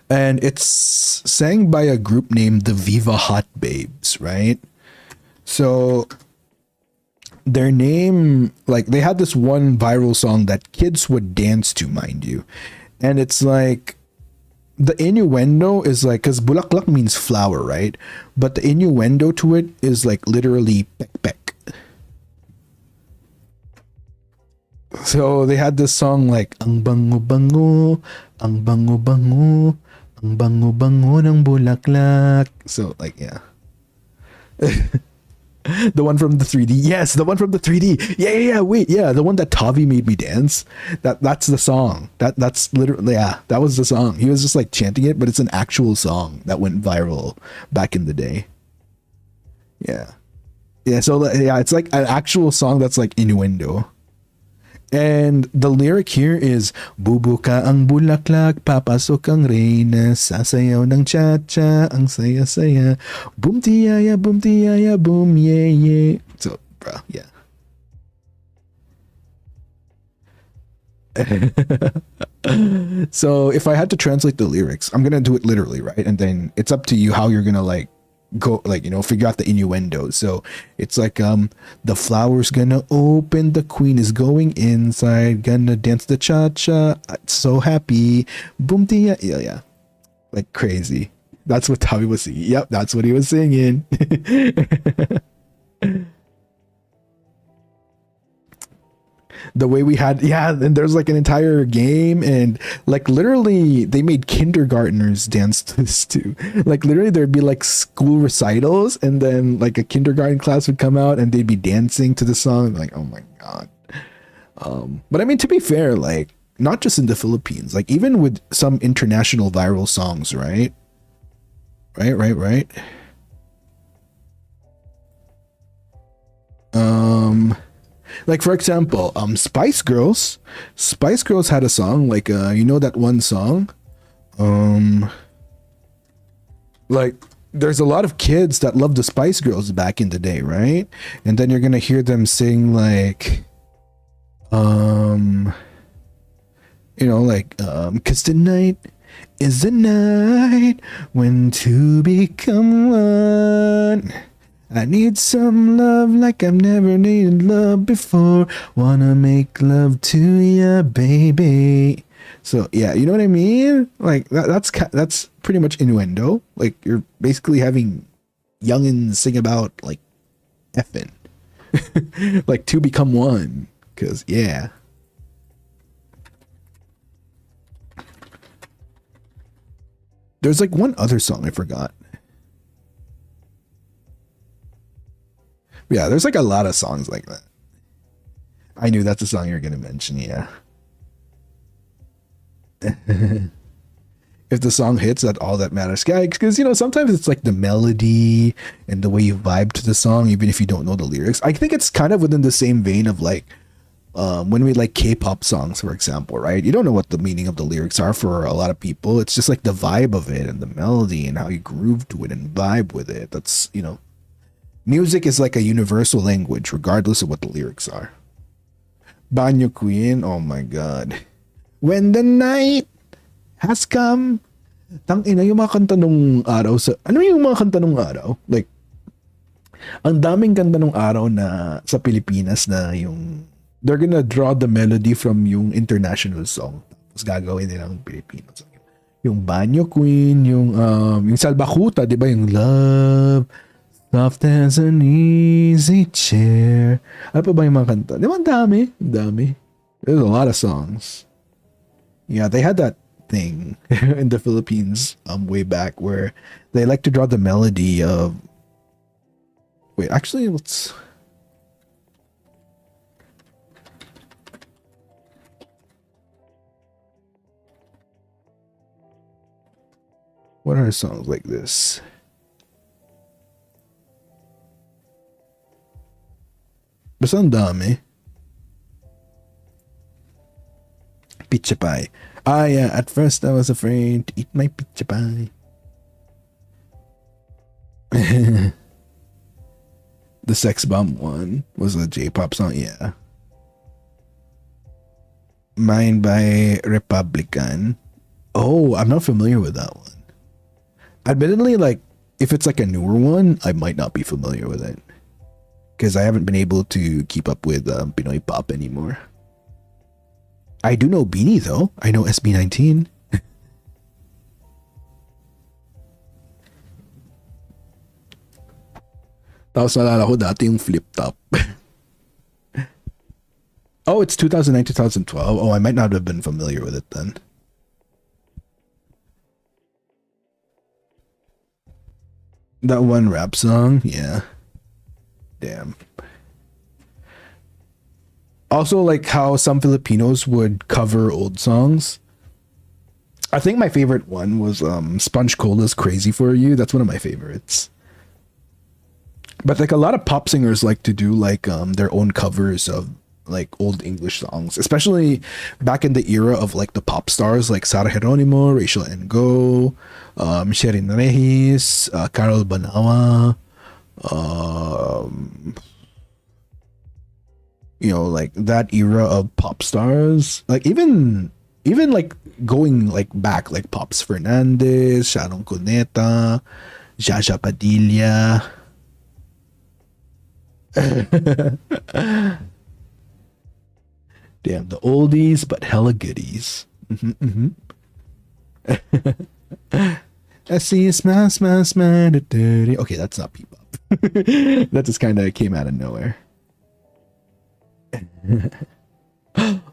and it's sang by a group named the Viva Hot Babes, right? So their name, like they had this one viral song that kids would dance to, mind you. And it's like, the innuendo is like, because Bulaklak means flower, right? But the innuendo to it is like literally peck peck. So they had this song like, ang bango bango, ang bango bango, ang bango bango ng bulaklak. So like, yeah. The one from the 3D. Yes, the one from the 3D. Yeah. Wait, yeah, the one that Tavi made me dance. That's the song. That's literally, yeah, that was the song. He was just like chanting it, but it's an actual song that went viral back in the day. Yeah. So yeah, it's like an actual song that's like innuendo. And the lyric here is, bubuka ang bulaklak, papasok ang reyna, sasayaw ng cha-cha, ang saya-saya, boom tiyaya, boom ye. So, bro, yeah. So if I had to translate the lyrics, I'm gonna do it literally, right? And then it's up to you how you're gonna like go, like, you know, figure out the innuendo. So it's like, the flower's gonna open, the queen is going inside, gonna dance the cha-cha, so happy, boom tia, yeah, like crazy. That's what Tavi was singing. Yep, that's what he was singing. The way we had, yeah, and there's like an entire game, and like literally they made kindergartners dance to this too. Like literally there'd be like school recitals, and then like a kindergarten class would come out and they'd be dancing to the song. Like, oh my god. But I mean, to be fair, like not just in the Philippines, like even with some international viral songs, right? Right. Um, like for example, Spice Girls had a song like you know that one song, um, like there's a lot of kids that love the Spice Girls back in the day, right? And then you're gonna hear them sing like, um, cause tonight is the night when two become one. I need some love like I've never needed love before. Wanna make love to ya, baby. So yeah, you know what I mean? Like that's pretty much innuendo. Like you're basically having youngins sing about like effing, like two become one. Cause yeah. There's like one other song I forgot. Yeah, there's like a lot of songs like that. I knew that's a song you're gonna mention, yeah. If the song hits, that's all that matters. Yeah, because sometimes it's like the melody and the way you vibe to the song, even if you don't know the lyrics. I think it's kind of within the same vein of like when we like K-pop songs, for example, right? You don't know what the meaning of the lyrics are for a lot of people. It's just like the vibe of it and the melody and how you groove to it and vibe with it. That's music is like a universal language, regardless of what the lyrics are. Banyo Queen, oh my god. When the night has come. Tang ina yung mga kanta nung araw ano yung mga kanta nung araw? Like, ang daming kanta nung araw na sa Pilipinas na yung they're gonna draw the melody from yung international song. Tapos gagawin nilang Filipino song. Yung Banyo Queen, yung Salbakuta, di ba? Yung Love, soft as an easy chair. Ano pa ba yung mga kanta? Di ba ang dami? Ang dami. There's a lot of songs. Yeah, they had that thing in the Philippines way back where they like to draw the melody of wait, actually let's what are songs like this? Basta ang dami. Pizza pie. Ah, yeah. At first, I was afraid to eat my pizza pie. The Sex Bomb one was a J-pop song. Yeah. Mine by Republican. Oh, I'm not familiar with that one. Admittedly, like, if it's like a newer one, I might not be familiar with it. Because I haven't been able to keep up with Pinoy pop anymore. I do know Beanie though. I know SB19. Tapos nalala ko dati yung flip top. Oh, it's 2009, 2012. Oh, I might not have been familiar with it then. That one rap song? Yeah. Damn. Also, like how some Filipinos would cover old songs. I think my favorite one was Sponge Cola's Crazy For You. That's one of my favorites. But like a lot of pop singers like to do like their own covers of like old English songs, especially back in the era of like the pop stars like Sara Geronimo, Rachel Ngo, Sherin Reyes, Carol Banawa, like that era of pop stars, like even like going like back, like Pops Fernandez, Sharon Cuneta, Jaja Padilla. Damn, the oldies but hella goodies. I see you smile, smile, smile, dirty. Okay, that's not P-pop. That just kind of came out of nowhere.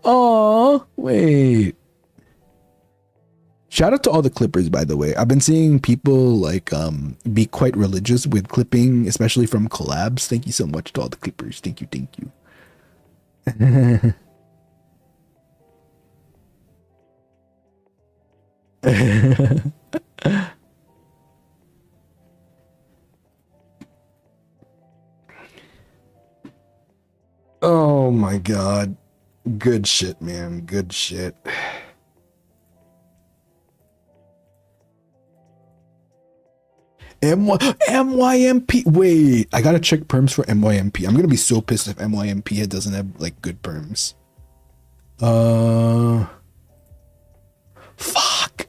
Oh, wait. Shout out to all the clippers, by the way. I've been seeing people like be quite religious with clipping, especially from collabs. Thank you so much to all the clippers. Thank you, thank you. my god. Good shit, man. Good shit. MYMP. Wait, I gotta check perms for MYMP. I'm gonna be so pissed if MYMP doesn't have like good perms. Fuck.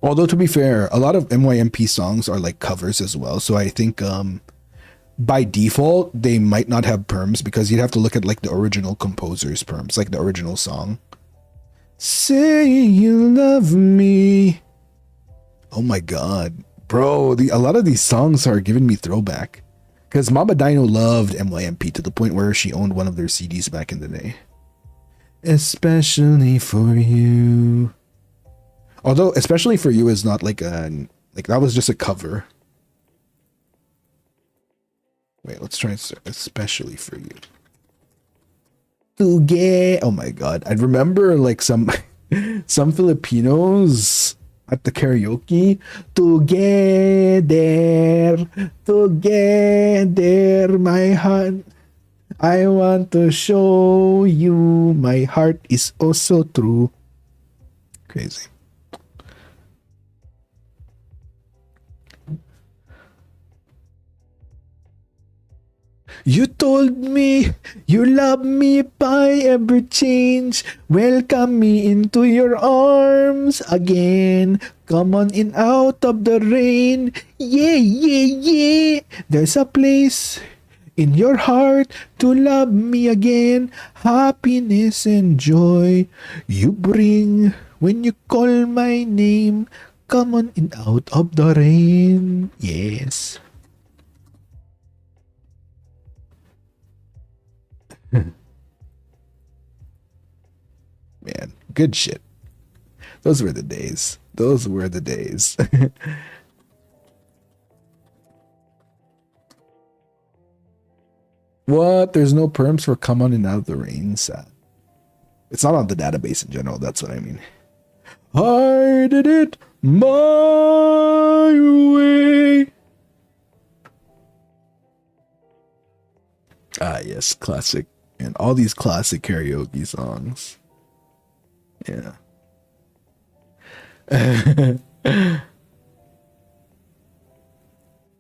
Although to be fair, a lot of MYMP songs are like covers as well. So I think by default they might not have perms because you'd have to look at like the original composer's perms, like the original song. Say you love me. Oh my god, bro! A lot of these songs are giving me throwback. Because Mama Dino loved MYMP to the point where she owned one of their CDs back in the day. Especially for you. Although, especially for you is not like a that was just a cover. Wait, let's try especially for you. Oh my god, I remember like some Filipinos at the karaoke. Together, my heart. I want to show you my heart is also true. Crazy. You told me you love me if I ever change. Welcome me into your arms again. Come on in out of the rain. Yeah, yeah, yeah. There's a place in your heart to love me again. Happiness and joy you bring when you call my name. Come on in out of the rain. Yes. Man, good shit. Those were the days. Those were the days. What? There's no perms for come on and out of the rain set. It's not on the database in general, that's what I mean. I did it my way. Ah, yes, classic. And all these classic karaoke songs. Yeah.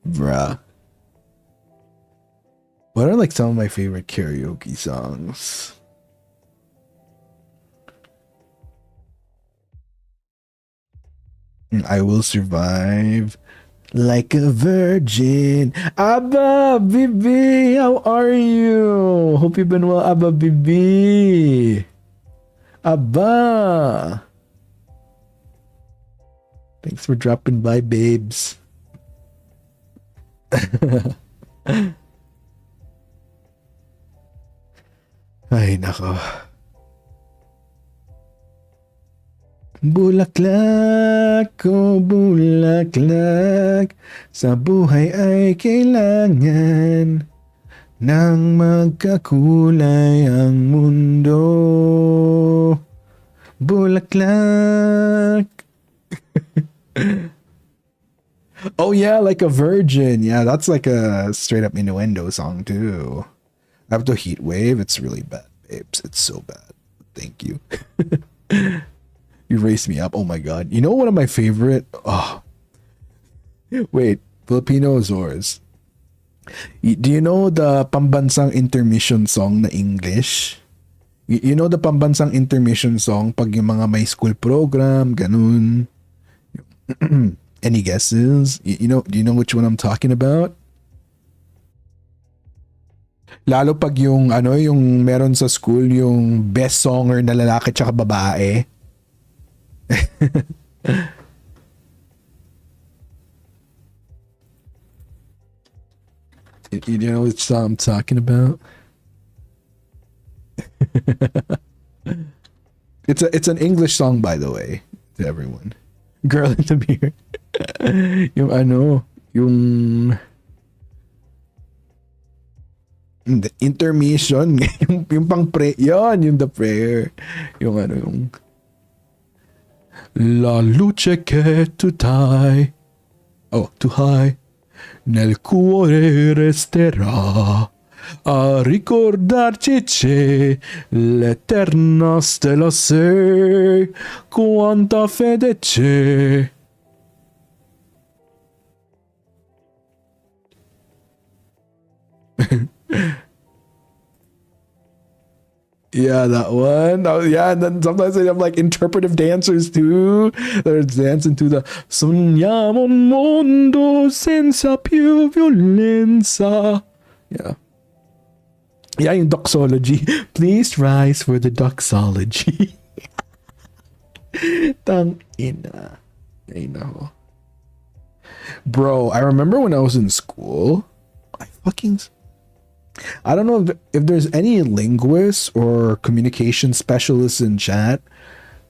Bruh. What are like some of my favorite karaoke songs? I Will Survive. Like a virgin. Abba, Bibi, how are you? Hope you've been well, Abba, Bibi. Abba. Thanks for dropping by, babes. Ay, nako. Bulaklak, oh bulaklak, sa buhay ay kailangan nang magkakulay ang mundo. Bulaklak. Oh yeah, like a virgin. Yeah, that's like a straight up innuendo song too. After Heat Wave, it's really bad, babes. It's so bad. Thank you. You raised me up. Oh my god. You know one of my favorite? Oh. Wait, Filipino Azores. Do you know the pambansang intermission song na English? You know the pambansang intermission song pag yung mga may school program, ganun. Any guesses? Do you know which one I'm talking about? Lalo pag yung yung meron sa school yung best songer na lalaki tsaka babae. You know which song I'm talking about? It's an English song, by the way, to everyone. Girl in the Mirror. yung the intermission, yung pang pray, yung the prayer, yung La luce che tu dai, tu hai, nel cuore resterà, A ricordarci c'è l'eterna stella sei, quanta fede c'è. Yeah, that one. Oh, yeah, and then sometimes they have like interpretive dancers too. They're dancing to the Sogniamo un mondo senza più violenza. Yeah. Yeah, yung doxology. Please rise for the doxology. Tang ina. Ay, nako. Bro, I remember when I was in school, I don't know if there's any linguists or communication specialists in chat.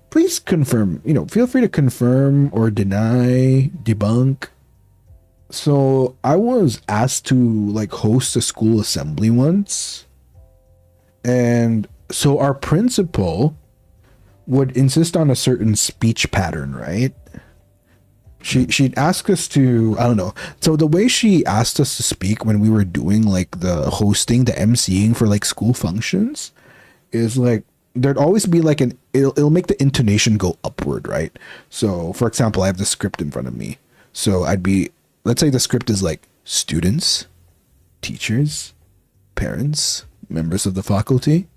Please confirm, feel free to confirm or deny, debunk. So I was asked to like host a school assembly once. And so our principal would insist on a certain speech pattern, right? She'd ask us to, I don't know. So the way she asked us to speak when we were doing like the hosting, the emceeing for like school functions is like, there'd always be like it'll make the intonation go upward, right? So for example, I have the script in front of me. So let's say the script is like students, teachers, parents, members of the faculty,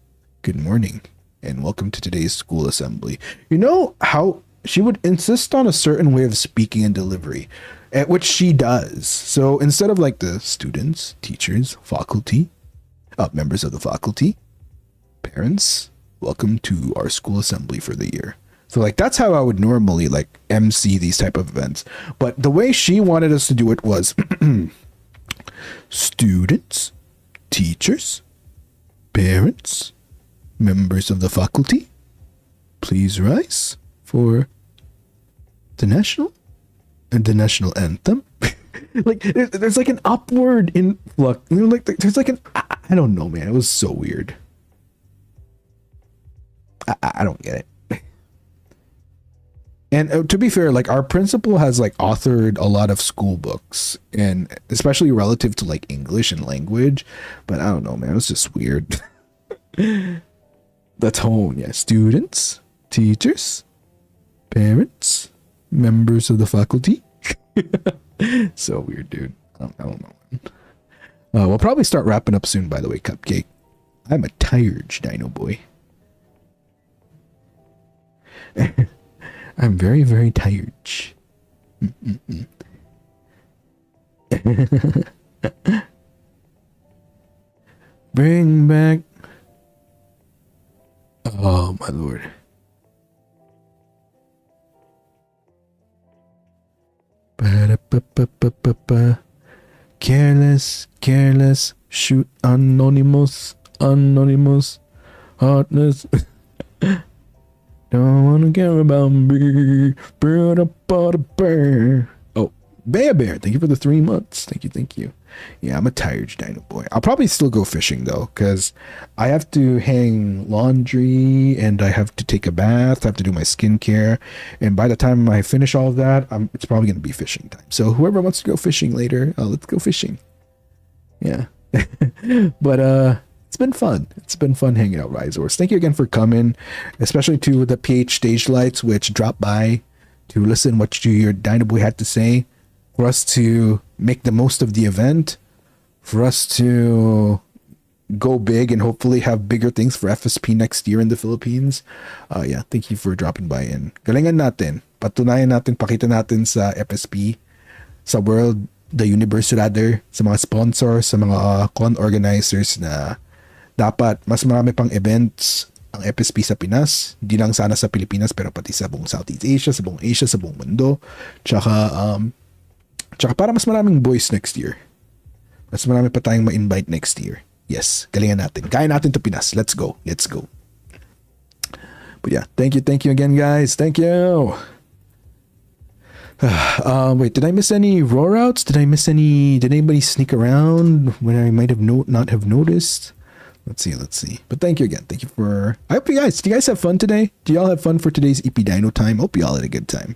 good morning and welcome to today's school assembly. You know how she would insist on a certain way of speaking and delivery, at which she does. So instead of like the students, teachers, faculty, members of the faculty, parents, welcome to our school assembly for the year. So like that's how I would normally like MC these type of events. But the way she wanted us to do it was students, teachers, parents, members of the faculty, please rise for the national anthem. Like there's like an upward influx, like there's like I don't know, man, it was so weird. I don't get it. And to be fair, like our principal has like authored a lot of school books, and especially relative to like English and language, but I don't know, man, it was just weird. The tone, yeah. Students, teachers, parents, members of the faculty. So weird, dude. I don't know. We'll probably start wrapping up soon, by the way, Cupcake. I'm a tired Dinoboi. I'm very, very tired. Bring back. Oh, my lord. Careless, shoot anonymous, heartless. Don't wanna care about me. Oh, Bear, thank you for the 3 months. Thank you. Yeah, I'm a tired Dinoboi. I'll probably still go fishing though, because I have to hang laundry and I have to take a bath. I have to do my skincare, and by the time I finish all of that, it's probably gonna be fishing time. So whoever wants to go fishing later, let's go fishing. Yeah, but it's been fun. It's been fun hanging out, Risors. Thank you again for coming, especially to the PH Stage Lights, which dropped by to listen what your Dinoboi had to say, for us to make the most of the event, for us to go big and hopefully have bigger things for FSP next year in the Philippines. Yeah, thank you for dropping by in. Galingan natin. Patunayan natin, pakita natin sa FSP, sa world, the universe rather, sa mga sponsors, sa mga con organizers na dapat mas marami pang events ang FSP sa Pinas, hindi lang sana sa Pilipinas pero pati sa buong Southeast Asia, sa buong Asia, sa buong mundo. Tsaka para mas maraming boys next year. Mas marami pa tayong ma-invite next year. Yes, galingan natin. Kaya natin to Pinas. Let's go. But yeah, thank you again, guys. Thank you. Wait, did I miss any roar outs? Did anybody sneak around when I might have not have noticed? Let's see. But thank you again. Thank you for... I hope do you guys have fun today? Do y'all have fun for today's eepy Dino time? Hope y'all had a good time.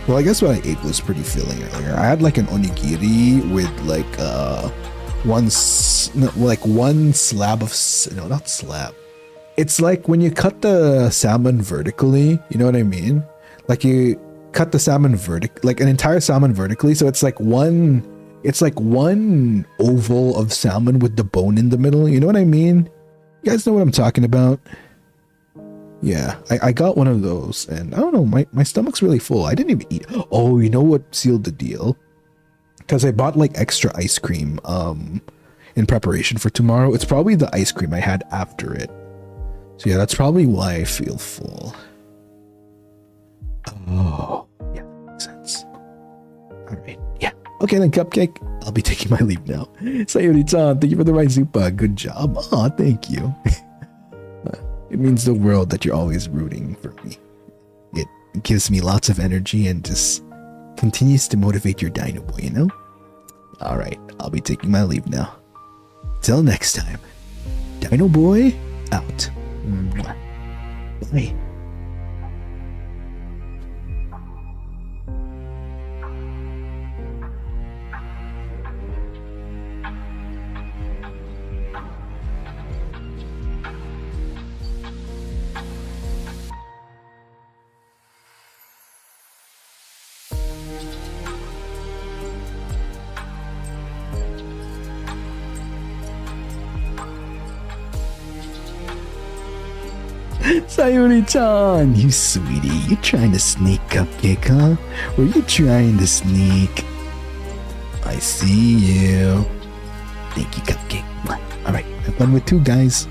Well, I guess what I ate was pretty filling earlier. I had like an onigiri with like one slab of no, not slab. It's like when you cut the salmon vertically, you know what I mean? Like you cut the salmon like an entire salmon vertically, so it's like one oval of salmon with the bone in the middle. You know what I mean? You guys know what I'm talking about? Yeah, I got one of those, and I don't know, my stomach's really full. I didn't even eat. Oh, you know what sealed the deal? Because I bought like extra ice cream in preparation for tomorrow. It's probably the ice cream I had after it. So yeah, that's probably why I feel full. Oh, yeah, makes sense. All right, yeah. Okay then, Cupcake. I'll be taking my leave now. Sayori-chan, thank you for the right Zupa. Good job. Aw, thank you. It means the world that you're always rooting for me. It gives me lots of energy and just continues to motivate your Dinoboi, you know? Alright, I'll be taking my leave now. Till next time, Dinoboi out. Mwah. Bye. Sayori-chan, you sweetie, you trying to sneak, Cupcake, huh? Were you trying to sneak? I see you. Thank you, Cupcake. Alright, have fun with two, guys.